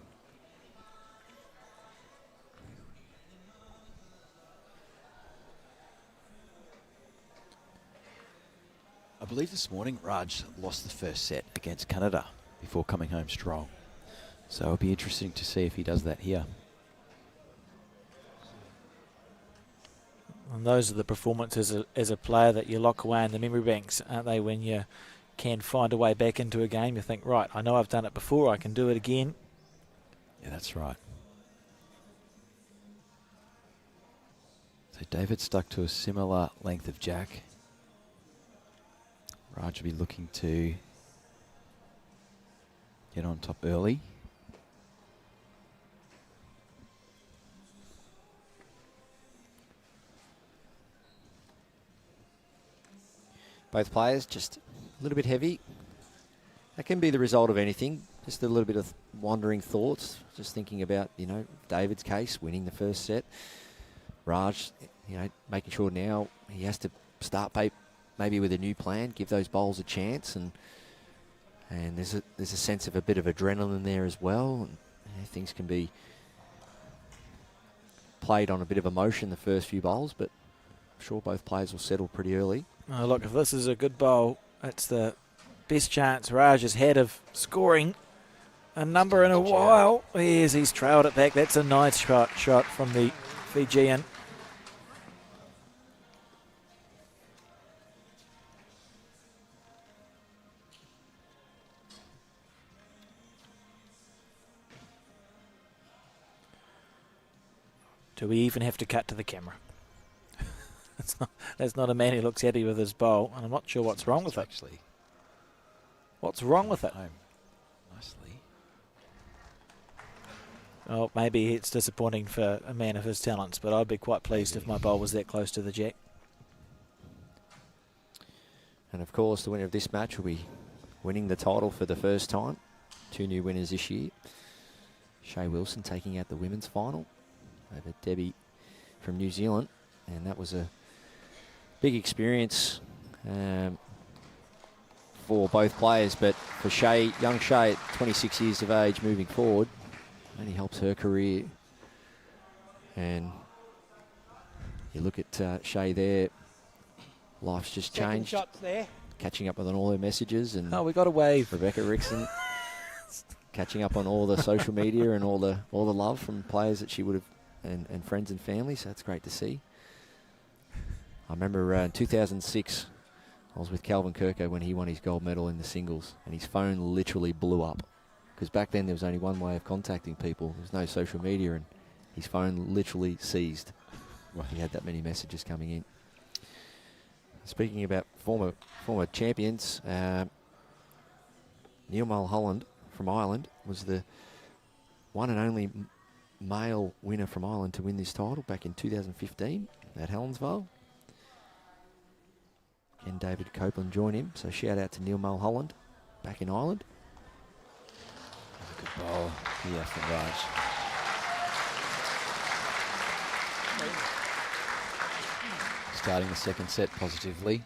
I believe this morning Raj lost the first set against Canada before coming home strong. So it'll be interesting to see if he does that here. And those are the performances as a player that you lock away in the memory banks, aren't they? When you can find a way back into a game, you think, right, I know I've done it before, I can do it again. Yeah, that's right. So David stuck to a similar length of jack. Raj will be looking to get on top early. Both players just a little bit heavy. That can be the result of anything. Just a little bit of wandering thoughts. Just thinking about, you know, David's case, winning the first set. Raj, you know, making sure now he has to start maybe with a new plan, give those bowls a chance, and there's a sense of a bit of adrenaline there as well. And, you know, things can be played on a bit of emotion the first few bowls, but I'm sure both players will settle pretty early. Oh, look, if this is a good bowl, it's the best chance Raj has had of scoring a number in a while. Yes, he's trailed it back. That's a nice shot from the Fijian. Do we even have to cut to the camera? That's not a man who looks happy with his bowl, and I'm not sure what's wrong with it. Actually, what's wrong with it? home nicely. Oh, maybe it's disappointing for a man of his talents, but I'd be quite pleased if my bowl was that close to the jack. And of course, the winner of this match will be winning the title for the first time. 2 new winners this year. Shay Wilson taking out the women's final over Debbie from New Zealand. And that was a big experience for both players. But for Shay, young Shay at 26 years of age moving forward, only helps her career. And you look at Shay there, life's just changed. Shots there. Catching up on all her messages. And Oh, we got a wave. Rebecca Rickson catching up on all the social media and all the love from players that she would have, and friends and family, so that's great to see. I remember in 2006, I was with Calvin Kirko when he won his gold medal in the singles, and his phone literally blew up. Because back then there was only one way of contacting people. There was no social media, and his phone literally seized. He had that many messages coming in. Speaking about former champions, Neil Mulholland from Ireland was the one and only male winner from Ireland to win this title back in 2015 at Helensvale. And David Copeland joined him, so shout out to Neil Mulholland back in Ireland. Good ball here from Raj. Starting the second set positively.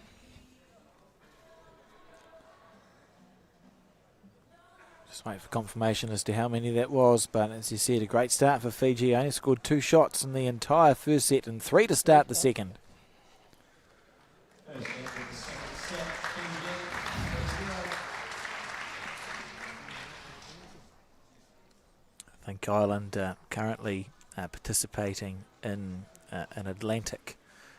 Just wait for confirmation as to how many that was, but as you said, a great start for Fiji. Only scored 2 shots in the entire first set and 3 to start the second. I think Ireland currently participating in an Atlantic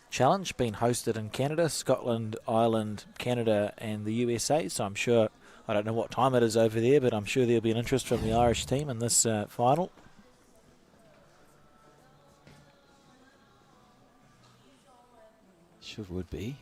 Challenge, being hosted in Canada, Scotland, Ireland, Canada and the USA. So I'm sure, I don't know what time it is over there, but I'm sure there'll be an interest from the Irish team in this final. Sure would be.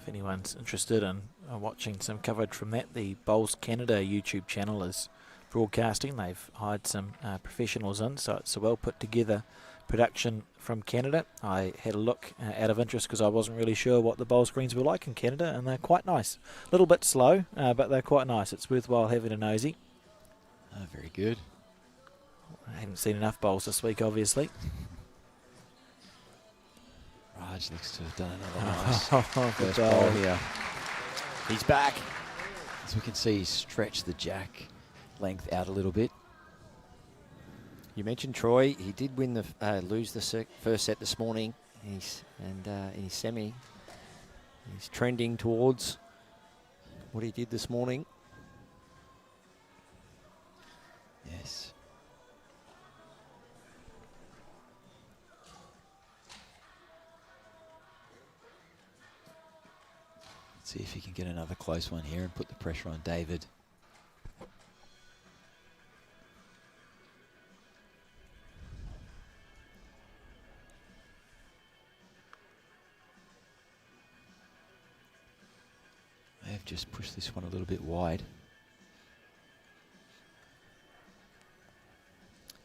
If anyone's interested in watching some coverage from that, the Bowls Canada YouTube channel is broadcasting. They've hired some professionals in, so it's a well put together production from Canada. I had a look out of interest because I wasn't really sure what the bowl screens were like in Canada, and they're quite nice. A little bit slow, but they're quite nice. It's worthwhile having a nosy. Oh, very good. I haven't seen enough bowls this week, obviously. Raj looks to have done another nice Good first bowl. bowl here. He's back. As we can see, he's stretched the jack length out a little bit. You mentioned Troy. He did win the lose the first set this morning. In his semi, he's trending towards what he did this morning. Yes. Let's see if he can get another close one here and put the pressure on David. They've just pushed this one a little bit wide.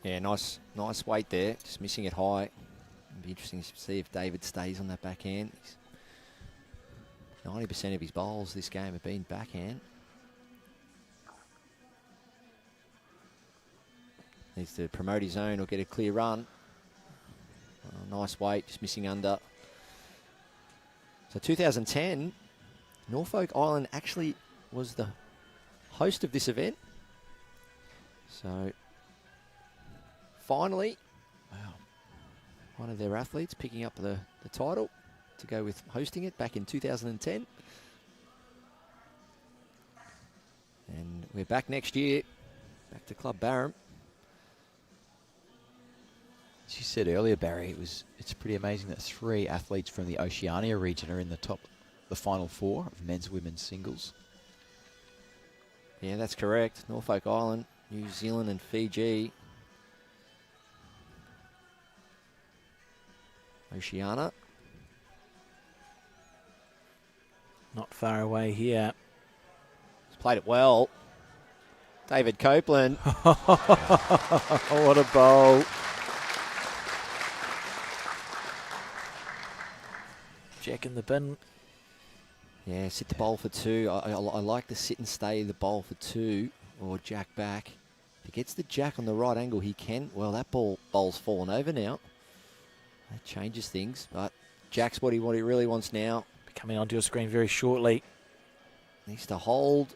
Yeah, nice weight there. Just missing it high. It'll be interesting to see if David stays on that backhand. 90% of his bowls this game have been backhand. Needs to promote his own or get a clear run. Nice weight, just missing under. So 2010, Norfolk Island actually was the host of this event. So finally, wow, one of their athletes picking up the title to go with hosting it back in 2010. And we're back next year, back to Club Barham. As you said earlier, Barry, it's pretty amazing that 3 athletes from the Oceania region are in the final 4 of men's and women's singles. Yeah, that's correct. Norfolk Island, New Zealand and Fiji. Oceania. Not far away here. He's played it well. David Copeland. What a bowl. Jack in the bin. Yeah, sit the bowl for two. I like the sit and stay the bowl for two or jack back. If he gets the jack on the right angle, he can. Well, that bowl's fallen over now. That changes things, but jack's what he really wants now. Coming onto your screen very shortly. Needs to hold.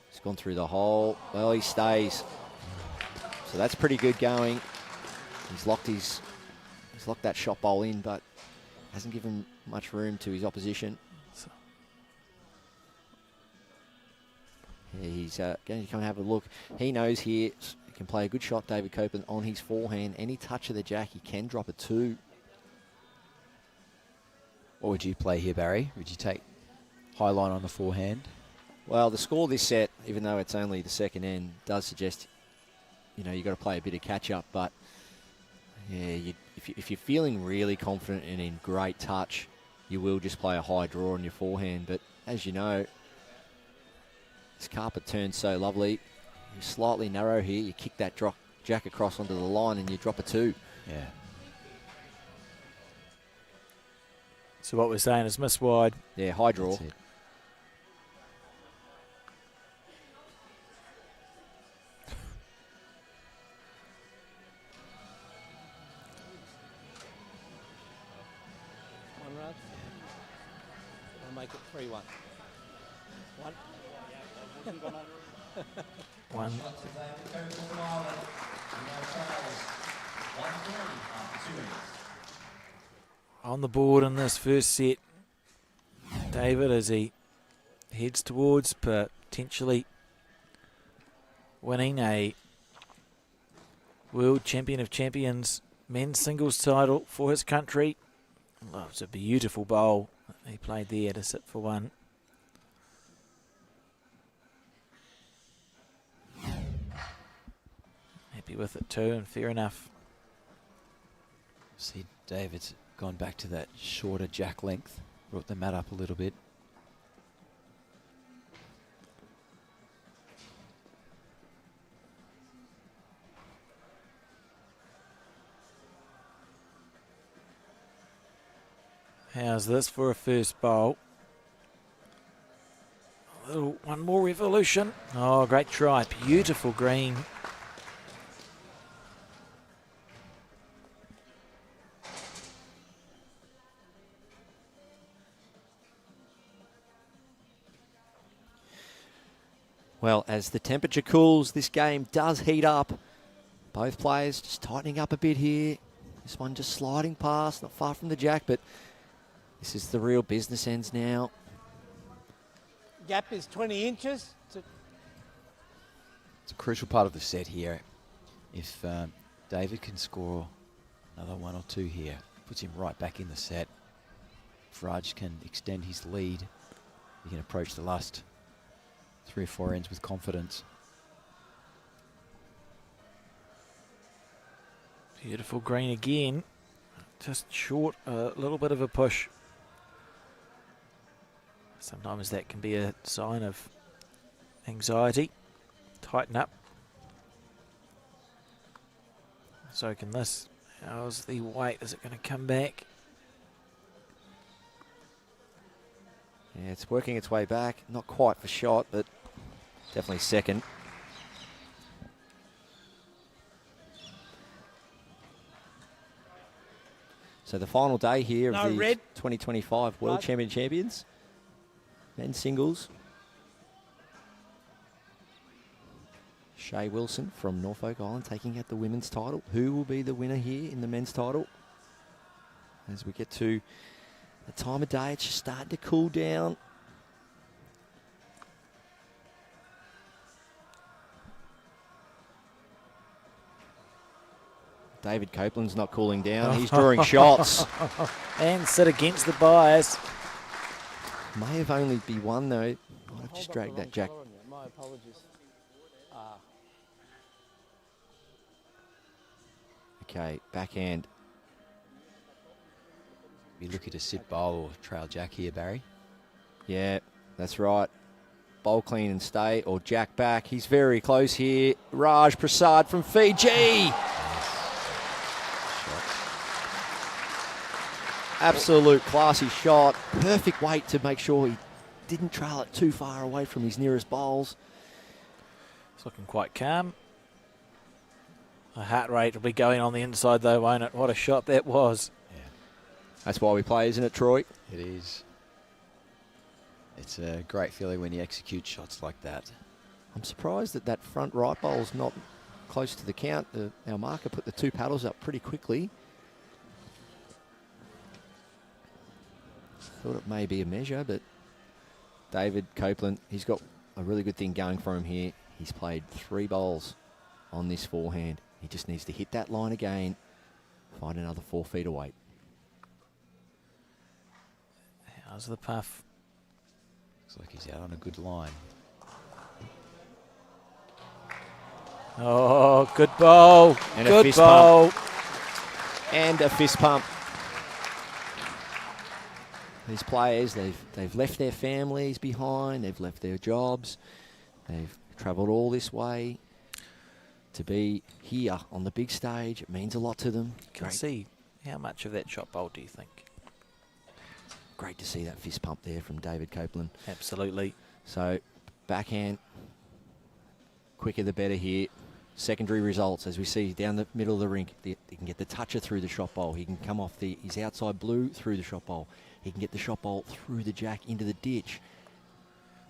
He's gone through the hole. Well, he stays. So that's pretty good going. He's locked that shot bowl in, but hasn't given much room to his opposition. Yeah, he's going to come and have a look. He knows here he can play a good shot, David Copeland, on his forehand. Any touch of the jack, he can drop a two. What would you play here, Barry? Would you take high line on the forehand? Well, the score this set, even though it's only the second end, does suggest, you got to play a bit of catch-up. But, yeah, if you're feeling really confident and in great touch, you will just play a high draw on your forehand. But, as you know, this carpet turns so lovely. You're slightly narrow here. You kick that jack across onto the line and you drop a two. Yeah. So what we're saying is miss wide. Yeah, high draw. That's it. One run. I'll make it 3-1. One. On the board in this first set, David, as he heads towards potentially winning a World Champion of Champions men's singles title for his country. Oh, it was a beautiful bowl he played there to sit for one. Happy with it too, and fair enough. See, David's gone back to that shorter jack length, brought the mat up a little bit. How's this for a first bowl? One more revolution. Oh, great try. Beautiful green. Well, as the temperature cools, this game does heat up. Both players just tightening up a bit here. This one just sliding past, not far from the jack, but this is the real business ends now. Gap is 20 inches. It's a crucial part of the set here. If David can score another one or two here, puts him right back in the set. If Raj can extend his lead, he can approach the last 3 or 4 ends with confidence. Beautiful green again. Just short, a little bit of a push. Sometimes that can be a sign of anxiety. Tighten up. So can this. How's the weight? Is it going to come back? Yeah, it's working its way back. Not quite for shot, but definitely second. So the final day here of the 2025 World Champions. Men's singles. Shea Wilson from Norfolk Island taking out the women's title. Who will be the winner here in the men's title? As we get to the time of day, it's just starting to cool down. David Copeland's not cooling down. He's drawing shots. And sit against the bias. May have only be one though. Might have just dragged that jack. My apologies. Okay, backhand. Be looking to sit bowl or trail jack here, Barry. Yeah, that's right. Bowl clean and stay or jack back. He's very close here. Raj Prasad from Fiji. Absolute classy shot. Perfect weight to make sure he didn't trail it too far away from his nearest bowls. It's looking quite calm. The heart rate will be going on the inside though, won't it? What a shot that was. That's why we play, isn't it, Troy? It is. It's a great feeling when you execute shots like that. I'm surprised that that front right bowl's not close to the count. Our marker put the 2 paddles up pretty quickly. Thought it may be a measure, but David Copeland, he's got a really good thing going for him here. He's played 3 bowls on this forehand. He just needs to hit that line again, find another 4 feet away. How's the puff? Looks like he's out on a good line. Oh, good bowl. And good a fist bowl. pump. And a fist pump. These players, they've left their families behind, they've left their jobs, they've travelled all this way to be here on the big stage. It means a lot to them. Can see how much of that shot bowl do you think? Great to see that fist pump there from David Copeland. Absolutely. So, backhand, quicker the better here. Secondary results, as we see down the middle of the rink. He can get the toucher through the shot bowl. He can come off his outside blue through the shot bowl. He can get the shot bowl through the jack into the ditch.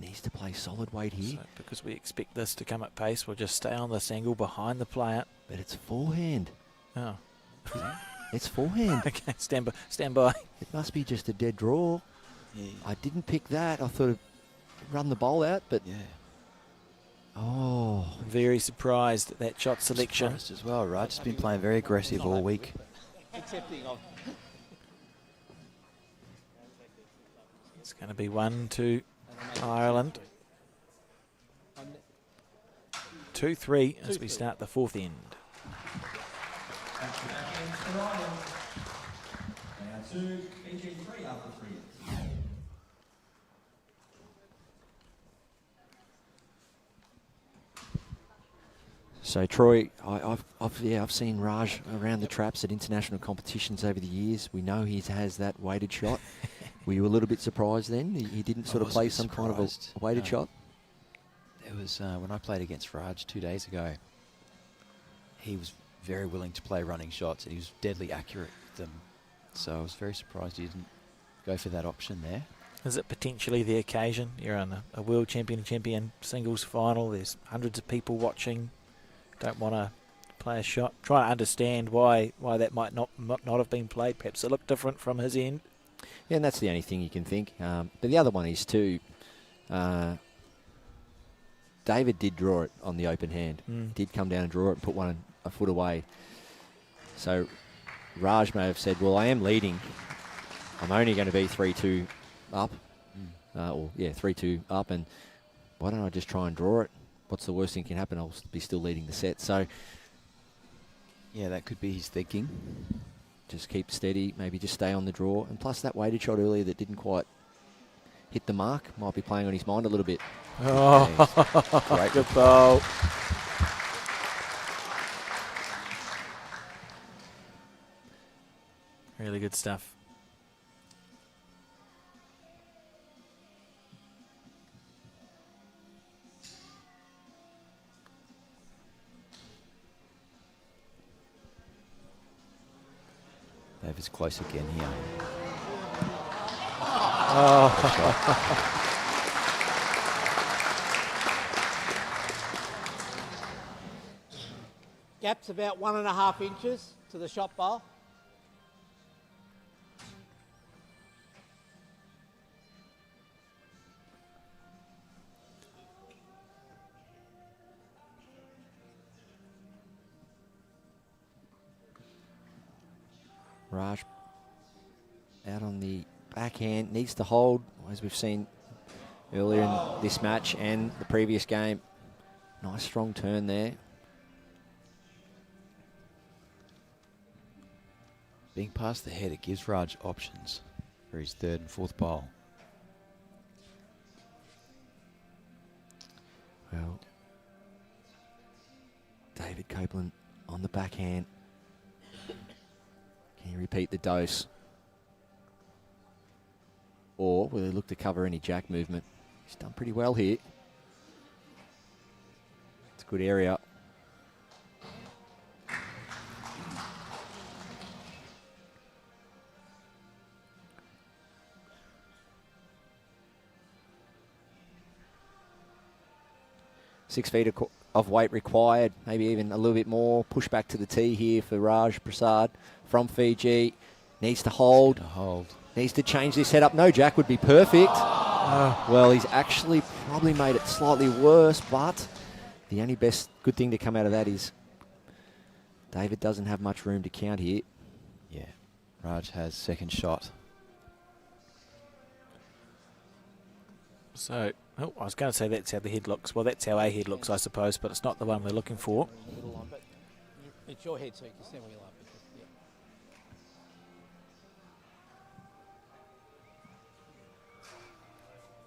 Needs to play solid weight here. So because we expect this to come at pace, we'll just stay on this angle behind the player. But it's forehand. Oh. It's forehand. Okay, stand by. It must be just a dead draw. Yeah. I didn't pick that. I thought I'd run the bowl out, but... Yeah. Oh. Very surprised at that shot selection. Surprised as well, Raj. Has been playing very aggressive all week. Accepting of. It's going to be 1 to Ireland. 2-3 as we start the 4th end. So Troy, I've seen Raj around the traps at international competitions over the years. We know he has that weighted shot. Were you a little bit surprised then? He didn't sort of play some kind of a weighted shot? It was when I played against Raj 2 days ago. He was very willing to play running shots, and he was deadly accurate with them. So I was very surprised he didn't go for that option there. Is it potentially the occasion? You're on a world champion singles final. There's hundreds of people watching. Don't want to play a shot. Try to understand why that might not have been played. Perhaps it looked different from his end. Yeah, and that's the only thing you can think. But the other one is too, David did draw it on the open hand. Did come down and draw it and put one a foot away. So Raj may have said, well, I am leading. I'm only going to be 3-2 up. 3-2 up. And why don't I just try and draw it? What's the worst thing can happen? I'll be still leading the set. So, yeah, that could be his thinking. Just keep steady, maybe just stay on the draw. And plus that weighted shot earlier that didn't quite hit the mark might be playing on his mind a little bit. Oh, great. Good ball. Really good stuff. David's close again here. Gap's about 1.5 inches to the shot bowl. Raj out on the backhand, needs to hold, as we've seen earlier in this match and the previous game. Nice strong turn there. Being past the head, it gives Raj options for his 3rd and 4th bowl. Well, David Copeland on the backhand. Can you repeat the dose? or will he look to cover any jack movement? He's done pretty well here. It's a good area. Six feet of weight required, maybe even a little bit more. Push back to the tee here for Raj Prasad from Fiji. Needs to hold. Needs to change this setup. No jack would be perfect. Well, he's actually probably made it slightly worse, but the only good thing to come out of that is David doesn't have much room to count here. Yeah, Raj has second shot. So, I was going to say that's how the head looks. Well, that's how a head looks, I suppose, but it's not the one we're looking for. It's your head, so you can stand where you like.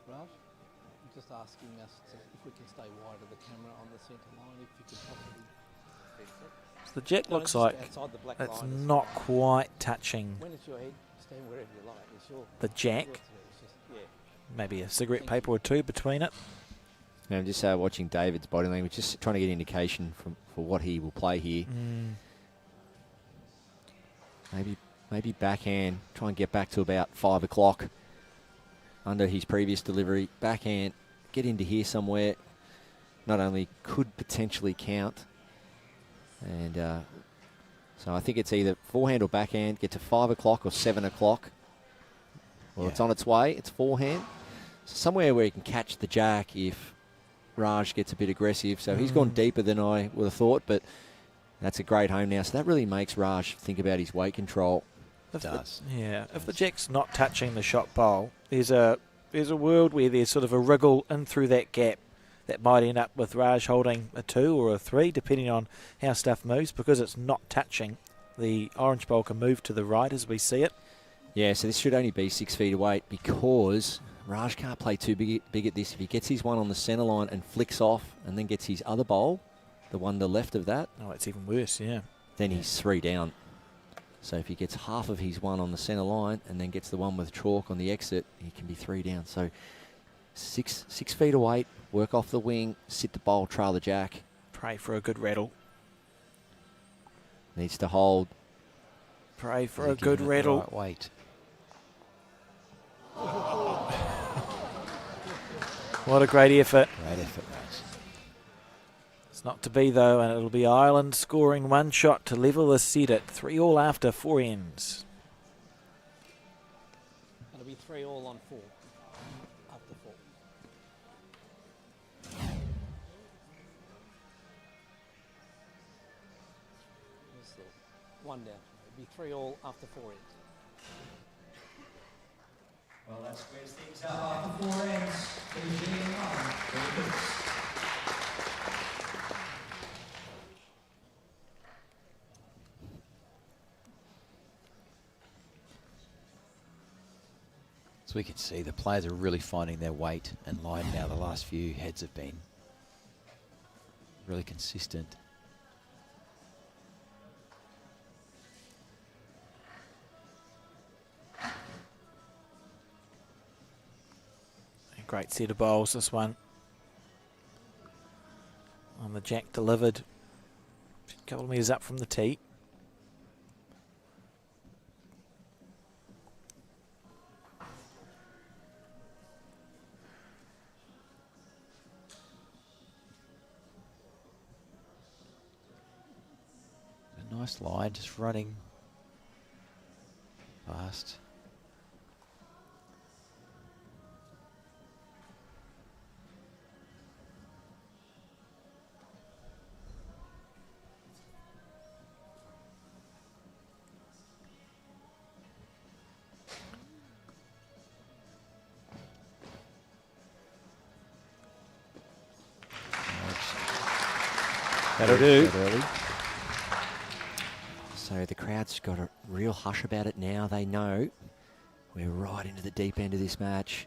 Raj, I'm just asking us if we can stay wide of the camera on the centre line, if you could possibly. So the jack looks like it's not quite touching When it's your head, stand wherever you like. It's your, the jack. Maybe a cigarette paper or two between it. Now I'm just watching David's body language, just trying to get indication for what he will play here. Maybe backhand, try and get back to about 5 o'clock under his previous delivery. Backhand, get into here somewhere. Not only could potentially count, and so I think it's either forehand or backhand, get to 5 o'clock or 7 o'clock. Well, it's on its way. It's forehand. Somewhere where he can catch the jack if Raj gets a bit aggressive. So he's gone deeper than I would have thought, but that's a great home now. So that really makes Raj think about his weight control. If the jack's not touching the shot bowl, there's a world where there's sort of a wriggle in through that gap that might end up with Raj holding a 2 or a 3, depending on how stuff moves. Because it's not touching, the orange bowl can move to the right as we see it. Yeah, so this should only be 6 feet away because Raj can't play too big at this. If he gets his one on the centre line and flicks off and then gets his other bowl, the one to the left of that. Oh, it's even worse, yeah. Then he's 3 down. So if he gets half of his one on the centre line and then gets the one with chalk on the exit, he can be 3 down. So 6 feet of weight, work off the wing, sit the bowl, trail the jack. Pray for a good rattle. Needs to hold. Pray for a good rattle. Right weight. What a great effort. Great effort, Raj. It's not to be, though, and it'll be Ireland scoring 1 shot to level the set at 3-all after 4 ends. It'll be 3-all on 4. After 4. Here's the 1 down. It'll be 3-all after 4 ends. Well, that squares things up after 4 ends. Fiji in 1. So we can see the players are really finding their weight and line now. The last few heads have been really consistent. Great set of bowls, this one. On the jack delivered. A couple of metres up from the tee. A nice line, just running fast. That'll do. So the crowd's got a real hush about it now. They know we're right into the deep end of this match.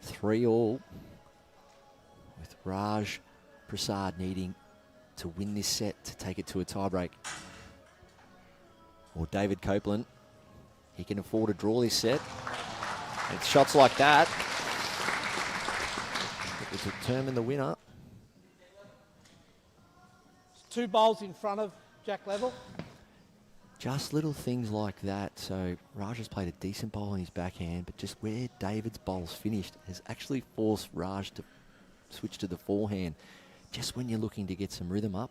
3-all with Raj Prasad needing to win this set to take it to a tiebreak. Or David Copeland, he can afford to draw this set. It's shots like that that will determine the winner. 2 bowls in front of Jack Level. Just little things like that. So Raj has played a decent bowl on his backhand, but just where David's bowl's finished has actually forced Raj to switch to the forehand. Just when you're looking to get some rhythm up.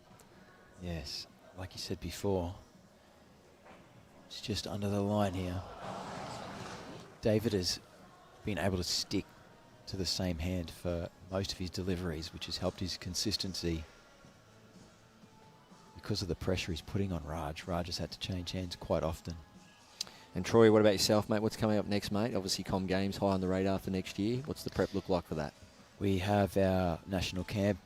Yes, like you said before, it's just under the line here. David has been able to stick to the same hand for most of his deliveries, which has helped his consistency. Because of the pressure he's putting on Raj, Raj has had to change hands quite often. And Troy, what about yourself, mate? What's coming up next, mate? Obviously, Com Games high on the radar for next year. What's the prep look like for that? We have our national camp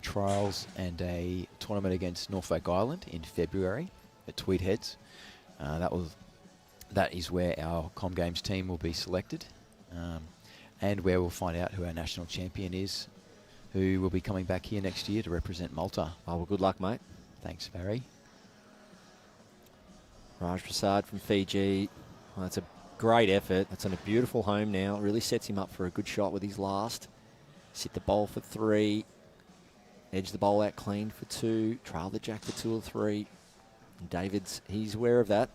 trials and a tournament against Norfolk Island in February at Tweed Heads. That is where our Com Games team will be selected, and where we'll find out who our national champion is, who will be coming back here next year to represent Malta. Oh, well, good luck, mate. Thanks, Barry. Raj Prasad from Fiji. Well, that's a great effort. That's on a beautiful home now. It really sets him up for a good shot with his last. Sit the bowl for 3. Edge the bowl out clean for 2. Trail the jack for 2 or 3. And David's, he's aware of that.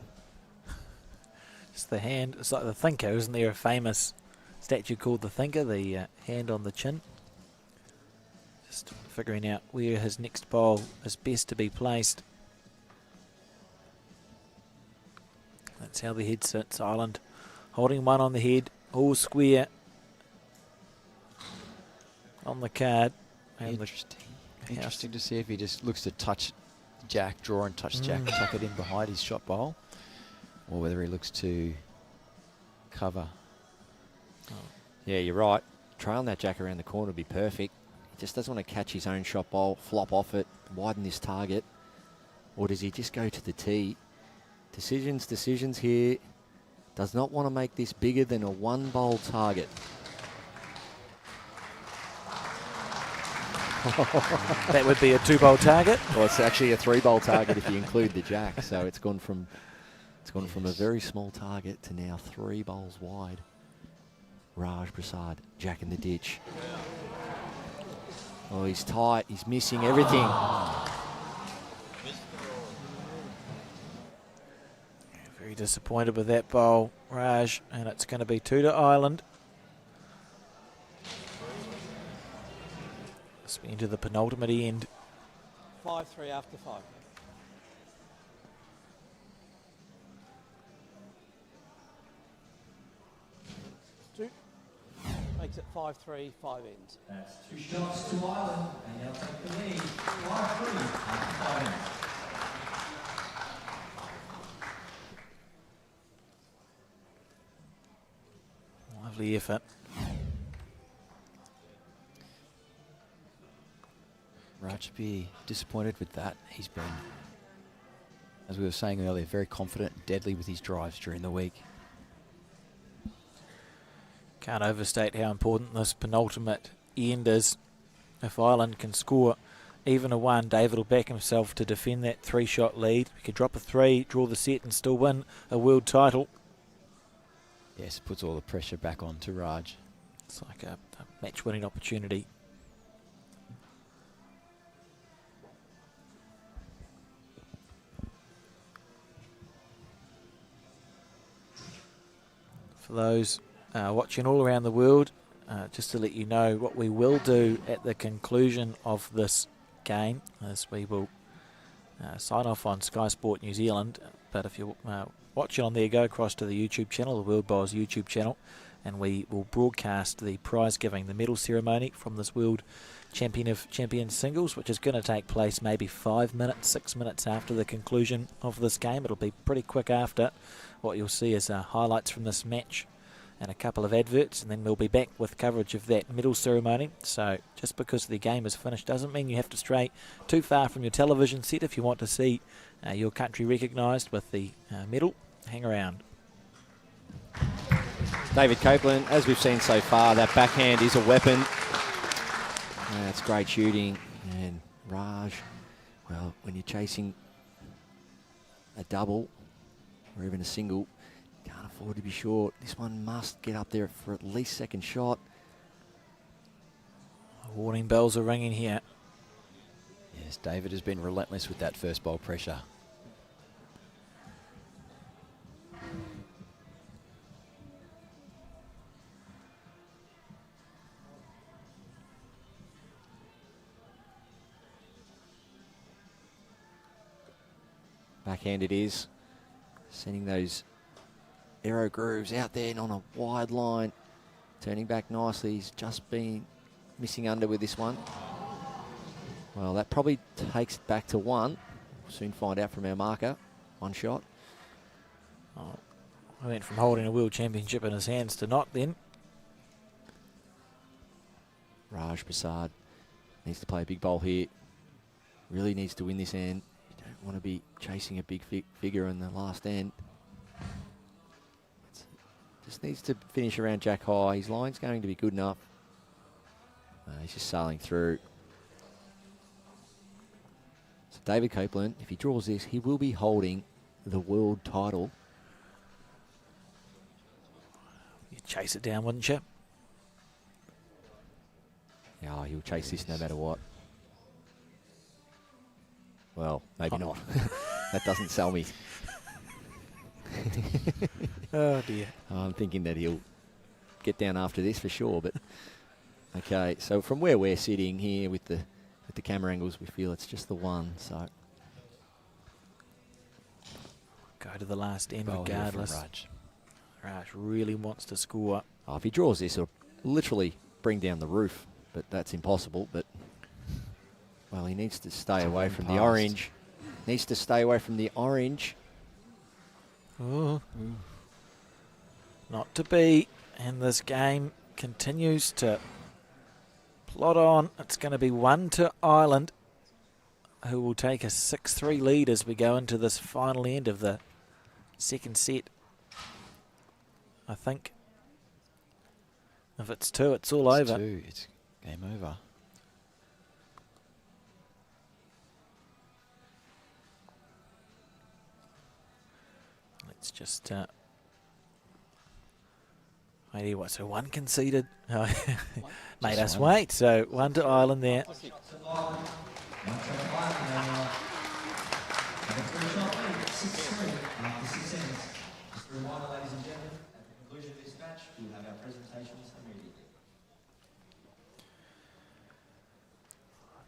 It's the hand. It's like the thinker. Isn't there a famous statue called the thinker? The hand on the chin. Just figuring out where his next bowl is best to be placed. That's how the head sits. Ireland holding one on the head, all square on the card. And Interesting to see if he just looks to touch Jack, draw and touch Jack, tuck it in behind his shot bowl, or whether he looks to cover. Yeah, you're right. Trailing that jack around the corner would be perfect. He just doesn't want to catch his own shot bowl, flop off it, widen this target. Or does he just go to the tee? Decisions here. Does not want to make this bigger than a 1-bowl target. That would be a 2-bowl target. Well, it's actually a 3-bowl target if you include the jack. So it's gone from a very small target to now 3 bowls wide. Raj Prasad, jack in the ditch. Oh, he's tight. He's missing everything. Very disappointed with that bowl, Raj, and it's going to be 2 to Ireland. As we enter the penultimate end. 5-3 after 5. 2. Makes it 5-3, 5 ends. That's 2 shots to Ireland, and they'll take the lead. 5-3 after 5 ends. Lovely effort. Raj would be disappointed with that. He's been, as we were saying earlier, very confident and deadly with his drives during the week. Can't overstate how important this penultimate end is. If Ireland can score even a 1, David will back himself to defend that 3-shot lead. We could drop a 3, draw the set and still win a world title. Yes, puts all the pressure back on to Raj. It's like a match-winning opportunity. For those watching all around the world, just to let you know what we will do at the conclusion of this game, as we will sign off on Sky Sport New Zealand. But if you're watching on there, go across to the YouTube channel, the World Bowls YouTube channel, and we will broadcast the prize giving, the medal ceremony from this World Champion of Champions Singles, which is going to take place maybe 5 minutes, 6 minutes after the conclusion of this game. It'll be pretty quick after. What you'll see is highlights from this match and a couple of adverts, and then we'll be back with coverage of that medal ceremony. So just because the game is finished doesn't mean you have to stray too far from your television set if you want to see your country recognised with the medal. Hang around. David Copeland, as we've seen so far, that backhand is a weapon. That's great shooting. And Raj, well, when you're chasing a double or even a single, can't afford forward to be short. This one must get up there for at least second shot. Warning bells are ringing here. Yes, David has been relentless with that first bowl pressure. Backhand it is. Sending those arrow grooves out there and on a wide line. Turning back nicely. He's just been missing under with this one. Well, that probably takes it back to one. We'll soon find out from our marker. One shot. Oh, I went from holding a world championship in his hands to not then. Raj Prasad needs to play a big bowl here. Really needs to win this end. You don't want to be chasing a big figure in the last end. Just needs to finish around Jack high. His line's going to be good enough. He's just sailing through. So David Copeland, if he draws this, he will be holding the world title. You'd chase it down, wouldn't you? Yeah, he'll chase this no matter what. Well, maybe not. That doesn't sell me. Oh dear. I'm thinking that he'll get down after this for sure, but okay. So from where we're sitting here with the camera angles, we feel it's just the one. So go to the last end Bowl here from regardless. Raj. Raj really wants to score. oh, if he draws this, it'll literally bring down the roof, but that's impossible. But well, he needs to stay away from the orange. Needs to stay away from the orange. Oh. Not to be, and this game continues to plod on. It's going to be 1-0 Ireland, who will take a 6-3 lead as we go into this final end of the second set. I think if it's 2, it's all over. 2, it's game over. Let's just wait, what? So 1 conceded. Made us wait. So 1-0 Ireland there.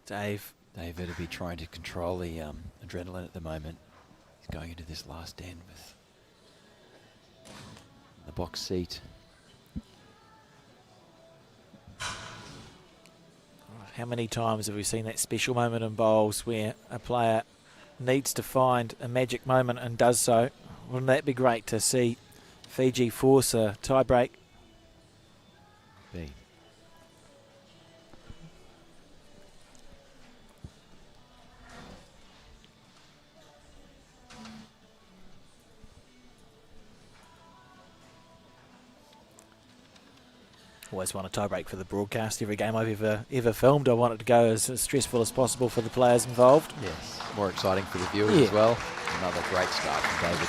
Dave. David will be trying to control the adrenaline at the moment. He's going into this last end with the box seat. How many times have we seen that special moment in bowls where a player needs to find a magic moment and does so? Wouldn't that be great to see Fiji force a tie break? B. Always want a tie break for the broadcast. Every game I've ever filmed, I want it to go as stressful as possible for the players involved. Yes, more exciting for the viewers as well. Another great start from David.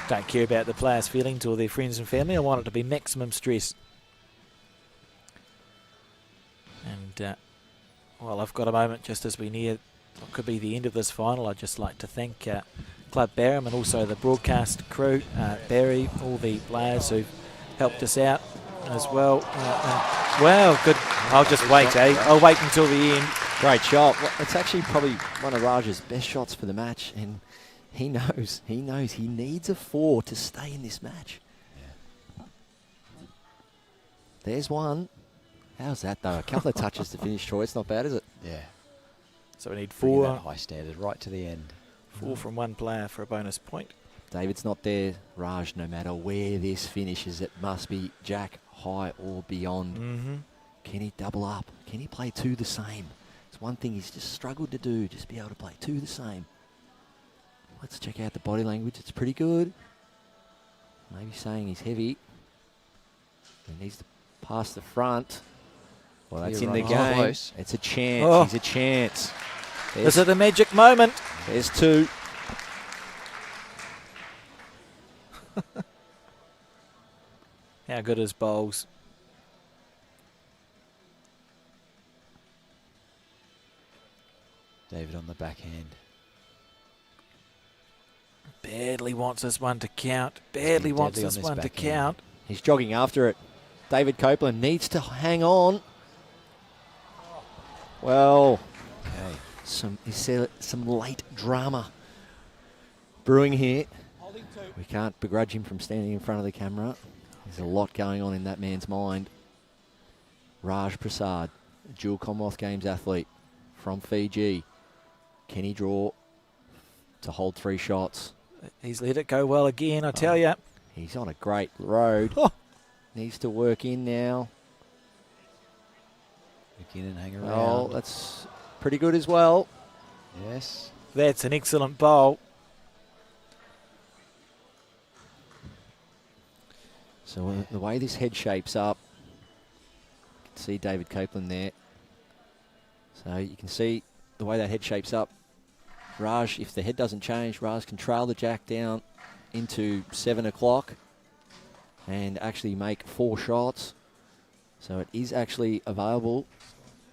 Don't care about the players' feelings or their friends and family. I want it to be maximum stress. And well, I've got a moment just as we near what could be the end of this final. I'd just like to thank Club Barham and also the broadcast crew, Barry, all the players who've helped us out as well. Wow, good. I'll just wait, I'll wait until the end. Great shot. Well, it's actually probably one of Raj's best shots for the match, and he knows he needs a 4 to stay in this match. Yeah. There's one. How's that though? A couple of touches to finish, Troy. It's not bad, is it? Yeah. So we need Bringing 4. that high standard right to the end. 4 from one player for a bonus point. David's not there. Raj, no matter where this finishes, it must be Jack high or beyond. Mm-hmm. Can he double up? Can he play 2 the same? It's one thing he's just struggled to do, just be able to play 2 the same. Let's check out the body language. It's pretty good. Maybe saying he's heavy. He needs to pass the front. Well, that's in the game. Close. It's a chance. Oh. He's a chance. Is it a magic moment? There's 2. How good is bowls? David on the backhand. Badly wants this one to count. Badly wants deadly on this this one to backhand. count. He's jogging after it. David Copeland needs to hang on. Well, Okay. some late drama brewing here. We can't begrudge him from standing in front of the camera. There's a lot going on in that man's mind. Raj Prasad, a dual Commonwealth Games athlete from Fiji. Can he draw to hold 3 shots? He's let it go well again, I tell you. He's on a great road. Needs to work in now. Again and hang around. Oh, that's pretty good as well. Yes. That's an excellent bowl. So the way this head shapes up, you can see David Copeland there. So you can see the way that head shapes up. Raj, if the head doesn't change, Raj can trail the jack down into 7 o'clock and actually make 4 shots. So it is actually available.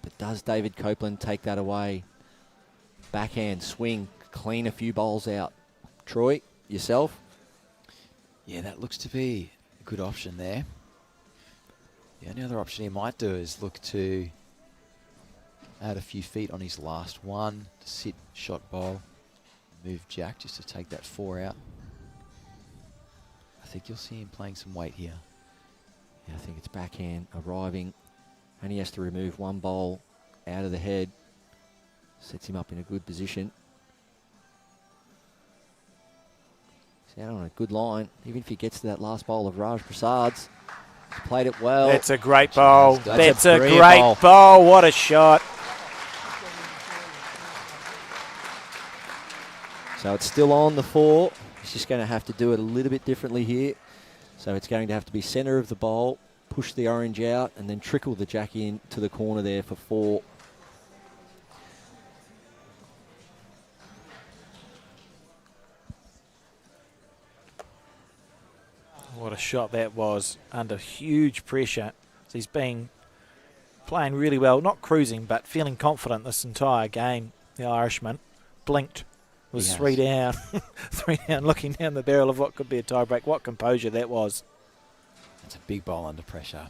But does David Copeland take that away? Backhand, swing, clean a few bowls out. Troy, yourself? Yeah, that looks to be a good option there. The only other option he might do is look to add a few feet on his last one, to sit, shot bowl, move jack just to take that 4 out. I think you'll see him playing some weight here. Yeah, I think it's backhand arriving. And he has to remove 1 bowl out of the head. Sets him up in a good position. He's out on a good line. Even if he gets to that last bowl of Raj Prasad's, he's played it well. That's a great bowl. That's a brilliant great bowl. What a shot. So it's still on the 4. He's just going to have to do it a little bit differently here. So it's going to have to be centre of the bowl, push the orange out, and then trickle the jack in to the corner there for 4. What a shot that was under huge pressure. So he's been playing really well, not cruising, but feeling confident this entire game. The Irishman blinked, was 3 down, 3 down, looking down the barrel of what could be a tiebreak. What composure that was. That's a big bowl under pressure.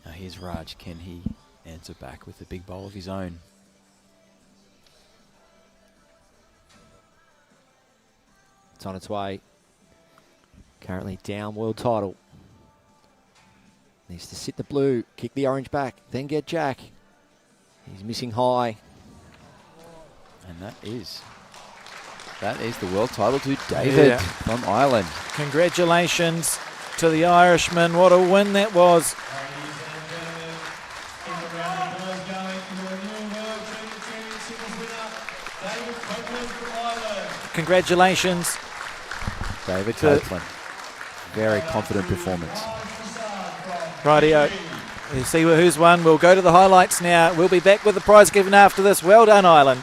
Now here's Raj. Can he answer back with a big bowl of his own? It's on its way. Currently down world title. Needs to sit the blue, kick the orange back, then get jack. He's missing high. And that is the world title to David from Ireland. Congratulations to the Irishman. What a win that was. Congratulations, David Copeland. Very confident performance. Rightio. You see who's won. We'll go to the highlights now. We'll be back with the prize given after this. Well done, Ireland.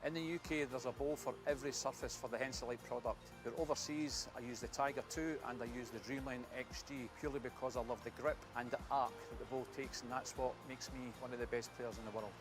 In the UK, there's a bowl for every surface for the Henseley product. Here overseas, I use the Tiger 2 and I use the Dreamline XG purely because I love the grip and the arc that the bowl takes, and that's what makes me one of the best players in the world.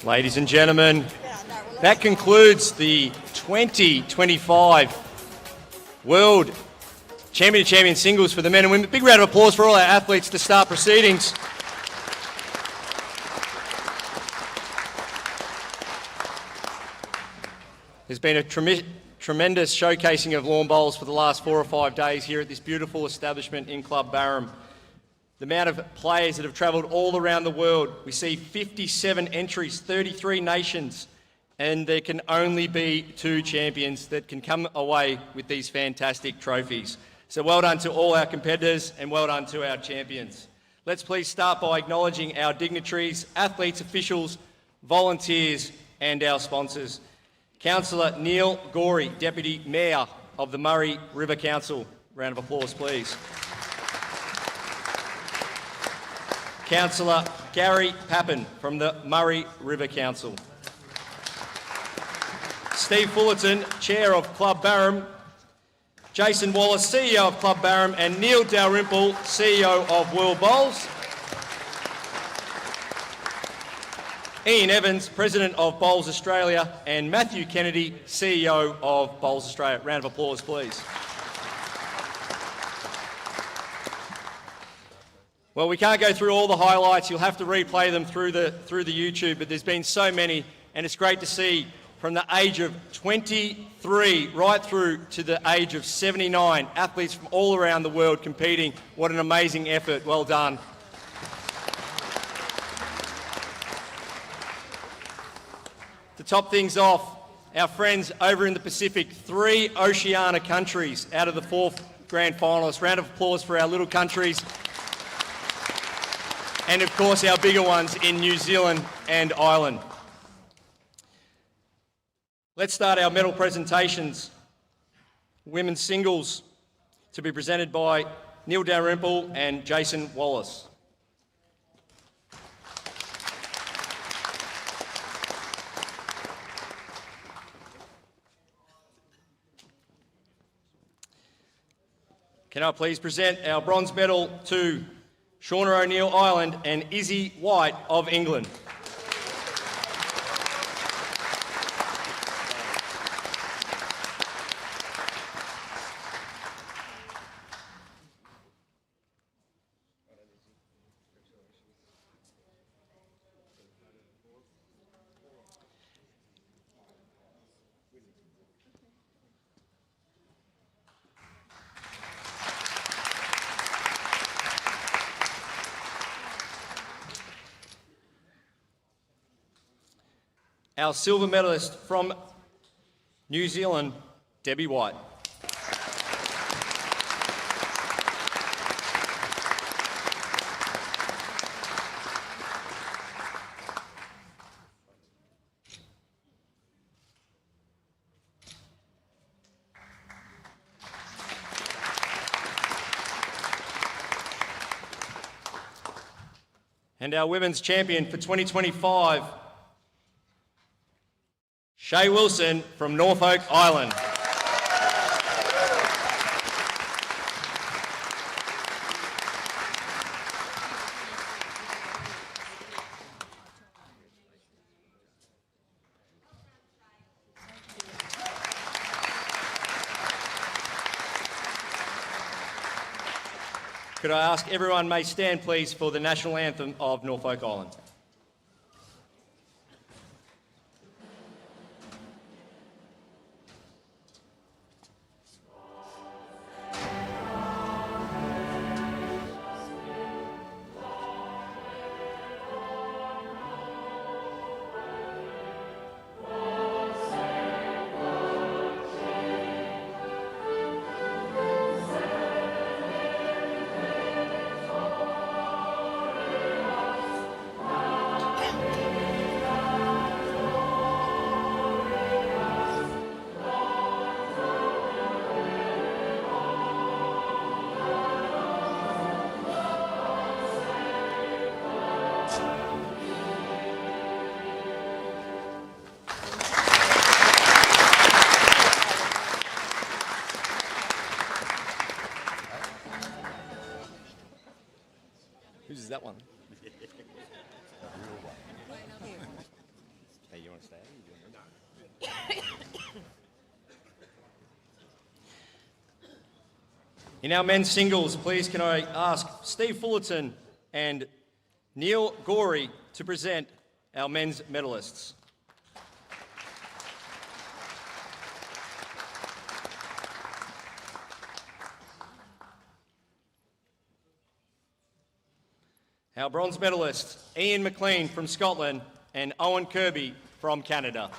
Ladies and gentlemen, that concludes the 2025 World Champion to Champion Singles for the men and women. Big round of applause for all our athletes to start proceedings. There's been a tremendous showcasing of lawn bowls for the last 4 or 5 days here at this beautiful establishment in Club Barham. The amount of players that have travelled all around the world. We see 57 entries, 33 nations, and there can only be 2 champions that can come away with these fantastic trophies. So well done to all our competitors and well done to our champions. Let's please start by acknowledging our dignitaries, athletes, officials, volunteers and our sponsors. Councillor Neil Gorey, Deputy Mayor of the Murray River Council. Round of applause, please. Councillor Gary Pappen from the Murray River Council. Steve Fullerton, Chair of Club Barham. Jason Wallace, CEO of Club Barham, and Neil Dalrymple, CEO of World Bowls. Ian Evans, President of Bowls Australia, and Matthew Kennedy, CEO of Bowls Australia. Round of applause, please. Well, we can't go through all the highlights. You'll have to replay them through the YouTube, but there's been so many, and it's great to see from the age of 23 right through to the age of 79, athletes from all around the world competing. What an amazing effort. Well done. To top things off, our friends over in the Pacific, 3 Oceania countries out of the 4 grand finalists. Round of applause for our little countries. and of course our bigger ones in New Zealand and Ireland. Let's start our medal presentations. Women's singles to be presented by Neil Dalrymple and Jason Wallace. Can I please present our bronze medal to Shauna O'Neill, Ireland, and Izzy White of England. Our silver medalist from New Zealand, Debbie White. And our women's champion for 2025, Shay Wilson from Norfolk Island. Could I ask everyone may stand please for the national anthem of Norfolk Island. Whose is that one? Hey, you want to stay? In our men's singles, please can I ask Steve Fullerton and Neil Gorey to present our men's medalists. Our bronze medalists, Ian McLean from Scotland and Owen Kirby from Canada.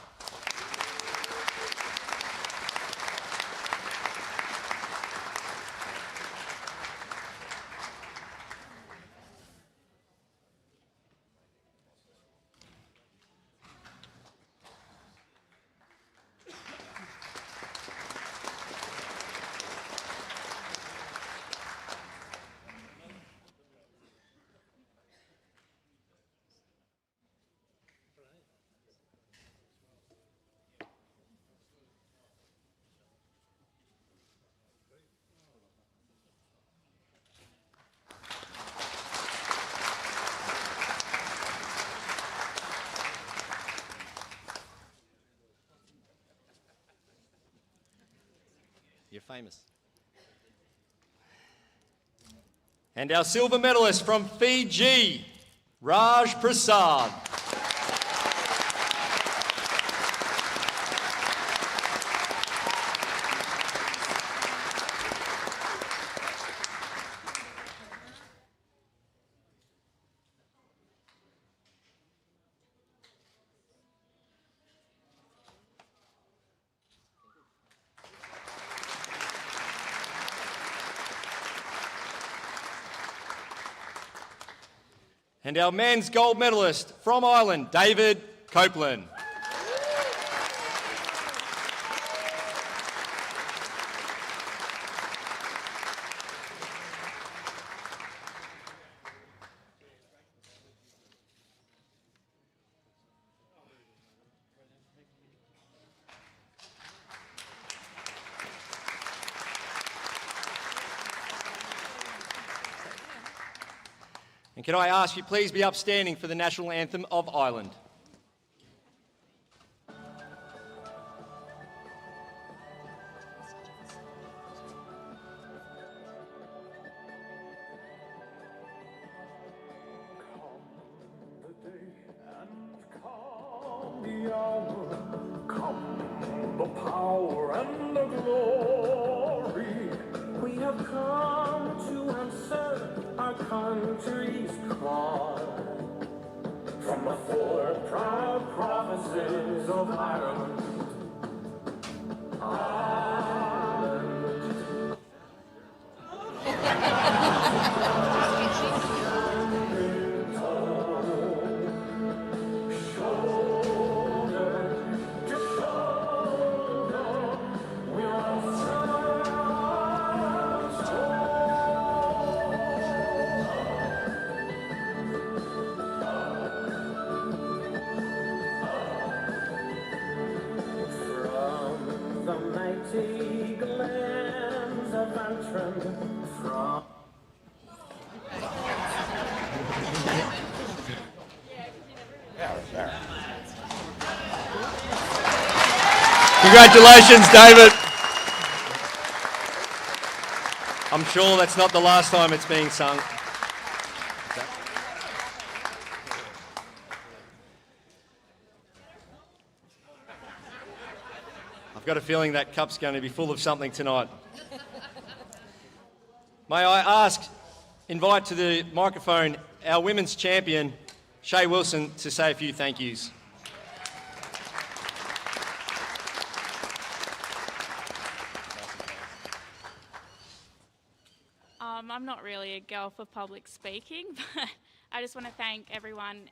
You're famous. And our silver medalist from Fiji, Raj Prasad. And our men's gold medalist from Ireland, David Copeland. And can I ask you please be upstanding for the national anthem of Ireland? Come the power and the glory. We have come to answer our country's call. From the four proud provinces of Ireland. From the mighty glens of Antrim, from Congratulations, David. I'm sure that's not the last time it's being sung. I've got a feeling that cup's going to be full of something tonight. May I invite to the microphone our women's champion, Shay Wilson, to say a few thank yous. I'm not really a girl for public speaking, but I just want to thank everyone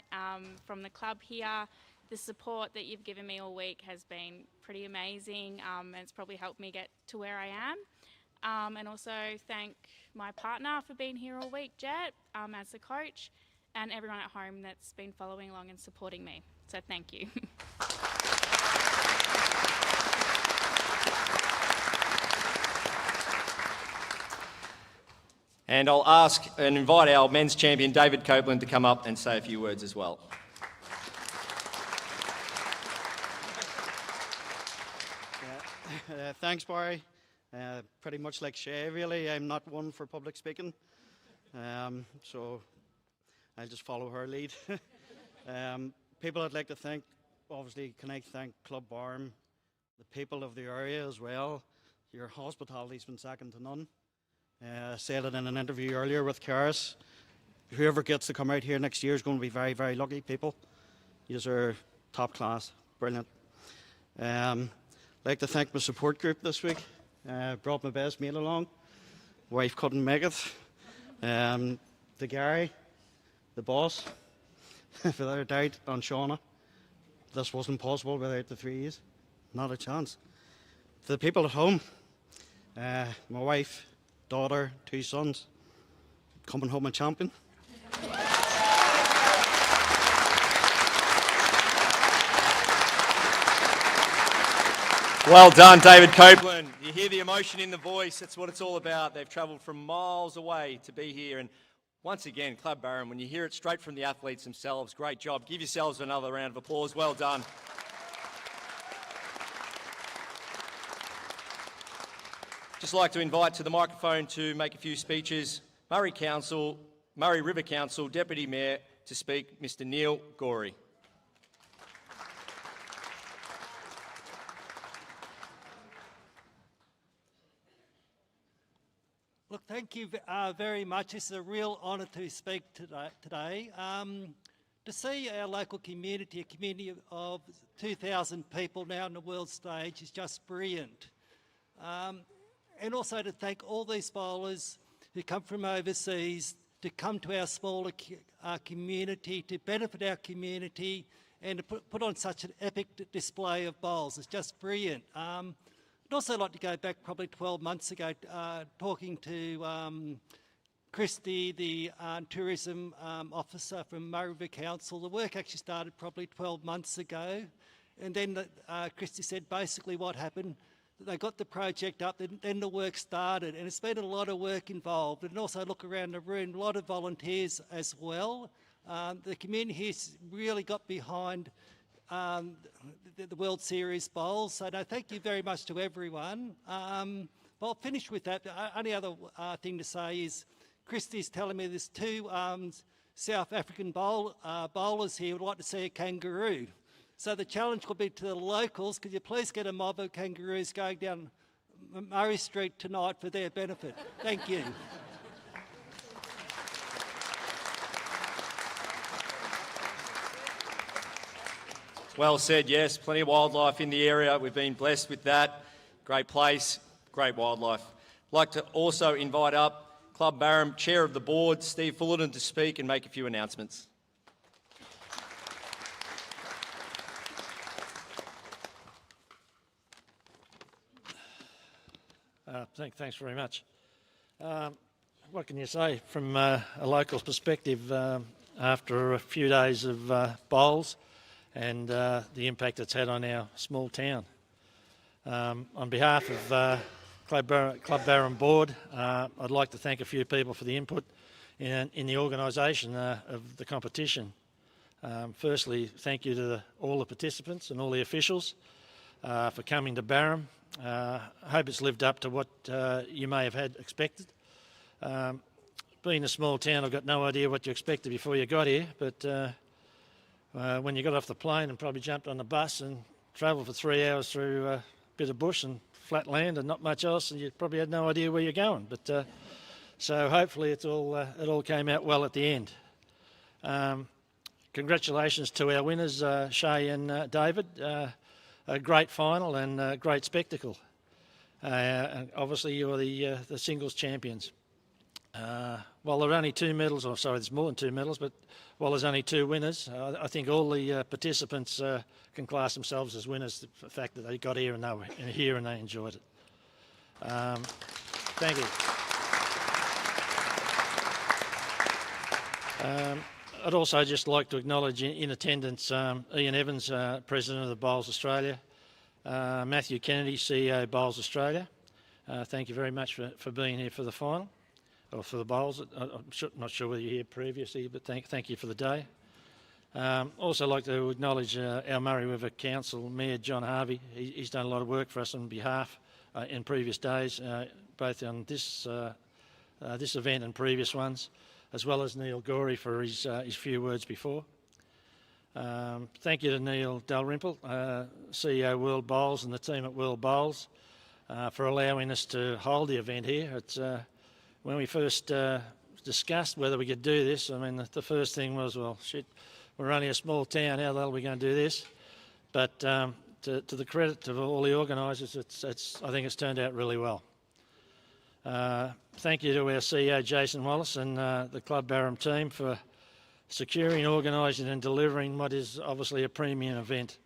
from the club here. The support that you've given me all week has been pretty amazing, and it's probably helped me get to where I am. And also thank my partner for being here all week, Jet, as the coach, and everyone at home that's been following along and supporting me. So thank you. And I'll ask and invite our men's champion, David Copeland, to come up and say a few words as well. Thanks, Barry. Pretty much like Shay, really. I'm not one for public speaking, so I'll just follow her lead. People I'd like to thank, obviously, can I thank Club Barham, the people of the area as well. Your hospitality's been second to none. I said it in an interview earlier with Karis. Whoever gets to come out here next year is going to be very, very lucky people. Yous are top class, brilliant. I'd like to thank my support group this week. Brought my best mate along. Wife couldn't make it. To Gary, the boss, without a doubt, and Shauna. This wasn't possible without the three E's. Not a chance. To the people at home, my wife, daughter, 2 sons, coming home a champion. Well done, David Copeland. You hear the emotion in the voice. That's what it's all about. They've travelled from miles away to be here. And once again, Club Barham, when you hear it straight from the athletes themselves, great job. Give yourselves another round of applause. Well done. Just like to invite to the microphone to make a few speeches, Murray River Council Deputy Mayor to speak, Mr. Neil Gorey. Look, thank you very much. It's a real honour to speak today. To see our local community, a community of 2,000 people now on the world stage, is just brilliant. And also to thank all these bowlers who come from overseas to come to our smaller community, to benefit our community, and to put on such an epic display of bowls. It's just brilliant. I'd also like to go back probably 12 months ago, talking to Christy, the tourism officer from Murray River Council. The work actually started probably 12 months ago. And then Christy said basically what happened, they got the project up, then the work started, and it's been a lot of work involved. And also look around the room, a lot of volunteers as well. The community here's really got behind the World Series bowls. So no, thank you very much to everyone. But I'll finish with that. The only other thing to say is Christy's telling me there's two South African bowlers here who would like to see a kangaroo. So the challenge will be to the locals, could you please get a mob of kangaroos going down Murray Street tonight for their benefit? Thank you. Well said, yes. Plenty of wildlife in the area. We've been blessed with that. Great place, great wildlife. I'd like to also invite up Club Barham Chair of the Board, Steve Fullerton, to speak and make a few announcements. Thanks very much. What can you say from a local's perspective after a few days of bowls and the impact it's had on our small town? On behalf of Club Barham Board, I'd like to thank a few people for the input in the organisation of the competition. Firstly, thank you to all the participants and all the officials for coming to Barham. I hope it's lived up to what you may have had expected. Being a small town, I've got no idea what you expected before you got here, but when you got off the plane and probably jumped on the bus and travelled for 3 hours through a bit of bush and flat land and not much else, and you probably had no idea where you're going. But so hopefully it all came out well at the end. Congratulations to our winners, Shay and David. A great final and a great spectacle. And obviously you're the singles champions. While there are only 2 medals, or sorry, there's more than 2 medals, but while there's only 2 winners, I think all the participants can class themselves as winners. The fact that they got here and they were here and they enjoyed it. Thank you. I'd also just like to acknowledge in attendance Ian Evans, President of the Bowls Australia, Matthew Kennedy, CEO Bowls Australia. Thank you very much for being here for the final, or for the bowls. I'm not sure whether you're here previously, but thank you for the day. Also like to acknowledge our Murray River Council Mayor John Harvey. He's done a lot of work for us on behalf in previous days, both on this event and previous ones, as well as Neil Gorey for his few words before. Thank you to Neil Dalrymple, CEO World Bowls, and the team at World Bowls for allowing us to hold the event here. It's when we first discussed whether we could do this, I mean, the first thing was, well, shit, we're only a small town, how the hell are we going to do this? But to the credit of all the organisers, I think it's turned out really well. Thank you to our CEO Jason Wallace and the Club Barham team for securing, organising and delivering what is obviously a premium event.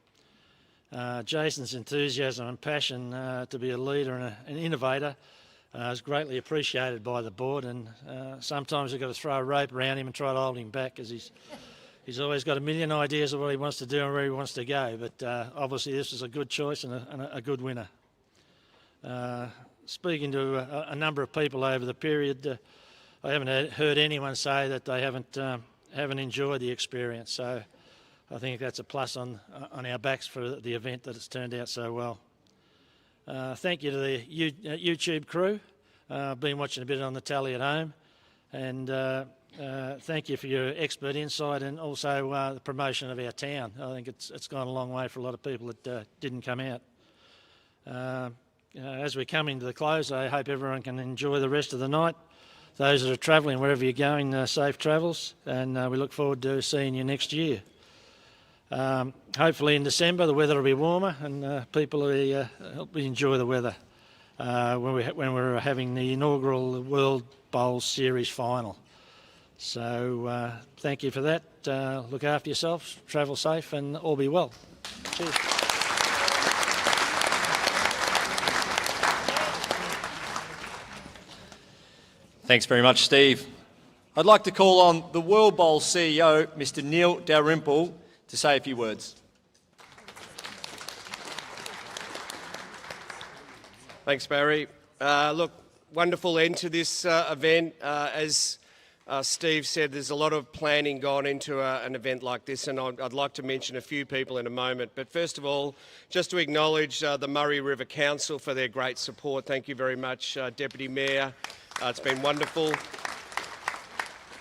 Jason's enthusiasm and passion to be a leader and an innovator is greatly appreciated by the board, and sometimes we've got to throw a rope around him and try to hold him back, because he's always got a million ideas of what he wants to do and where he wants to go, but obviously this is a good choice and a good winner. Speaking to a number of people over the period, I haven't heard anyone say that they haven't enjoyed the experience. So I think that's a plus on our backs for the event, that it's turned out so well. Thank you to the YouTube crew. I've been watching a bit on the tally at home, and thank you for your expert insight and also the promotion of our town. I think it's gone a long way for a lot of people that didn't come out. As we come into the close, I hope everyone can enjoy the rest of the night. Those that are travelling, wherever you're going, safe travels, and we look forward to seeing you next year. Hopefully in December the weather will be warmer and people will enjoy the weather when we're having the inaugural World Bowls Series final. So thank you for that. Look after yourself, travel safe, and all be well. Cheers. Thanks very much, Steve. I'd like to call on the World Bowl CEO, Mr. Neil Dalrymple, to say a few words. Thanks, Barry. Look, wonderful end to this event. As Steve said, there's a lot of planning gone into an event like this, and I'd like to mention a few people in a moment. But first of all, just to acknowledge the Murray River Council for their great support. Thank you very much, Deputy Mayor. It's been wonderful.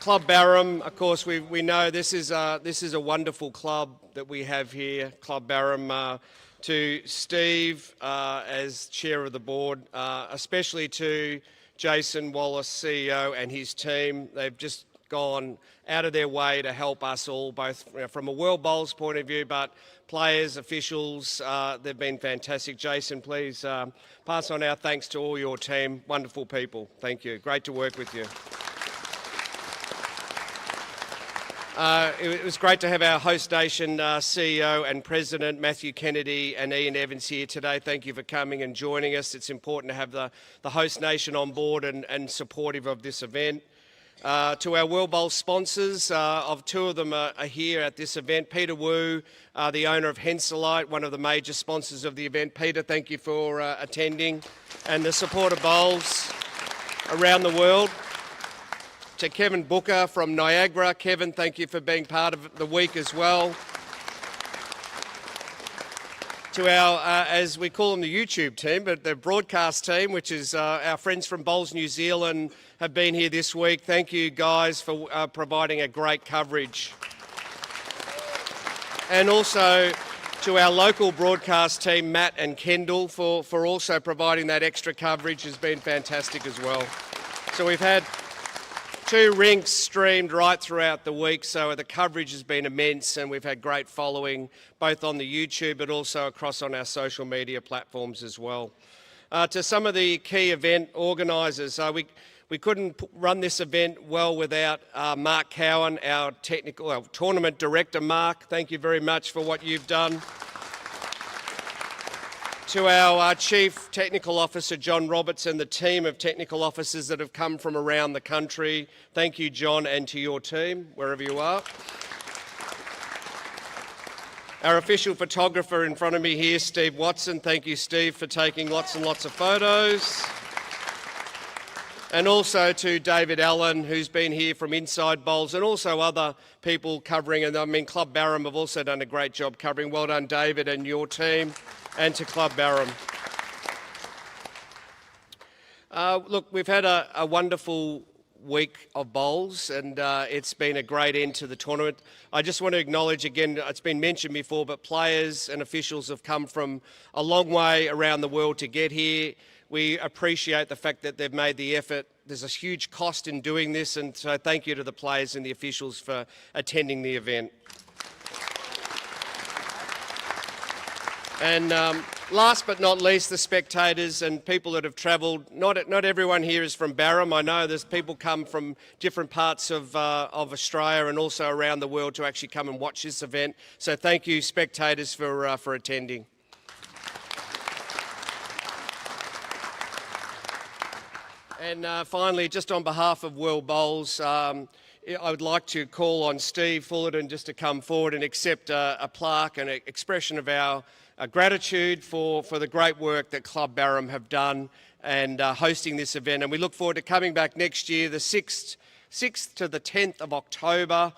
Club Barham, of course, we know this is a wonderful club that we have here, Club Barham. To Steve as chair of the board, especially to Jason Wallace, CEO, and his team. They've just gone out of their way to help us all, both from a World Bowls point of view, but players, officials, they've been fantastic. Jason, please pass on our thanks to all your team. Wonderful people. Thank you. Great to work with you. It was great to have our host nation CEO and President, Matthew Kennedy and Ian Evans here today. Thank you for coming and joining us. It's important to have the host nation on board and supportive of this event. To our World Bowl sponsors, of two of them are here at this event. Peter Wu, the owner of Henselite, one of the major sponsors of the event. Peter, thank you for attending, and the support of bowls around the world. To Kevin Booker from Niagara. Kevin, thank you for being part of the week as well. To our, as we call them, the YouTube team, but the broadcast team, which is our friends from Bowls New Zealand, have been here this week. Thank you guys for providing a great coverage. And also to our local broadcast team, Matt and Kendall, for also providing that extra coverage. Has been fantastic as well. So we've had 2 rinks streamed right throughout the week, so the coverage has been immense, and we've had great following both on the YouTube but also across on our social media platforms as well. To some of the key event organisers, we couldn't run this event well without Mark Cowan, our tournament director. Mark, thank you very much for what you've done. To our Chief Technical Officer, John Roberts, and the team of technical officers that have come from around the country. Thank you, John, and to your team, wherever you are. Our official photographer in front of me here, Steve Watson. Thank you, Steve, for taking lots and lots of photos. And also to David Allen, who's been here from Inside Bowls, and also other people covering. And I mean, Club Barham have also done a great job covering. Well done, David, and your team. And to Club Barham. Look, we've had a wonderful week of bowls, and it's been a great end to the tournament. I just want to acknowledge again, it's been mentioned before, but players and officials have come from a long way around the world to get here. We appreciate the fact that they've made the effort. There's a huge cost in doing this, and so thank you to the players and the officials for attending the event. And last but not least, the spectators and people that have travelled. Not everyone here is from Barham. I know there's people come from different parts of Australia and also around the world to actually come and watch this event. So thank you, spectators, for attending. And finally, just on behalf of World Bowls, I would like to call on Steve Fullerton just to come forward and accept a plaque and an expression of our gratitude for the great work that Club Barham have done and hosting this event. And we look forward to coming back next year, the 6th to the 10th of October.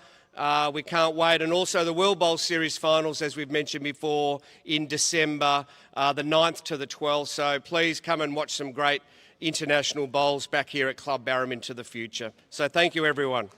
We can't wait. And also the World Bowl Series finals, as we've mentioned before, in December, the 9th to the 12th. So please come and watch some great international bowls back here at Club Barham into the future. So thank you, everyone.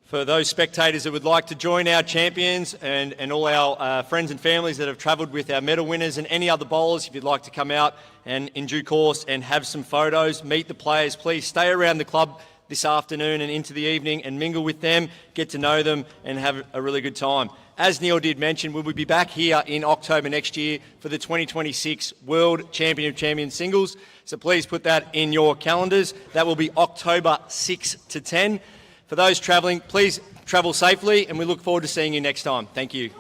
For those spectators that would like to join our champions and all our friends and families that have travelled with our medal winners and any other bowlers, if you'd like to come out and in due course and have some photos, meet the players, please stay around the club this afternoon and into the evening and mingle with them, get to know them and have a really good time. As Neil did mention, we will be back here in October next year for the 2026 World Champion of Champions Singles. So please put that in your calendars. That will be October 6 to 10. For those travelling, please travel safely and we look forward to seeing you next time. Thank you.